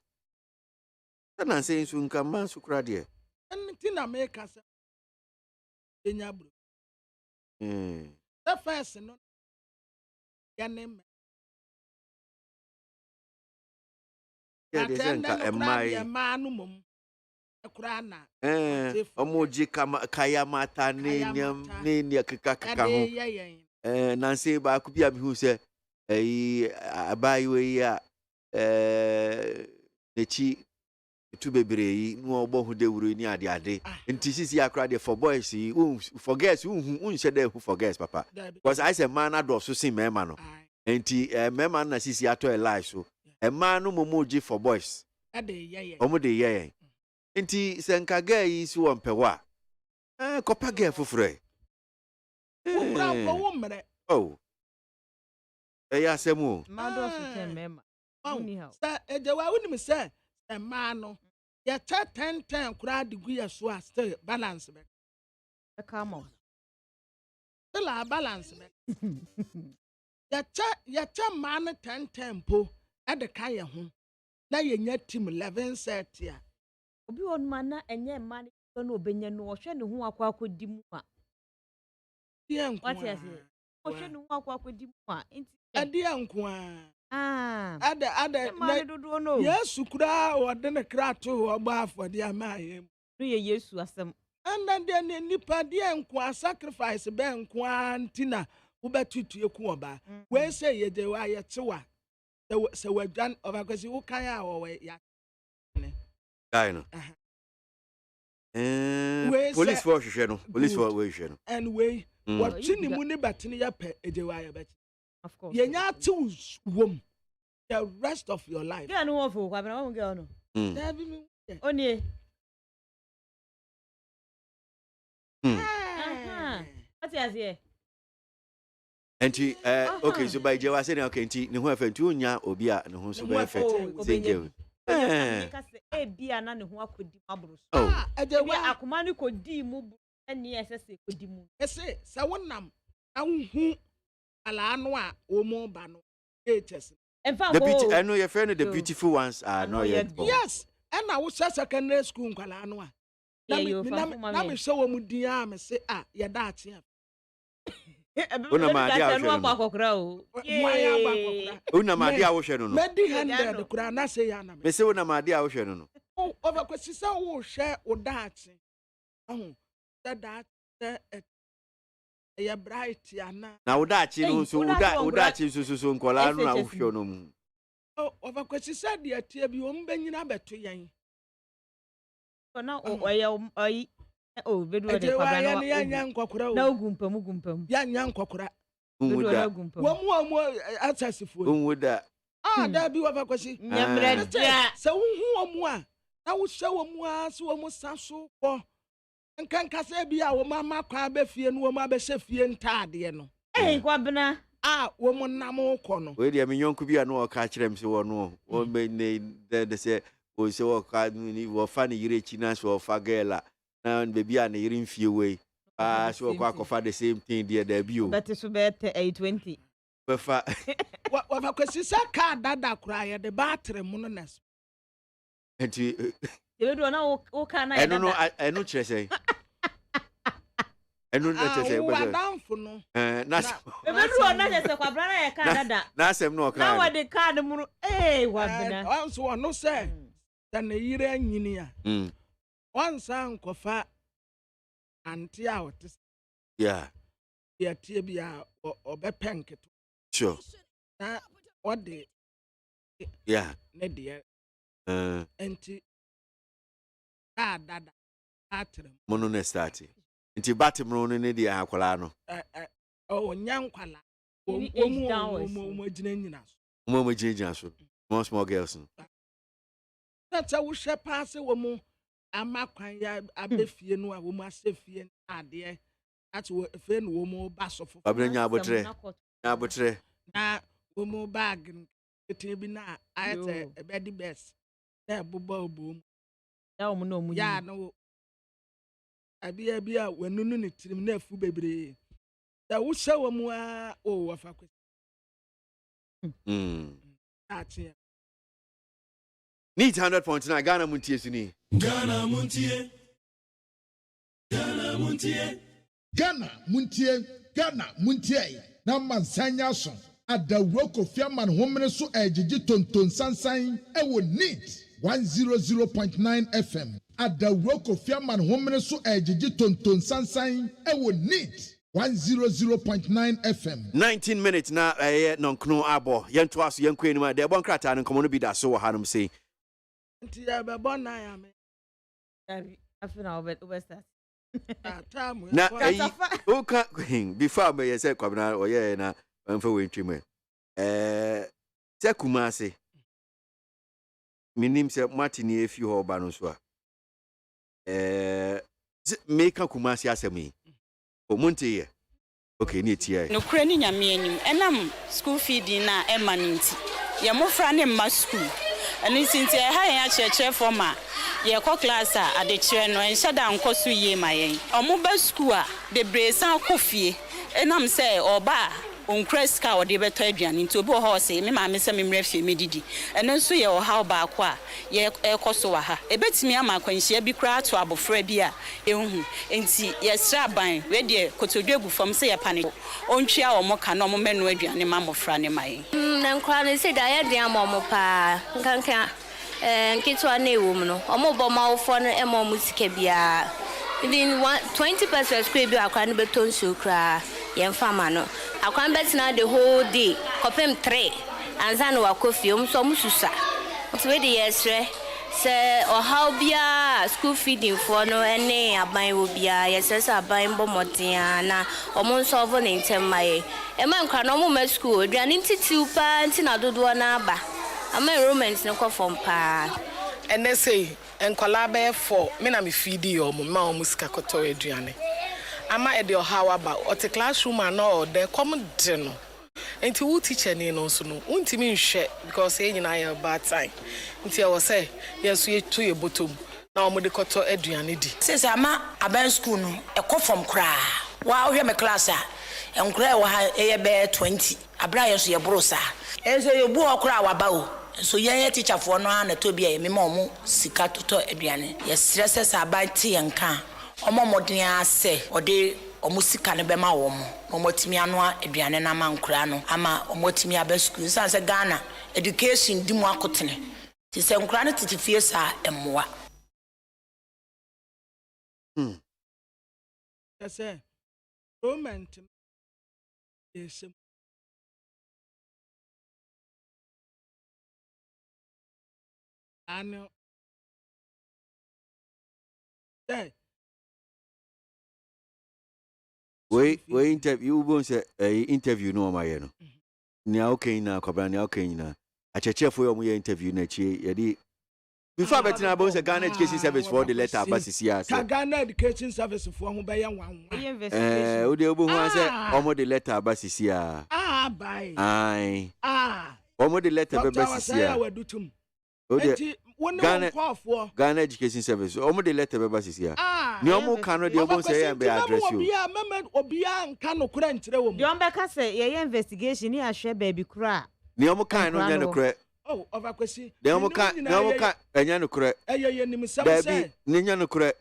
And I'm saying soon come man so crowd here. anything I make us in your blue. The first no your name. Manumum. Omoji kaya mata ne kaka ho. Nancy ba ku bia me hu se abayi we ya nechi tu bebre yi no obo hu de wuro ni ade nti sisi akra de for boys yi for girls un she de who for girls papa because I say man ado so sin mema no nti mema na sisi ato e life so e man no momoji for boys omo de ye nti senka girl yi si won pewa kopa girl fufure oh ya semu mado so ten mema ni ha sa ejewa woni say e man no ya cha 10 kura de gu ya so a still balance be come on still a balance be ya cha man 10 po e de ka ye ho na ye nya team 11 set ya obi on man na enye man no obenya no wo hwe ne ho akodi mu a tie nko what you say wo hwe ne ho akodi mu a nti ade anko a ada man dodo no yesu kura wode ne krato ogba afode amaye no ye yesu asem anda de nipa de anko sacrifice be anko antina wo betutu eku oba we say ye de wa ye tewa se wadwan overkwesi wo kan a wo ya guy no police force hwe no police force we hwe no and we what chini mu ni batini ya pe ejewa ya bet of course ye nya tools wom the rest of your life get no for kwa bra won get no oni what you say enti okay so by jewa say okay enti ne ho afentu unya obi a ne ho so be effect single bia na ne ho akodi mabro so ejewa akoma ne kodi mu eni esese kodi mu ese se wonam anhu ala anu a omo ba no HS the beauty I know your friend the beautiful ones are not yet born. Yes and I was secondary school nkwala anu a na me show mu din a me say ye da atia una ma dia no akokra o una ma dia wo hwe no no medi handed kura na say ya na me say una ma dia wo hwe no no over kwesi say wo hwe o da ati that ya bright ya na wo da achi no so wo da achi so nkola no na wo hwe no mu over kwesi say dia tie bi o mbanyina beto yen na oyi bedu de kwabra na ogumpam ya nya nkokora umuda wo asasifo umuda da bi over kwesi nyamre se wo hu omu a na wo hwe omu a so omu saso ko nkanka se bi a wo mama kwa be fie no wo ma be hye fie ntaade no kwabna wo mo nam ko no we dia me nyonku bi a no ka kirem se wo no wo be ne de se wo se wo ka ni wo fa ni yire chi na so fa gela na baby a na yire mfie we so wo kwa fa the same thing there da bi o but so bet 820 we fa wo fa kwesi sa ka dada kura ye de battery mu no nes enti bedu na wo ka na eno no eno kire sei enu na tese wo adamfo no na bedu na tese kwabra na ye ka dada na asem no ka na wo de card mu wabina also no say dan yire anyini a once ankofa anti a wote yeah ya tie bia obepenketo sure na ode yeah ne de anti dada atre mono ne start nti batemro no ne de akwala no nyankwala omu gyina so small girls no na wo hwe paase wo mu amakwan ya abefie no a wo mu asefie ade ati wo efe no wo mu basofo abranya abotre na wo mu bag ete bi na ayete ebedi best na bobo obom ya wo mu na omu ya no abia wanunu ne tirim na afu bebre da wo hwe wo mu a wafa kwesi ati Need 100.9 Ghana Montie suni. Ghana Montie. Ghana Muntie. Na mansanya so. Adawro Kofiaman homene so ejiji tonton sansan ewo neat 100.9 FM. Adawro Kofiaman homene so ejiji tonton sansan ewo neat 100.9 FM. 19 minutes na nonkno abo yento aso yenkwe ni ma de bon krata no komo no bi da so hanum sei. Nti ya be bon na ya me. Afina obesta. Na oka before me yese kwabna oye na mfa wentwim se kumase minim se matini efi ho ba no so a meka kumase asemi o montie okay ni tie no kura ni nyame anim enam school feeding na emanenti ye mofra ne ma school ani sinti ha yan church forma ye ko class a ade kire no en shada nkoso yie mayen omo ba school a bebre san kofie enam se oba onkreska ode beto aduane nti obi ho se me ma me se me mrefie medidi eno nso ye oha ba ko a ye ekoso wa ha ebetimi ama kwanhia bi kura to abofra bi a ehu enti ye sra ban we de kotodwegu fam se ye pane ontwia omo ka no mo menu aduane ma mofra ne mai na nkwa ne se da ye de amomo pa nkanka nkitwa na ewum no omo bo mawfo no emo musika bia even 20% square bi akwa ne beton so kra ye mfama no akwa betina the whole day kopem 3 anza no wakofi so mususa so we dey yesre se ohaw bia school feeding for no ene aban wo bia yesese aban bo moden na omo nso ovo ne ntemaye e man kwa no mo ma school aduane ntitiu pa ntina dodo na aba ama enrollment no kofom pa ene sei enkola be for me na me feed yo mo ma omo sika koto aduane ama e de ohawa ba o te classroom no de come de no enti wo teacher ni no so no untimi nhwe because e nyina ya bad time enti e wo say yeso ye to ye bottom na omo de koto aduane di since ama aban school no e kofom kra wa ohwe me class a enkra e wo ha e be 20 abra yeso ye brosa enso ye bu okra wa ba o so ye teacher for no na to bia ye me ma omo sika toto aduane ye stress aban ti ye nka omo modin ase ode omusika ne bema wo mo omotimi anu aduane na mankura no ama omotimi aba school sanse Ghana education di mu akotene ti se nkura ne titifie sa emmoa Yes moment yes ano we interview bon say interview no ma ye no ni okay na kwabra ni okay na achechefo yo mo ye interview na chi ye di before betina bon say Ghana Education Service for the letter abasisi ase Ghana Education Service for ho be ye wan o de obo ho say omo the letter abasisi a bye omo the letter be basisi a o de Ghana Education Service omo the letter be basisi a ni omo kan no de obo say ye be address you obia nka no kura ntire wo de ombe ka say ye investigation ni ahwe baby kura ni omo kan no nya no kura oh overkwesi de omo kan enya no kura ye nim sam say ni nya no kura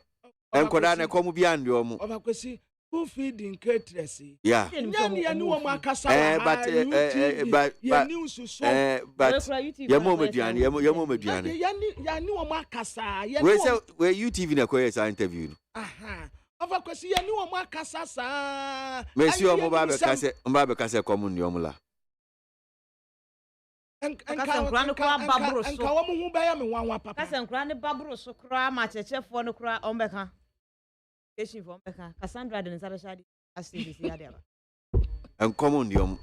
enkoda na komu bia ndi omo overkwesi who feeding caterers yeah nya ni wo makasa but ye mo meduane ye mo meduane ya ni wo makasa ye we say we UTV na koye sa interview no overkwesi ya ni wo makasa sa mesi omo ba be kase komu ndi omo la nkran no kwa babro so nka wo mu hu be ya me wanwa papa nkran ne babro so kra ma chechefo no kra ombeka station for ombeka Cassandra de nsabeshadi asibisi ya deba enkomu ndi omo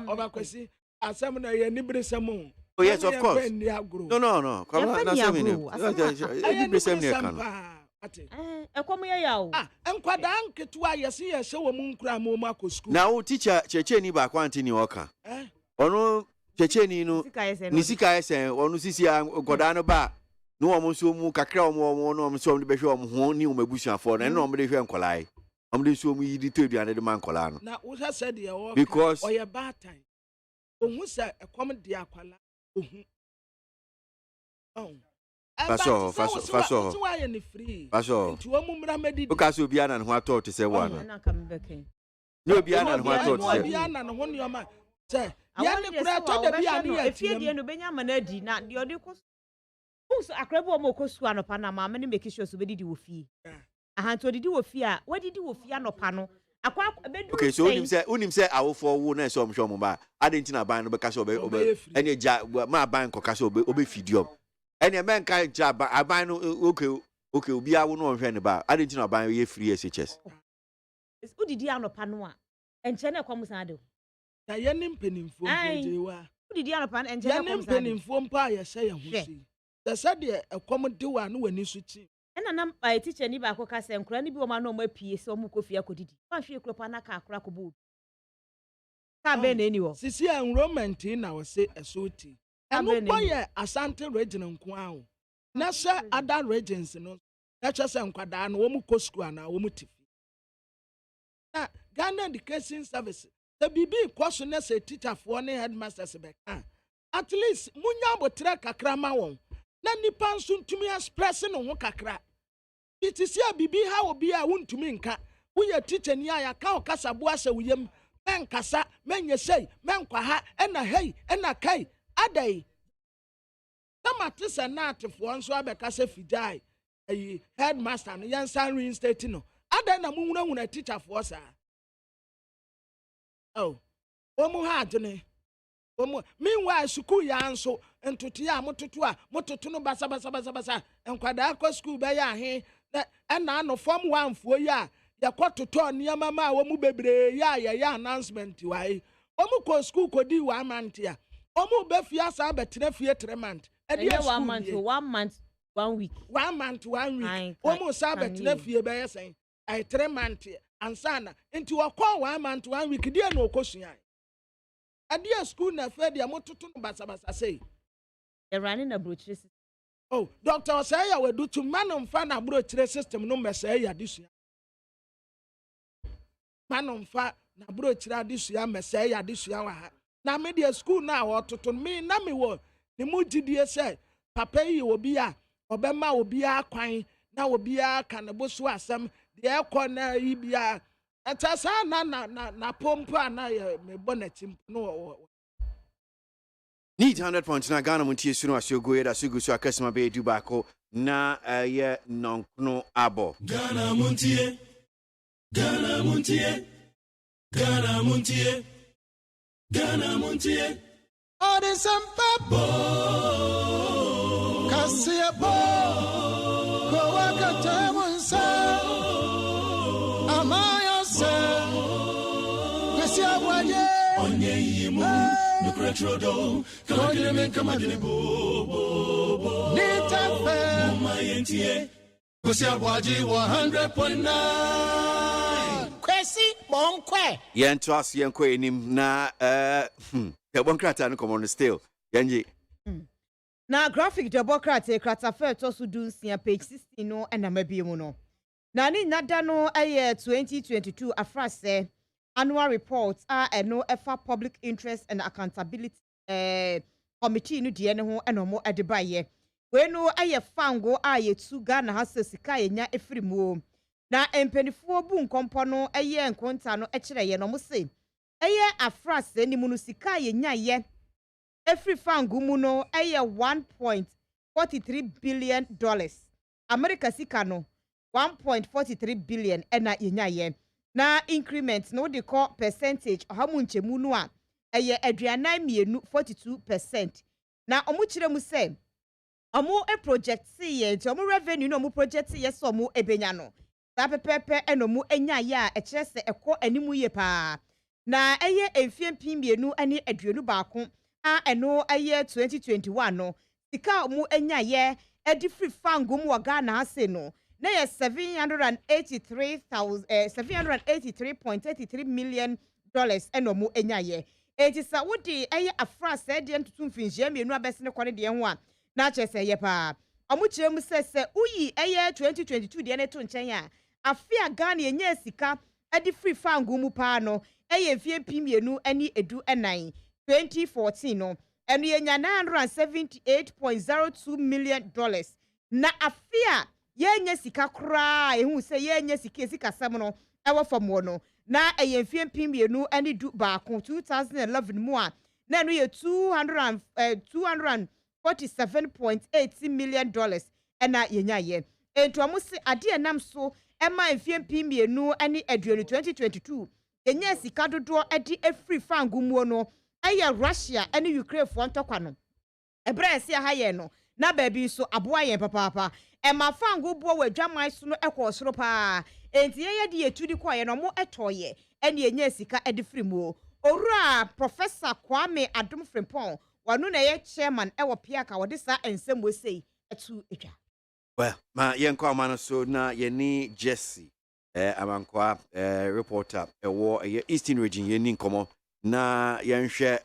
overkwesi asem na ye ni bresem oh yes of course no come on na semi ni e bresem ni kan ekomu ye yawo enkwada nketu ayese ye hye wo mu nkura mo mu akosku na wo teacher cheche ni ba kwanti ni oka ono cheche ni no ni sika esen onu sisi goda no ba no wo so mu kakra wo no so de behwe wo ho ni wo mabusuafo na no mo de hwe nkolai wo de so mu yidi teduane de man kola no na wo said de wo because oye bad time ohun se ekom de akwala ohun Faso. Why any free? Faso. To Mumramedi. Because you be an and what thought to say one. No be an and what thought to say. And one your man. Say, if you didn't be a manadi, not the other cost. Who's a crab or mocosua no panama, many make sure to be do fee. I had to do a fear. What did you do with Fiano panel? Okay, so unim say I will for one so mba. I didn't know buy no because of any job my bank or cash obe feed you. Any man kind job I buy no okay be I will know about. I didn't know buy free SHS. It's who did you no panwa and China comes ado. Na yenim penimfo jejewa. Who did you no pan and China comes ado. Yenim penimfo mpa ya say husi. The said the common wa no wani suchi. And I'm a teacher ni ba ko ka se nkura ni bi o ma no ma pie so mu kofi akodidi. Wan hwe kropa na ka akura ko bu. Ka be na eni wo. Sisi enrollment na we say esoti. Eno boye Asante region nko awo. Na se other regions no. Na che se nkwada na wo mu ko school na wo mu tifi. Na Ghana Education Service. The bibi kwaso na se teacher for ne headmasters be kan. At least munya botre kakra ma won. Na nipa nso ntumi express no ho kakra. It is here bibi how obi a wuntumi nka. Wo ye teacher ni aya ka okasa bo asa wuyem. Men kasa, men ye say, men kwa ha, ena hey, ena kai, adai. Tamati se na atifo nso abeka se fidai. Headmaster no yansan reinstate no. Adai na munwuna teacher for sa. Oh. Omu ha adene. Meanwhile, school ya nso ntutia mototo no basa enkwada akọ school be ya he na no form 1 fuo ya yakototo niama ma wo mu bebre ya announcement wai omu ko school ko di 1 month ya omu be fia sa betre fie 3 month e di 1 month 1 week 1 month 1 week omu sa betre fie be yesen ai 3 month ansana nti wo ko 1 month 1 week di na okosua Adia school na fed ya mototo no basa say. The running a brochure system. Oh, Doctor say ya we do to man on fa na brochure system no mesay ya disua. Man on fa na brochure disua mesay ya disua wa ha. Na media school na ototo me na me wo ne mu gidie say papa yi obi a obema obi a kwan na obi a kanebo so asem de ekọ na yi bia Atasa na pompa na me bonetim no Need 100.9 Ghana Montie suno asyogo yeda sugu so akasima be du bako na ye nonkno abo Ghana Montie Ghana Montie Ghana Montie Ghana Montie Ode sampabo Kasiabo Ko wakata munsa Onye yimu nukretrodo kamadile men kamadile bo Nitafe Muma yentie Kwasi ABOAGYE 100.9 Kwesi Monkwe Yento asu yenkwe enim na Kebonkrata no komo still Yanji Na graphic Democrat krata fe to so dunsia page 16 no na mabiemu no Na ni nada no 2022 afrase annual reports no efa public interest and accountability committee no de ne ho enomo edebaye we no fango yetu Ghana hasesika yenya efirimu na empenifuo bu nkompo no nkonta no ekireye no mo se afrase ni mu no sika yenya ye efiri fango mu no 1.43 billion dollars America sika no 1.43 billion ena yenya ye na increment no de call percentage hamunchemu no a aduanan mienu 42% na omuchire mu se omu project see ye nti omu revenue no omu project ye so omu ebenya no ta pepepe enomu enya ye a ekire se ekọ animu ye pa na emfiempim mienu ani aduonu baako eno 2021 no sika omu enya ye edi free fangum wa Ghana ase no na 783.33 million dollars enomu enyaye etisa wodi afrase de ntutu mfinjia mienu abese ne kwone de ho a na chese ye pa omuchire mu sese uyi 2022 de ne to nchen a afia Ghana enye sika edi free fangu mu pa no fie pimienu ani edu enan 2014 no enu yenya 978.02 million dollars na afia yenye sika kra ehu se yenye sika sem no ewo fam wo no na eyemfie mpimienu ani du baako 2011 mu a na no ye 247.8 million dollars ena yenya ye ento amu se ade enam so ema emfie mpimienu ani aduonu 2022 yenya sika dodo ade afri fangu mu no eye Russia ani Ukraine fo ntokwa no ebra ese ha ye no na baby so ABOAGYE papa ema fangu bo wadwaman so no ekosoro pa enti ye de etudi kwa ye no mo etoye ene enya sika ade firi mu owura Professor Kwame Adom Frimpong wanu na ye chairman ewo piaka wode sa ensem we sei etu etwa well ma yenko amano so na yeni Jesse amankwa reporter ewo Eastern region yeni nkomo na yenhwe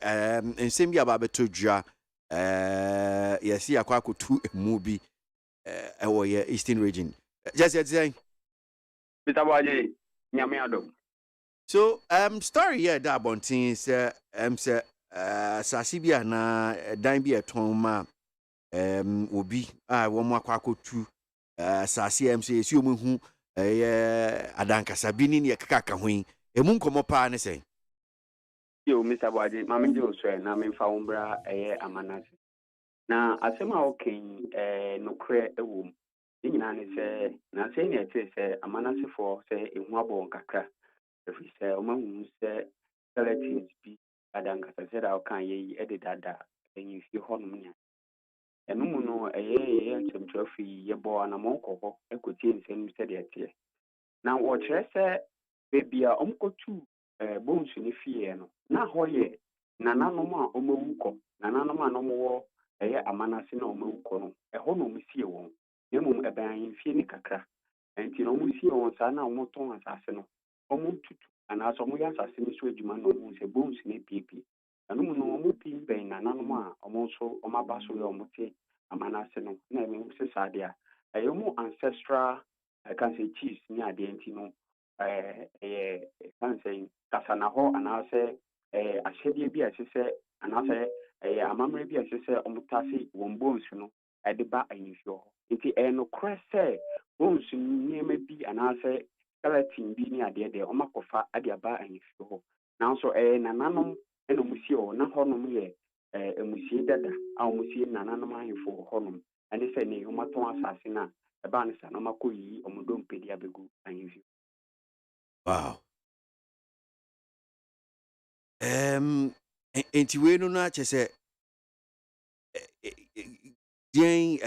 ensem bi aba betodwa yesi akwa akotu emu bi ewo ye Eastern region Jesse say Mr. ABOAGYE nyame adom. So story here da bontin say say sasibia na dan bi eton ma obi a wo mo akwa akotu sasi esi omu hu adankasa bi ni kaka hoin emu nkomo pa ne say Yo Mr. ABOAGYE mame je oswe na me fa wombra amanase na asema oken nokre ewom nyina ne se na se ne ete se amanase for se ehu abon kakra efi se o mahu se skeletons bi adankasa se da okan ye ededada enyi fi honum nya enu mu no ye ntemtrofi ye bo na monko ekotie nsem se de ete na wo kire se bebia omkotu bones ni fie no na hoye nananom a omawuko nananom a no mo amanase na omawuko no ho no msie won nemum eban fie ni kakra enti no musie won sa na omoton asase no omututu ana so mo yasase ni so adwuma no mu se bones ni pipi anum no omo pi ben nananom a omonso omabaso ye omote amanase no na emi se sade a mu ancestral I can say cheese ni ade enti no can say kasana ho anase ahyede bi asese anase amamre bi asese omutase won bones no ede ba anyifio nti no krese bones niema bi anase skeleton bi ni ade de omakofa ade ba anyifio ho nanso nananom eno musie ho na honom ye emusie dada a musie nananom ahifo honom ane se ne omaton asase na eba ne sa no makoyi omudompedi abegu anyifio. Wow. Enti we no na chese yen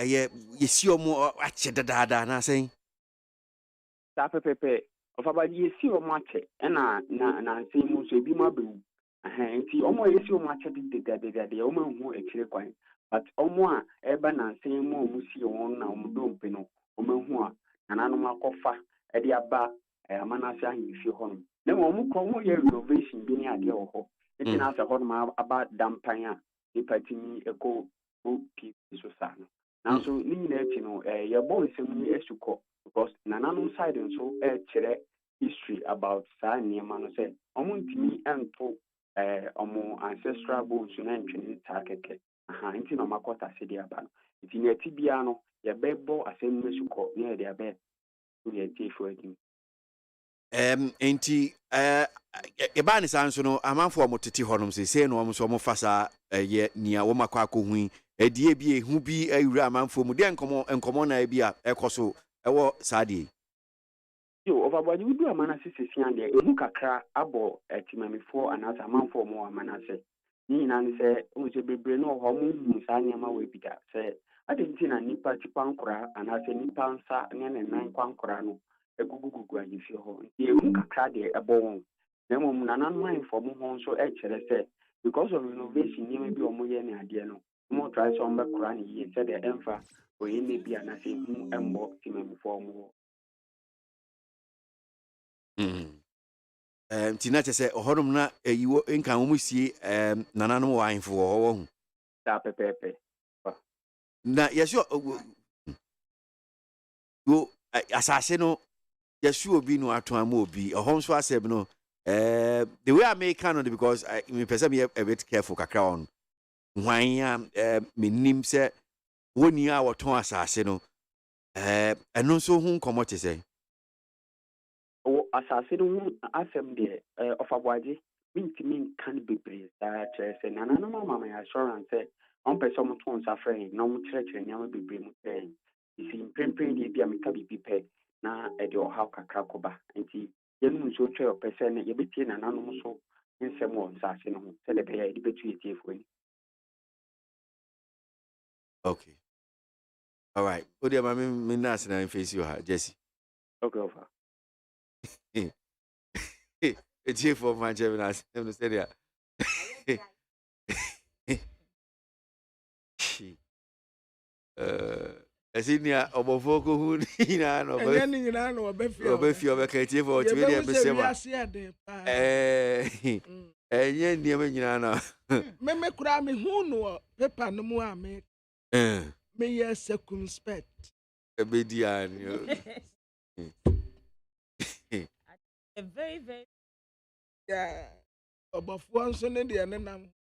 yesi omo ache dada na sen ta pepepe of ABOAGYE yesi omo ache na sen mu so ebi ma bewu enti omo yesi omo ache de omo hu ekire kwan but omo a eba na sen mu omo si won na omo dompe no omo hu a nananom akofa e de aba amanase ahimfi ho no na omo ko mo ye renovation bi ni ade ho enti na asa ho no aba dampan a ipatimi eko opi so sa no na so ni nyina eti no ye bo nsem ni esuko because nananom side nso kire history about sa niema no say omo ntimi ento omo ancestral bones na ntwene ta keke enti no makota se dia ba no enti ne ati bia no ye bebo asem mesuko ne ye dia be ye tie fo adi enti eba ne sanso no amanfo omotete honom se no omso omofasa ye nia wo makwa akohui edie bi ehu bi awura amanfo mu de enkomo na bia ekoso ewo sade yo of ABOAGYE we do amanase sesian de ehu kakra abo timamifo anasa amanfo mo amanase ni na ne se o se bebre no ho mu hu sa nyama we bida se adenti na nipa tipa nkora anase nipa nsa ne nan kwankora no egugugugu anyifio ho ehu kakra de ebo na mum nananom info mo ho so kire se because of renovation ni bi omo ye ne ade no mo try so mbe kora ni ye se de emfa o ye ne bi anase hu embo timamifo mo tina chese ohonom na eyiwo nkan wo musie nananom wa info ho hu ta pepepe na yeso go asase no yesu obi no ato am obi ohom so asem no the way I make canon because me person be a bit careful kakra on hwan ya menim se woni a woton asase no ɛno nso ho nkɔmmɔ te sɛ o asase no ho asɛm deɛ of aboagye mintimi nka no bebree saa kyerɛ sɛ nananom ama me assurance sɛ ɔmpɛ sɛ ɔmoto nsa frɛ yɛn na ɔmokyerɛkyerɛ nneɛma bebree mu kyerɛ yɛn ɛsi mprempren deɛ bi a meka biribi pɛ na ɛde ɔhaw kakra kɔba nti yɛnom nso twɛ ɔpɛ sɛ ne yɛbɛtie nananom so nsɛm wɔ nsase no ho sɛdeɛ ɛbɛyɛ a yɛde bɛtu yɛtiefoɔ ani. Okay. All right. Odi ama me na asena mfesi ha Jesse. Okay, ofa. Etie for Manchester na asem no say dia. Asinia obofo ko hu ni na no ba. Enye ni nyina no obefia. Obefia obeka etie for otimi dia besema. Enye ni me nyina na. Me kura me hu no paper no mu a me. Me yes circumspect. Ebedian. Very, very. Yeah. Obafo nso ne de ne nam.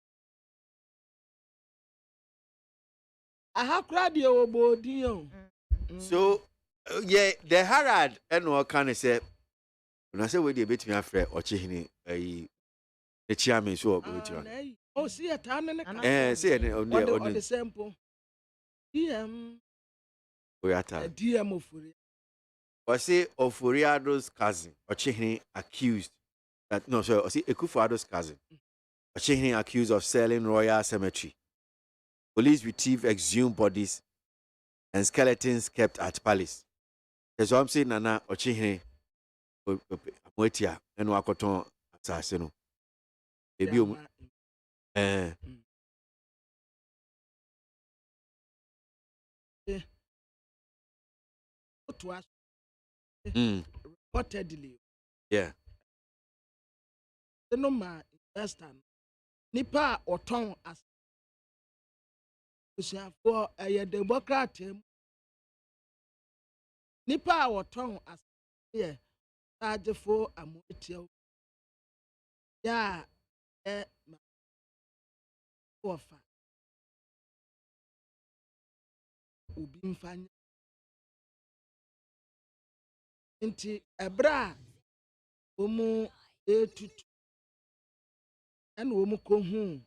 Aha kura de obodi o. So yeah, the Harad and what can I say? When I say we dey betimi afre ochihini the chairman so betimi. Oh, see a tan ne. See on the sample. DM. We are ta. DM Ofori. Or say Oforiado's cousin ochihini accused that no sorry, or say Ekufuado's cousin ochihini accused of selling Royal Cemetery. Police retrieve exhumed bodies and skeletons kept at palace. There's what I'm saying, Nana ochihini Moetia and Wakoton assassino. Baby, to us reportedly. Yeah. The number investor nipa oton as for a Democrat nipa oton as yeah charge for a motel. Yeah, offer. Ubi mfanya nti ebra omu etutu ena omu kohu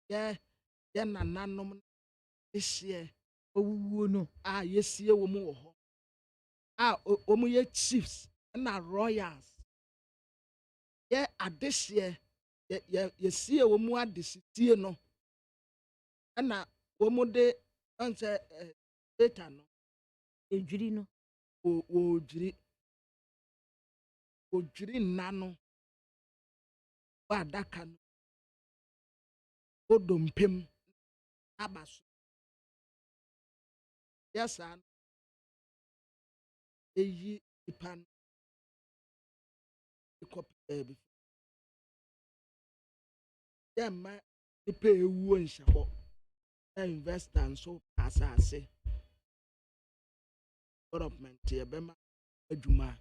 ye nananom ehye owuwo no yesie omu wo ho omu ye chiefs na royals ye adehye yesie omu adesitie no ena omu de onse data no ejuri no ojuri nano wa daka no odompem abaso yesa eyi ipan ikopi ebi yema ipe ewu nhyabo investor nso asase development yebema adwuma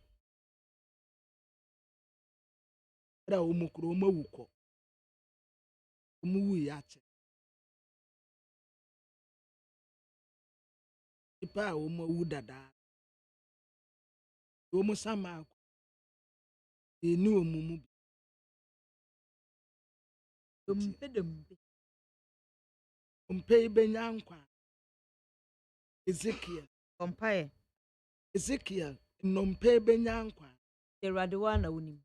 era omukro omawuko omuwu yache ipa omawu dada omusama eni omumu ompe benyankwa Ezekiel Compaye Ezekiel nompe benyankwa Eradiwa na unim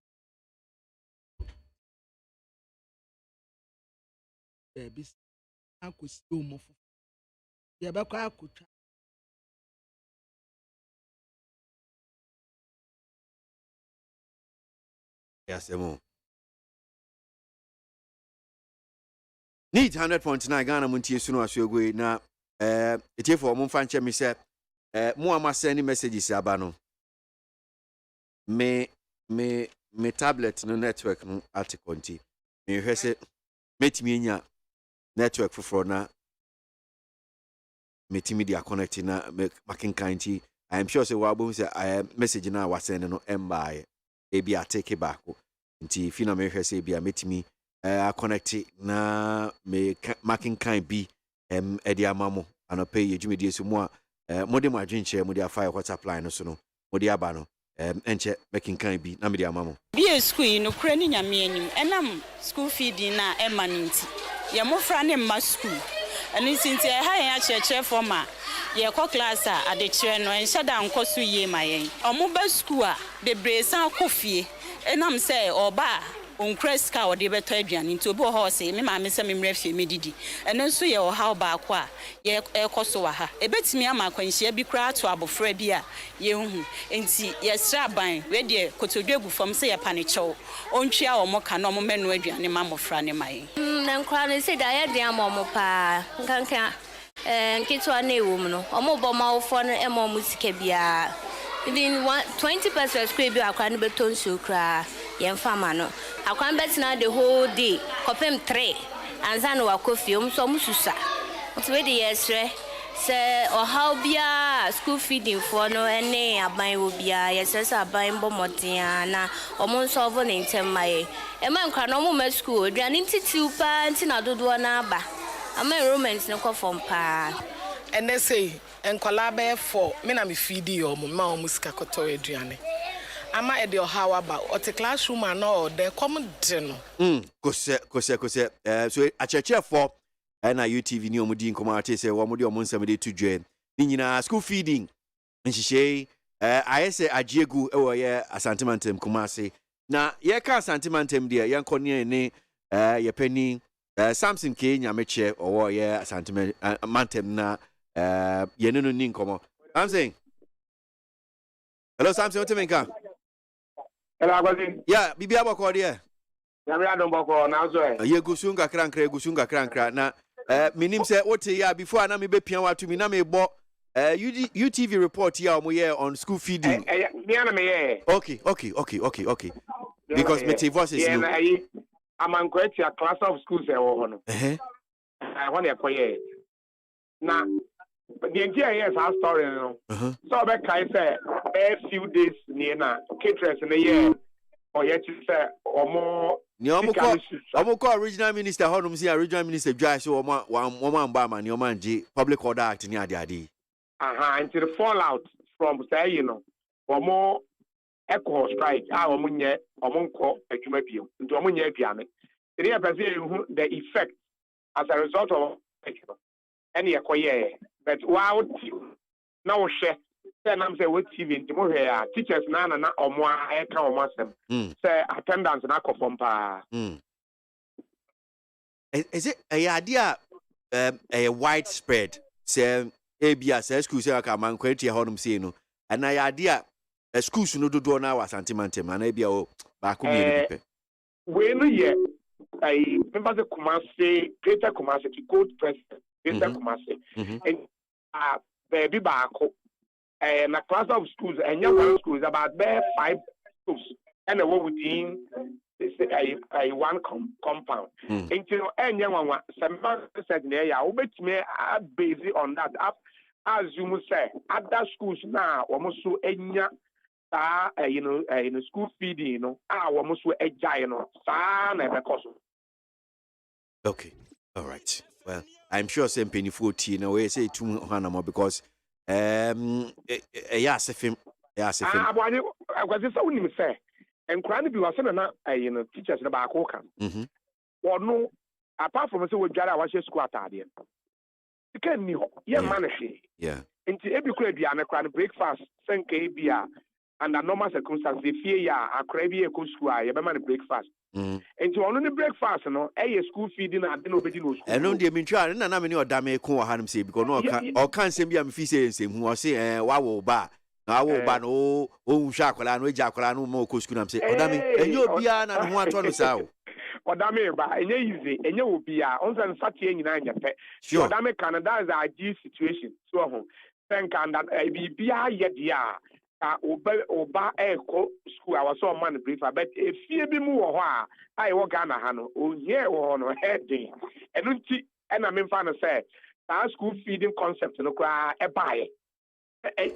Baby akosi omofo yebekwa akotwa Yasemo. Need 100.9 Ghana Montie suno aswegwe na etiefo omfa nche mi se mo ama send messages aba no me tablet no network no article nti me hwese metimi nya network foforo na metimi dia connect na makinkan nti I am sure say wa bo say message na wa send no embaye ebi atake back nti fina me hwese ebi a metimi connect na me making kind bi edi amamo anɔpɛ yi dwumadi so mu a mode mo adwenkyerɛ mode afa WhatsApp line no so no mode aba no enche mekinkan bi na me di amamo bi school no kura ni nyame anim enam school feeding na emanenti ye mofra ne ma school eni sinti e ha yen a church forma ye ko class a ade kire no enhye da nkoso yie ma yen omo ba school a bebre san kofie enam say oba on kreska o de beto aduane nti obi ho se me ma me se me mra fie medidi eno nso ye o ha ba akwa ye ekoso wa ha ebetimi ama kwanhia bi kra to abofra bi a ye hu nti ye sra ban we de kotodwegu fam se ye panecho ontwia o mo ka no mo menu aduane ma mofra ne mai na nkra ne se da ye de amomo pa nkanka nkitwa na ewo mu no omo bo ma ofo no emo mu sika bia even 20% square bi akwa ne beton so kra ye mfama no akwa betina the whole day kopem 3 anza no wakofi so mususa nti we de yesre se o how bia school feeding for no ene aban wo bia yesese aban bo modia na omo so vo ne ntemaye e ma nkra no mo ma school aduane ntitiu pa nti na dodo na aba ama enrollment no ko form pa ene sei enkola be for me na me feed yo mo ma o musika koto aduane ama e de ohawa ba o te classroom na o de come de no kose so acheche for na UTV ni omudi nkoma ate se wo mudi omonsam de to dwe ni nyina school feeding nhihye ayese agiegu ewo ye asantimantem kumase na ye ka asantimantem de ye nkone ne ye pani Samson K nyameche owo ye asantimantem na ye no ni nkomo I'm saying hello Samson otemenka hello Agwazi yeah bibia boko de Nyamira don boko na so ye gusunga krankra na minim se wote ya before na me be pian watu mi na me bo UTV report here on school feeding me na me ye okay because me voice is no I'm an a class of schools e wo no I want to koye na the entire years our story no so be kai say a few days near na caterers in a year or yet say omo ni omo ko original minister honum si original minister dwa so omo amba ma ni omo anje public order act ni ade until the fallout from say omo echo strike omo nye omo nko adwuma biem nti omo nye aduane the person the effect as a result of any ekoye but wow now share then I'm say what TV nti mo hwe teachers na omo a eka omo asem say attendance na perform pa is it a idea a widespread say abia say school say aka man kwati honum say no and I idea schools no do na wa sentimental na abia o ba ko mi pe we no ye I remember the Kumasi greater Kumasi to go president greater Kumasi and baby baako and a class of schools and young schools about 5 schools and what within a one compound until any one some said yeah we me based on that as you say other schools now almost so enya school feeding almost so ejai na okay all right well I'm sure some penny 14 we say 200 more because Abwagye Agwazi so we say enkura no bi wase na teachers na ba ko kan wono apart from say we dware a wahye school atade kan ni ho ye man hwe nti ebi kura aduane kura no breakfast senka ebia under normal circumstances fie ya akura bi e ko school a ye be man breakfast nti wono ni breakfast no e school feeding ade no obedi no school eno de mentwa na me ni odame ko wa hanum say because no o kan sem bia me fi say nsem hu o say wa wo ba na wo ba no o hwa akola no eji akola no ma ko school am say odame enye obia na no ho ato no sa o odame ba enye easy enye obia onse satie nyina anya pe odame Canada is a G situation so ho think and that bia ye dia oba eko school I was so man brief but if you be mu wo ho a ai wo Ghana ha no o here wo no heading enu nti na me fa no say that school feeding concept no kwa e baaye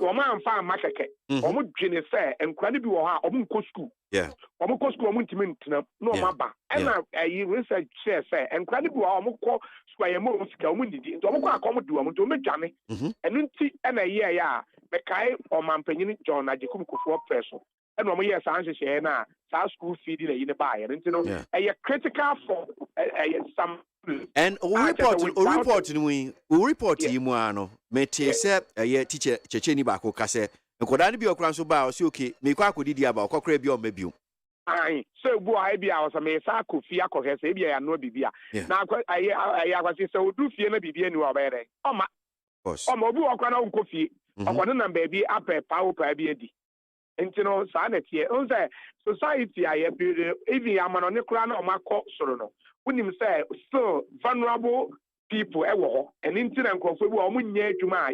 Woman farm makeke. Omo dwene say enkura ne bi wo ha omo nko school. Yeah. Omo ko school omo ntimi ntina no maba. Ena ayi research share say enkura ne bi wo omo ko school ye mo sika omo ndidi. Nti omo ko akomo du omo to medwane. Enu nti ena ye ya me kai omampanyin John Ajekum Kufuor person. And when we hear Sanchez na sa school feeding a unibuy, and you know, a critical for some. And we report you muano. Mete se a teacher Checheni Bako Kase, and could I be a crown so bow, so okay, make quack with the about cockray or maybe. Aye, so boy, I be our some Sako Fiaco has a beer and no bibia. Now, I was so do fear bibia no better. Oh, my. Oh, Mobu or Crown coffee, or one baby up a power per BD. And you know, sanity, on the society, I have even a man on the crown of my court, so when him say, so vulnerable people, and internet confer woman near to my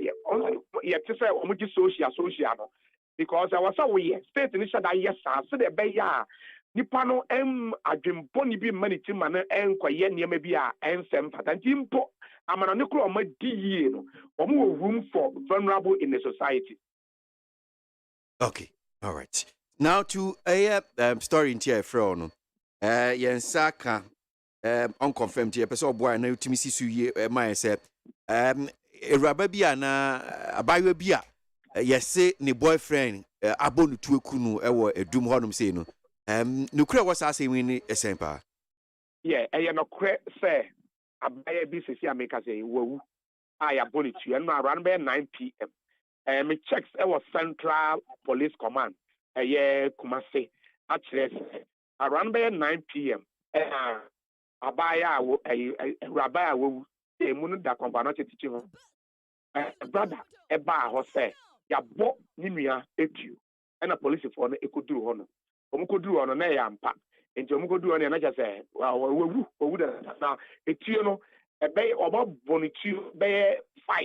yet to say, Omuji social, because I was away, state initial that yes, I said a bay ya. Nipano a dream pony be money to man and quiet near maybe and some patent impo. I'm an unusual my D, or more room for vulnerable in the society. Okay. All right. Now to a story in here from Yensaka unconfirmed here person boy na utimi sisu ye my say Eraba bia na abayo bia yese ne boyfriend abonu tuekunu ewo edum honum say no no kure was say we ni esempa yeah no kure say abaya bi sisi ameka say wawu aya abonu tu no around by 9 p.m. Me checks our Central Police Command. Kumasi. Actually, around by 9 p.m. Abaya Rabaya will say Munu da Companote teaching. Brother, a bar was say, ya bought Nimia etu, and a police for the Ekudu honor. Omukudu on a yampa. And Jomuko do on another say, well, we would now etu a bay or bonitu bay 5.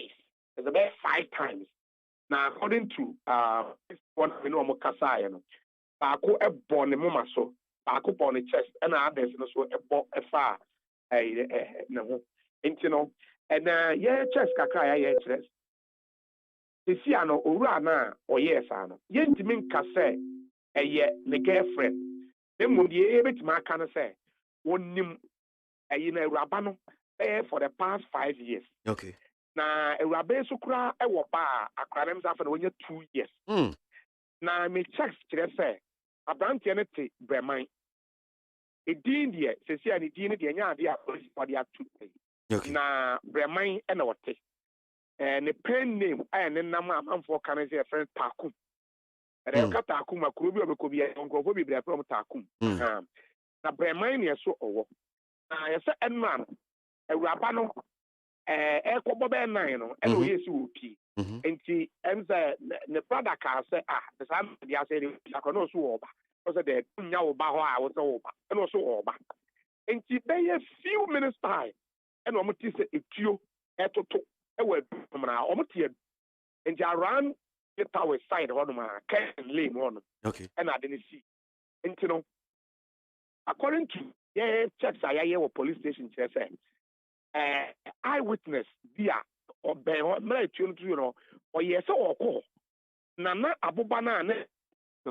There's a bay 5 times. Now, according to one we know Mokasa, Baku a born a mama so, Baku born a chest, and others also a far no, and you know, and chest kakaya, chest. The Siano, Urana, or yes, Anna, Yentimin Casse, a ye, the girlfriend. Then would be able to mark and say, one nim a Rabano for the past 5 years. Okay. Na Ewurabe sukura ewo ba akradem za fa na wonya 2 years. Na me checks kire say abrantie ne te breman. Edin de sesi ani din ne de nya ade a police body atu. Na breman e na wote. Ne pen name I ne nam amanfo kan say friend Takum. Ere ka Takum akuro bi obekobi onkofo bi bre from Takum. Na breman ne so owo. Na yesa enman Ewuraba no ekobo be 9 no e no yesi opi enti emza ne brother ka say the sam dia say akono so oba so de nya oba ho a wo so oba e no so oba enti be a few minutes time e no moti say etuo etoto e wa mra o moti enti around the tower side ho no ma Ken Lane ho no okay e na de ne see enti no according to checks ayaye wo police station say eyewitness via or be you know or yes or call nana abuba na ne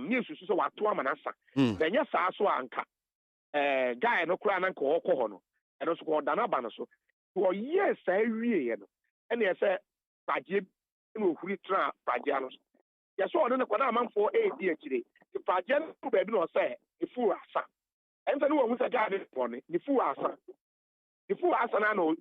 news so wato amanasa then yes so anka guy no kura na nka okọ no and also ko dana ba no so for yes I wie no and yes paje no huri tra paje no yes so no ko na amanfo di akire the paje no be bi no say ifu asa and so no wo say guy no ni fu asa Before Asana no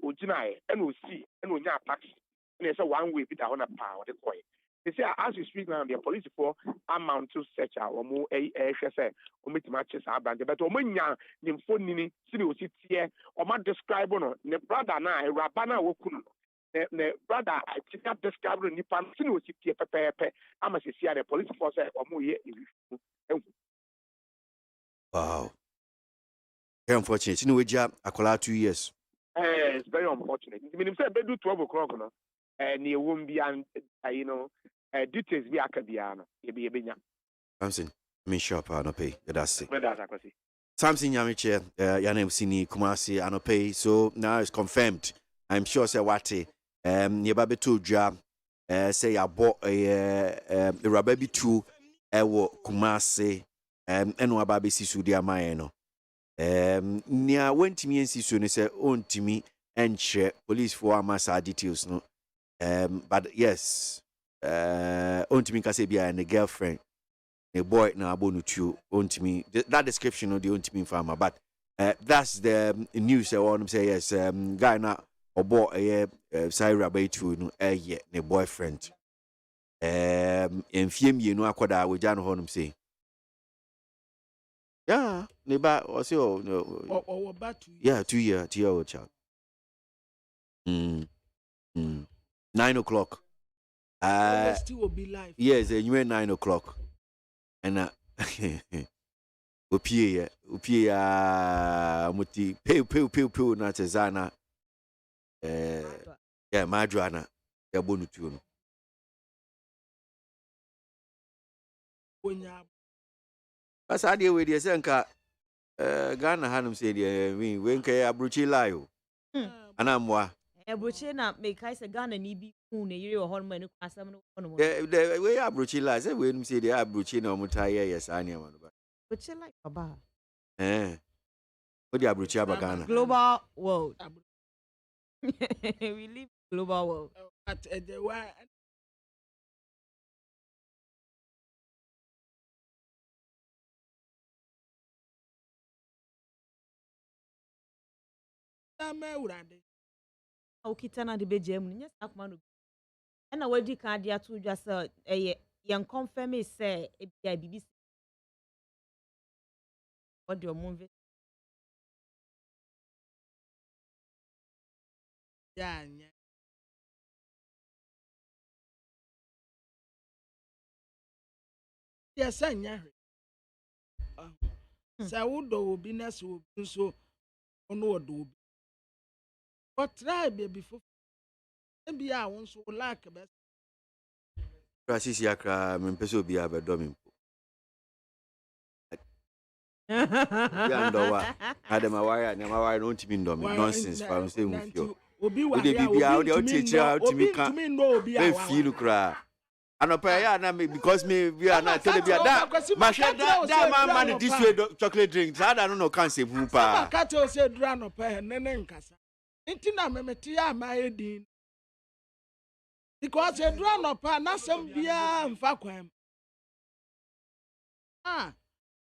Ojinae and we see and we nya taxi and it's a one way bit on a power the coin. They say as you speak now the police for amount to search or more say or meet matches are brand but omunya nim phone ni see o sit here or ma describe no ne brother na Rabana wokunu ne brother I can't describe ni pan see o sit here pepe ama see the police force or more here. Wow. Very unfortunate. You know, we job akola 2 years. It's very unfortunate. I mean, if say do 12 o'clock, no, and you won't be, you know, details be akabiano. You be a binya. Samson, me shop no pay. That's it. That's actually. Samson Yamiche, your name Sini Kumasi Anope. So now it's confirmed. I'm sure say what near Babe to job say abo raba bi tu ewo Kumase eno aba be sisu dia man no nia wantimi ensisu ne say ontimi enche police for amasa details no but yes ontimi ka say bia ne girlfriend a boy na abonu tu ontimi that description of the ontimi farmer but that's the news I want to say yes guy na obo Saira Baitu no ne boyfriend enfiem yenu akoda we jan honum say yeah ne ba o say oh no yeah 2 year old child 9 o'clock still will be live yes you 9 o'clock and opie muti peu na tezana yeah madwana ya bonu tu no asa de we de senka Ghana hanum say de we nka ya abruchi layo anamwa abruchi na make I say Ghana ni bi kun ne yire wo honma ni kwasam no hono de we abruchi la say we num say de abruchi na omutaye yes ania ma no ba abruchi like baba what the abruchi abagana global world we live global world at the one okitana de bejem nya sakuma no na wadi kan dia to dwa se yen confirm say e bia BBC what your movie yeah yes anya sa wodo obi na so nso ono odo obi but try baby for be a won so like best Francis yakra me pese obi abedo me mpo ya ndowa adema wire na ma wire no ntimi ndo me nonsense from say mu fio obi wa ya obi otiecha timi ka me feel kra anopa ya na me because me we are na tell bia da ma hwe da man this way chocolate drink that I don't know can say bu pa ka to say dura no pa nene nkasa nti na me meti ya ma edin because e dura no pa na sem bia mfa kwan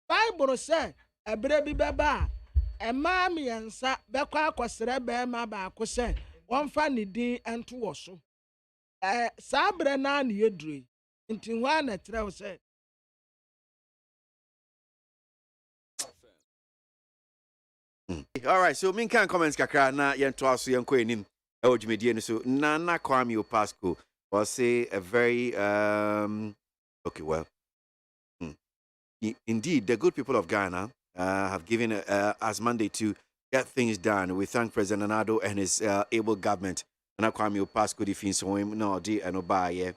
Bible say ebre bi beba ema me yansa bekwa akosere be ma ba akose wonfa ne din ento wo so sabre na na yedure nti hwa na trew say all right so min kan comments kakra na yento aso yenko enim e odwumedie no so na Kwame Opasco was say a very okay well indeed the good people of Ghana have given us Monday to get things done. We thank President Nado and his able government. Na Kwame Opasco defense him no di enobaye.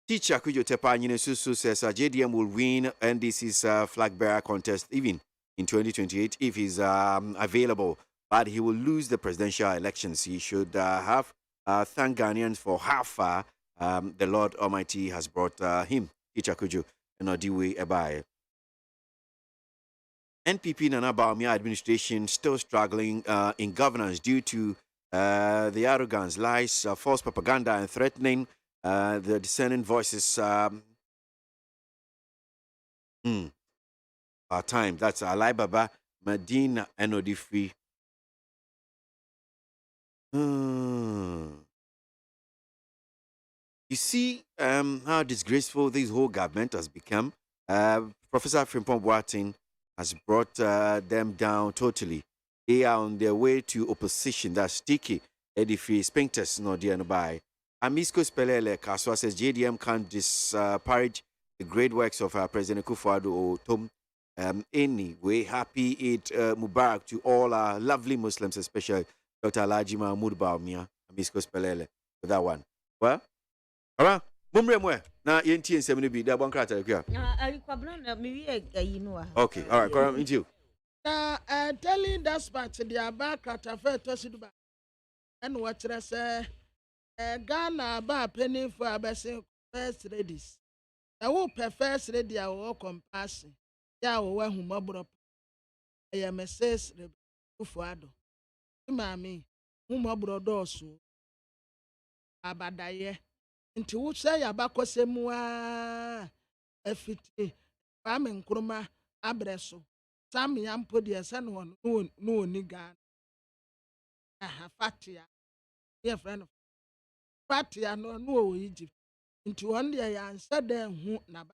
Teacher Kujo Tepa Susu says JDM will win NDC's flag bearer contest even in 2028 if he's available, but he will lose the presidential elections. He should have thank Ghanaians for how far the Lord Almighty has brought him. Teacher Kujo Nodiwe Ebaye. NPP Nana Bawumia administration still struggling in governance due to the arrogance, lies, false propaganda, and threatening the dissenting voices. Our time. That's Alai Baba, Medina, and Odifri. You see how disgraceful this whole government has become. Professor Frimpong Boateng has brought them down totally. They are on their way to opposition. That's sticky. Edifri Spinkters, no dear no by. Amisco Spelele Kaswa says JDM can't disparage the great works of President Kufuor or Tom. Anyway, happy Eid Mubarak to all our lovely Muslims, especially Dr. Alhaji Mahmoud Bawumia, Amisco Spelele, for that one. Well, alright, Mumremwe, now yenti and 70 be that one crata. Okay, all right, come into you. Telling that part, the back at a fair to and what I say. Ghana ba penny for abessing first ladies. I will pay first lady a war compassion. Ya wo hu mabro. I am a says Ufuado. Mammy, whom mabro dosu. Abadaye. Into which say abako semua. Efiti. Famin kruma abreso. Some yam put your son one no nigga. Aha fatia. Dear friend of fatia no Egypt. Into one day I answered them who naba.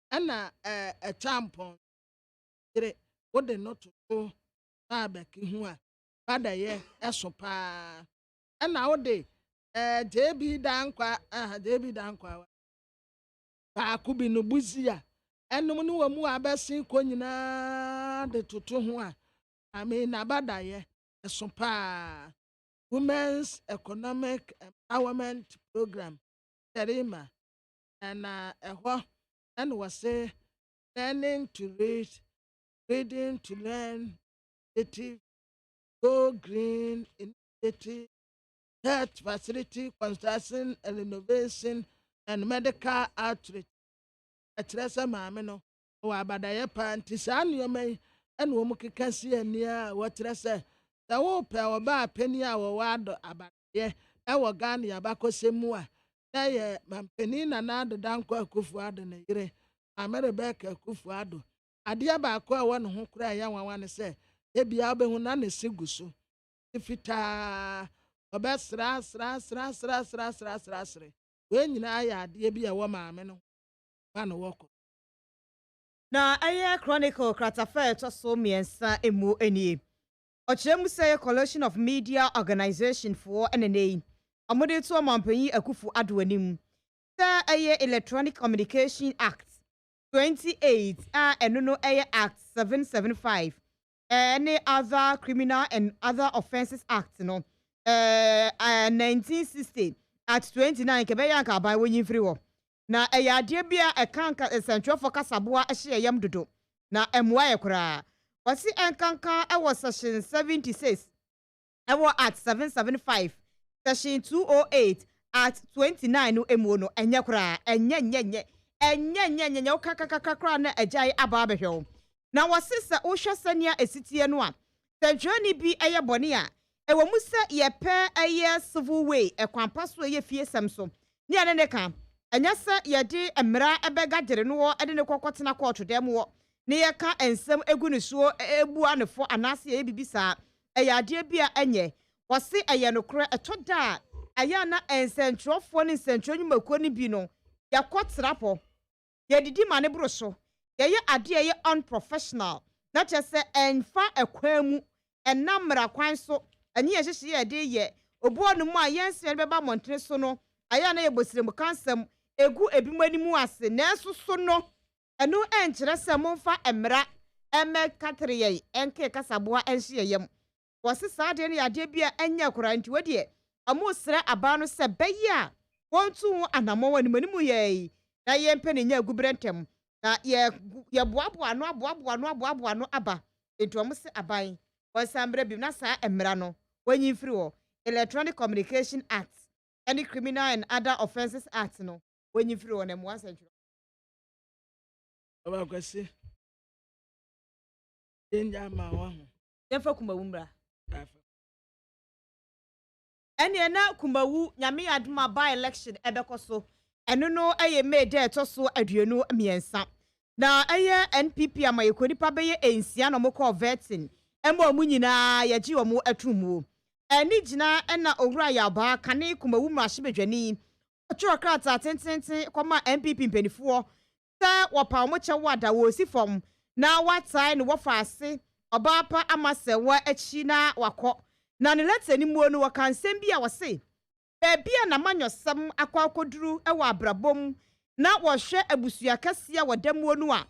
Anna a tampon. What they not to go barbecue who are bada ye esopa. And now day JB Dankwa JB Dankwa. Ba kubi no buzia. Enu mu no mu abesi ko nyina de toto ho a. Ame na bada ye esopa. Women's Economic Empowerment Program. Terima. And and was say learning to read, reading to learn, native, go green, initiative, health facility, construction and innovation, and medical outreach. A Teresa Mamino, or Abadaya Pantisan, you may, and Womuki see a near what Teresa. The whole power bar penny our word about ye, our Ghana Abako Semua. There, Mampenina, and the Danko Kufuad and a yere. Rebecca Kufuado. Adia ba kwa one who cry young one say, Ebi abe hunane sigusu. If it obes ras. When you are dear be a woman, man walk. Na aye chronicle kratafa to so miensa emu eni. Ochemu say collection of media organization for NNA. Amode to amampanyi akufu adwanim. Sa aye Electronic Communication Act 28 enono aye Act 775. Any other criminal and other offenses act no 1960 at 29 kebeya ka ban wonyi free wo. Na ade bia ekanka central focus aboa ehye yam dodo na emwa ye kura wasi enkanka ewo section 76 ewo at 775 section 208 at 29 no emu no enye kura enye okakakakra na ajai aba behwe na wasi se ohwe sania esitie no a tadwani bi eye bone a ewo musa ye pe eye civil way ekwanpa so eye fie samso ni ane ne kan anya se ye de emra ebega gere no wo ede ne kokotena court dem wo ne ye ka ensem egu ne so ebu anefo anase ye bibisa eye ade bia enye wasi eye no kro etoda aya na ensentrofo ne nsentronwumako ne bi no ya kotrapo ye didi mane bro so ye ade ye unprofessional na chese enfa ekwamu enamra kwan so anye ye hye ye de ye obuonu mu a yense beba montre so no aya na ye bosire mu kansam egu ebimani mu ase na so no enu enkyere se momfa emra eme katre ye enke kasaboa enhye yem wose saade ne ade bia enya kora nti wedie amo sere aba no se beya wontu anamo wani manimu ye na ye mpene nya guberentem na ye boaboa no aba enti omo se aban wasambre bi na sa emra no wanyi free wo Electronic Communication Act any criminal and other offenses act no wanyi free wo na mo asenchro Aba kwesi enja ma wa ho yefa kumawumra ene na kumawu nyame aduma by election ebekoso eno no eye made etoso aduonu miensa na eye NPP amayekoni pa beye ensia no mokọ vetting emo mu nyina yaji omo atumu eni gina na owura ya ba kane kumawu mrahye bedwani otro krata tententen koma NPP mpenifuo sa wopa omo che wada wo si fom na watai ne wofa ase oba pa amase wa achi na wakọ na ne leta ni muo no wakansem bia wose bebia na manyosam akwakoduru ewa abrabom na wohwe abusua kasia wadamuo no a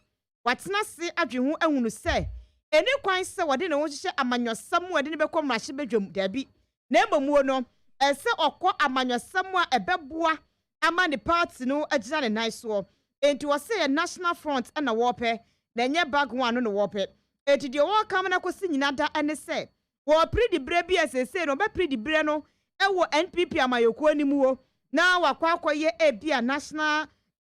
watena se adwehu ahunu se eni kwan se wode ne wohye amanyosam wode ne bekom rahye bedwam dabi na emamuo no ese okọ amanyosam a ebeboa ama ne party no agina ne naiso enti wose National Front na wope na nye bag one no wope enti de wo kam na kosi nyina da ene se wo pridi bre bia sese no be pridi bre no ewo NPP amayokuo ni mu o na wakwa akoye ebia national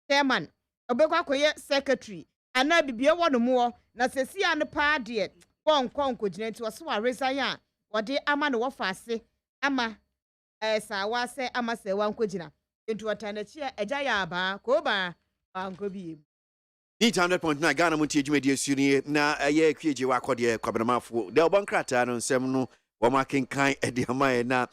chairman obekwa akoye secretary ana bibie wono mu na sesi an pa de konkon gina nti wose wa resign a wode ama no wofase ama sa wase ama se wankogina nti watanachi eja ya aba ko ba anko bi 100.9 Ghana Montie dwumadi asuni na ye kwieje wa akode kwabenamafo de obonkrata no nsem no wo makenkan ede amaye na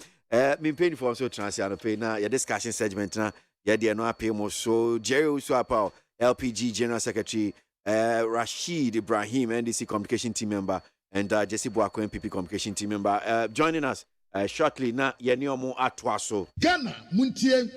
mimpeni for so transi anope na ya discussion segment na ya de no apemo so Jerry so apa LPG General Secretary Rashid Ibrahim NDC Communication Team Member and Jesse Boako MPP Communication Team Member joining us shortly na ye ni omo atwaso Ghana Montie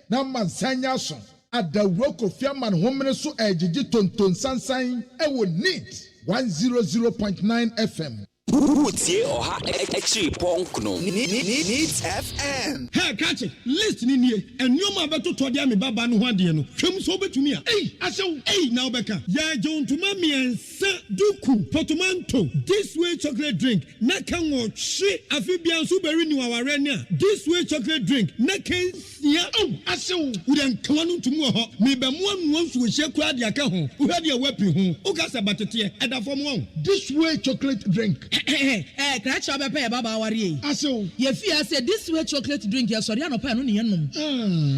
na mansanya so adawro kofiaman homene so ejiji tonton sansan ewo NEAT 100.9 FM. Utie oha extra ponkno NEAT FM. Hey catch it list ni nie enwoma beto to dia me baba no ho ade no hwem so betumi a asew na obeka ya jontuma miensa duku potomanto this way chocolate drink na kan wo hwe afibia so beri ni waware ni a this way chocolate drink na kan sia asew udan kawanu ntumu ho me be mo anu nso hye kura de aka ho wo de wapi ho o ka se batete edafom ho this way chocolate drink Kracha bepe baba wari aso ye fi ase this way chocolate drink ye sori anopa no ne yenom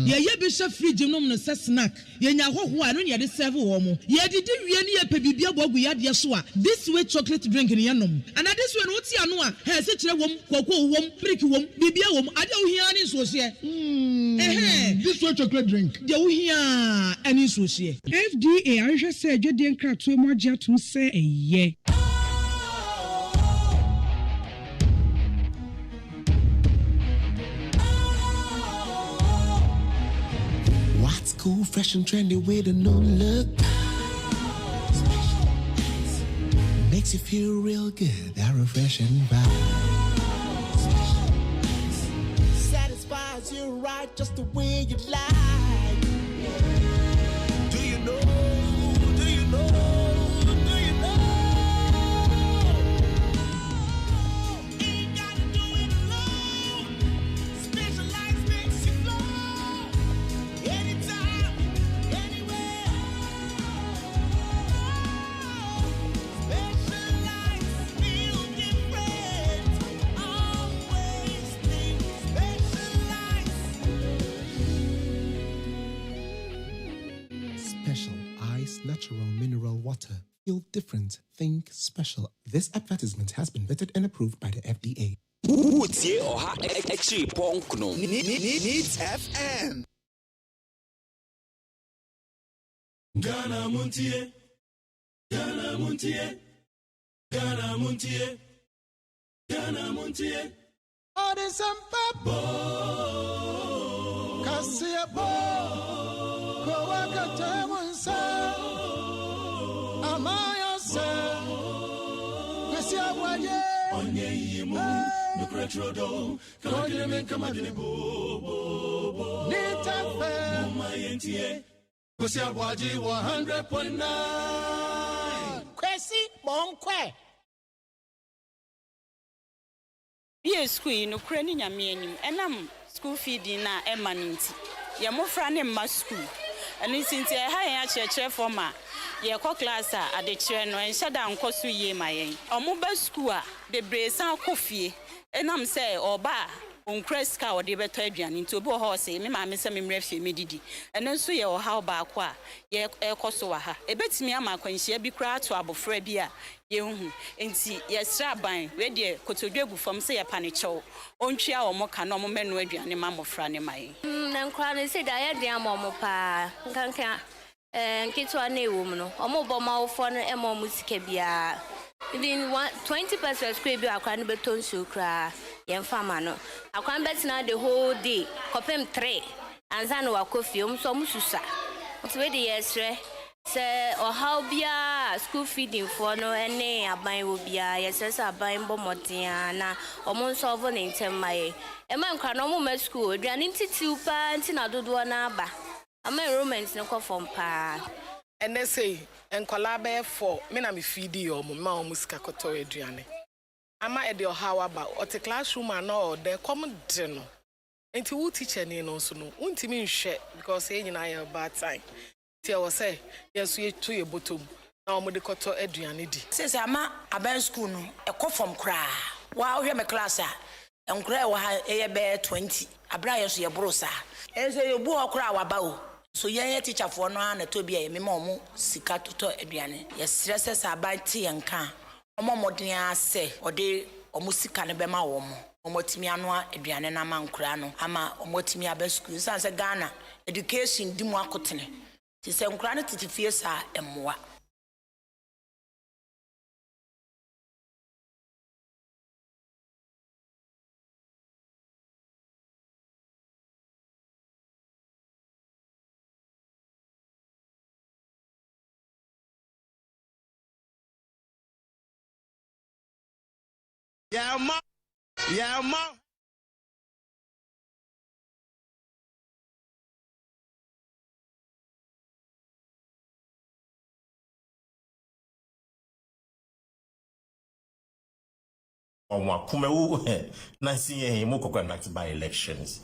ye bi hye fridge nom no se snack ye nya hoho ano ne ye de serve wo mo ye didi wie ne ye pe bibia bogu ya de so a this way chocolate drink ne yenom and this way no ti ano a he se kire wom kokko wom brick wom bibia wom ade wo hia ne so se this way chocolate drink de wo hia ani so se FDA ahwehwe se adwede nkrato mu agye atom se eye Cool, fresh and trendy with a new look. Makes you feel real good, that refreshing vibe. Satisfies you right just the way you like. Do you know? Do you know? Do you know? Ain't gotta do it alone. Specialized makes you flow. Anytime. Natural mineral water. Feel different. Think special. This advertisement has been vetted and approved by the FDA. Utie oha extra ponkno NEAT FM. Ghana Montie Ghana Montie Ghana Montie Ghana Montie Odesampa Kasia bo Kowakata Monsa Amaya se Kasia Waye Onye yimu Nukretrodo Kagire men kamadine bo Nitafe Mumayentie Kasia Waje 100.9 Kwesi Monkwe Ye school no kura ni nyame anim enam school feeding na emanenti ye mofra ne ma school eni sinti e ha yen a chekere forma ye ko class a ade kire no en shada nkoso ye mayen omo ba school a bebre san kofie enam se oba onkra ska ode beto aduane nti obi ho se me ma me se me mra fie medidi ene nso ye o ha ba ko a ye ekoso wa ha ebetimi ama kwanhia bi kura to abofra bi a ye hu enti ye sra ban we de kotodwegu fam se ye pane chew ontwia o mo ka no mo menu aduane ma mofra ne mai na nkra ne se da ye de amomo pa nkanka nkitwa na ewom no omo bo ma ofo no e mo musika bia even 20% square bi akwa ne beton so kra ye mfama no akwa betina the whole day kopem 3 anza no wakofie so mususa so we de yesre se o how bia school feeding for no ene aban wo bia yesese aban bo moden na omo so vo ne ntem mai e man kwa no mo ma school aduane ntiti pa ntina dodo na aba ama enrollment ne ko form pa ene say enkola be for me na me feed yo mo ma o musika koto aduane ama e de ohawa ba o te classroom no de come de no enti wo teacher ni no so no untimi nhwe because e nyina ya bad time ti I say yes we to ye bottom na omo de koto aduane di since ama aban school no e ko from kra wa hwe me class a enkra wa ha e be 20 abra yeso ye brosa e say ye bu okra wa ba o so ye teacher for no na to bia ye me ma omo sika toto aduane ye stress aban ti enka omo modin ase ode omo sika ne be ma wo mo omotimi anoa aduane na mankura no ama omotimi aba school sanse Ghana education di mu akotene ti se nkura ne titi fie sa emmoa Yeah, ma. Yeah, ma. Kumewu Nancy Moko conducted by elections.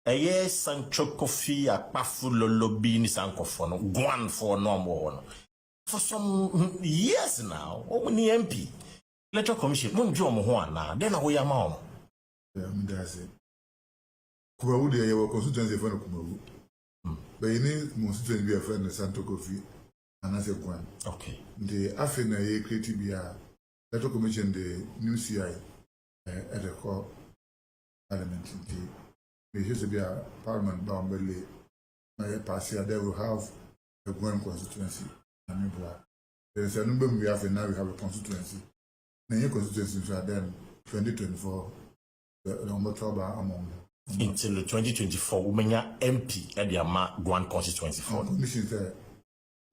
A year Sancho Kofi a pafu lolobi ni sankofono gwan for no more. For some years now, only MP. Electoral Commission, no Jomo Juana, then a way amount. That's it. Kumawu de your constituency for Kumawu. But you need constituency be a friend of Santo Kofi and as a one. Okay. The Afina ye creative be a Electoral Commission the new CI at the core element. There used to be a parliament bound belly. My pass here, they will have a one constituency. There is a number we have, and now we have a constituency. Many constituencies are then 2024, the number trouble among them. Until 2024, women MP at the Ama Guan constituency for. Commission there,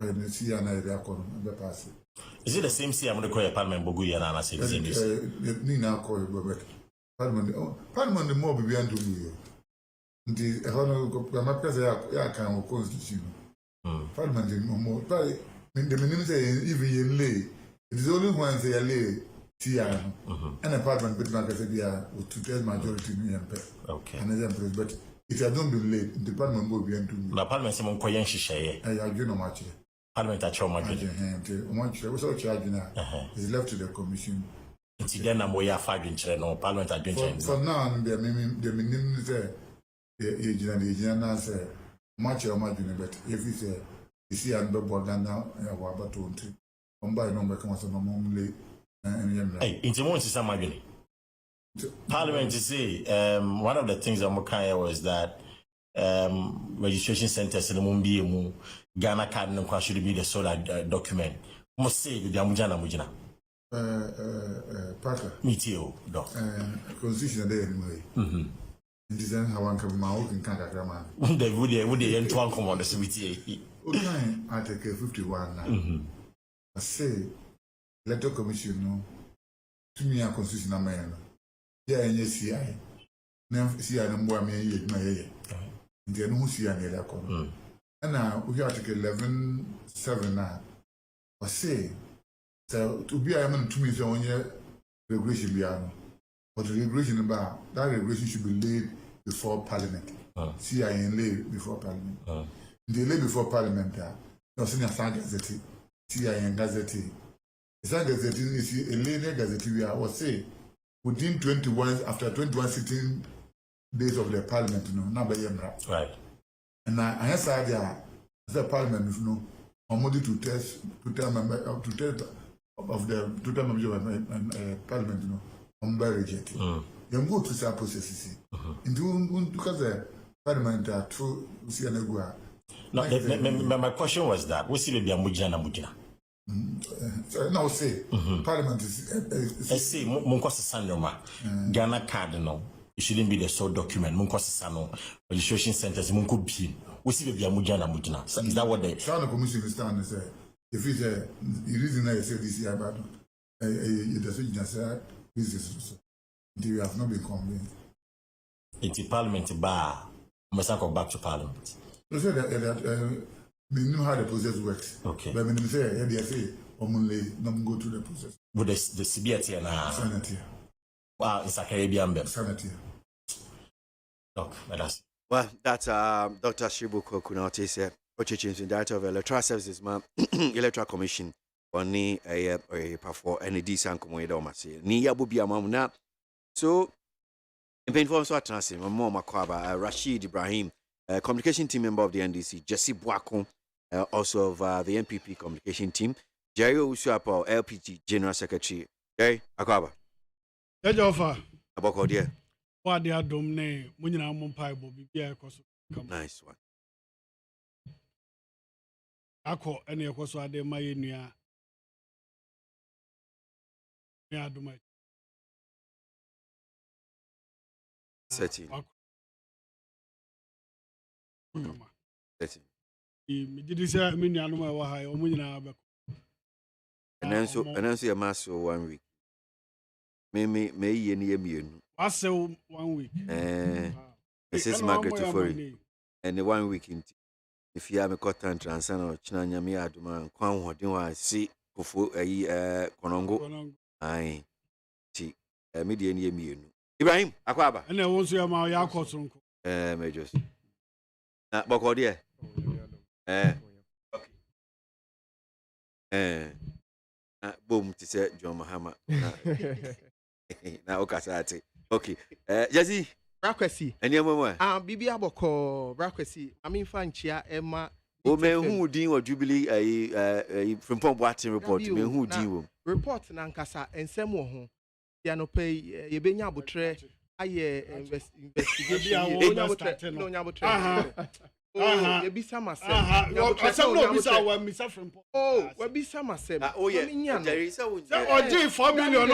and see an idea the pass. Is it the same CM the Koya Parliament Boguya and I say the same? Nina call it Parliament the more beyond to me. The Honor can constitution. Parliament is more. The minimum say even lay. It is only one say a lay. And a parliament with Macasabia with 2/3 majority in okay. And but if you don't be late, the parliament will be into me. The parliament Simon Koyan Shishay. I do not much. Parliament at Choma. Much was all charging is left to the commission. It's then a way of fighting no parliament at doing. For now, the minimum say the agent say much or much, but if you say you see and bubble down now, I have about 20. By number comes a moment. Hey, into one to some agony. Parliament to say, one of the things that Mokaya was that registration centers in the Mumbi, Ghana card and should be the solar document. Must say the Amujana Mujana. Parker. Meteo, doc. Constitution there anyway. It is then how one can my own Kanga. They would enter one command the CBTA. Okay, Article 51 now. I say, Electoral Commission no to me a constitutional man. Yeah, and yes, CI. Now, CI and more me, my year. The no CI and the other. And now we Article 11.7 now. I say, so to be a man to me, so on your regulation piano. But the regulation about that regulation should be laid before Parliament. CI and lay before Parliament. They lay before Parliament. No, senior Gazette, CI and Gazette. The Gazette is a linear Gazette. We are say within 21 after 21 sitting days of the Parliament, you know, now by right. And I said, yeah, the Parliament, you know, only to test member to test of the total member of Parliament, you know, on by rejected. You go to some processes. And because the Parliament are true, see an egua. No, my question was that we see the Mujana. Now say Parliament is I say Munkosa Sanoma Ghana Cardinal. It shouldn't be the sole document. Munkosa Sano registration centers Munko B. We see the Mujana Mujana. Is that what they China Commission is standing say if it's a reason I say this year about it doesn't just say this you have not been convinced. It's Parliament bar must go back to Parliament. So that we know how the process works. Okay. But when they say, they say, only not go through the process. With the CBT and Senate. Wow, it's a Caribbean bed. Well, that's Dr. Shibuko Kunauti said, Ochichin, Director of Electoral Services, Electoral Commission, on ni a for any decent commodomasi. Ni Yabubia Mamuna. So, in painful so attention, Mama Makwaba, Rashid Ibrahim, communication team member of the NDC, Jesse Boakon, also of the NPP communication team, Jerry Usuapo, LPG General Secretary, Jerry Akwaba. Ejofa. Aboko dear. What they are domine, Munina Mumpai Bobby, nice one. Ako, any of us are there, my near. Yeah, do my 13. 13. Did say, I mean, I know my high or Munina. And then so a mass 1 week. May ye near me. I say 1 week. Mrs. Margaret for you. And the 1 week in. If you have a cotton transcend or Chinanya Miaduma, Kwan, what do I see? Konongo. Aye. See, a median year. Ibrahim, Akwaba. And I was your my Yakos. Majors. Not Boko dear. Boom, to say John Mahama. Now, Okasati. Okay. Jesse. Brakwesi. And your mama. Bibi Aboko, Brakwesi. I mean, Fanchia, Emma. O men who deal or Jubilee from Pump Watson report. Men who deal. Report Nankasa and Samuel. Yano pay Yebenya Butre. I investigation. No, Yabutre. Oh, you be some myself. Oh, we be some myself. Oh, yeah. There is a 4 million.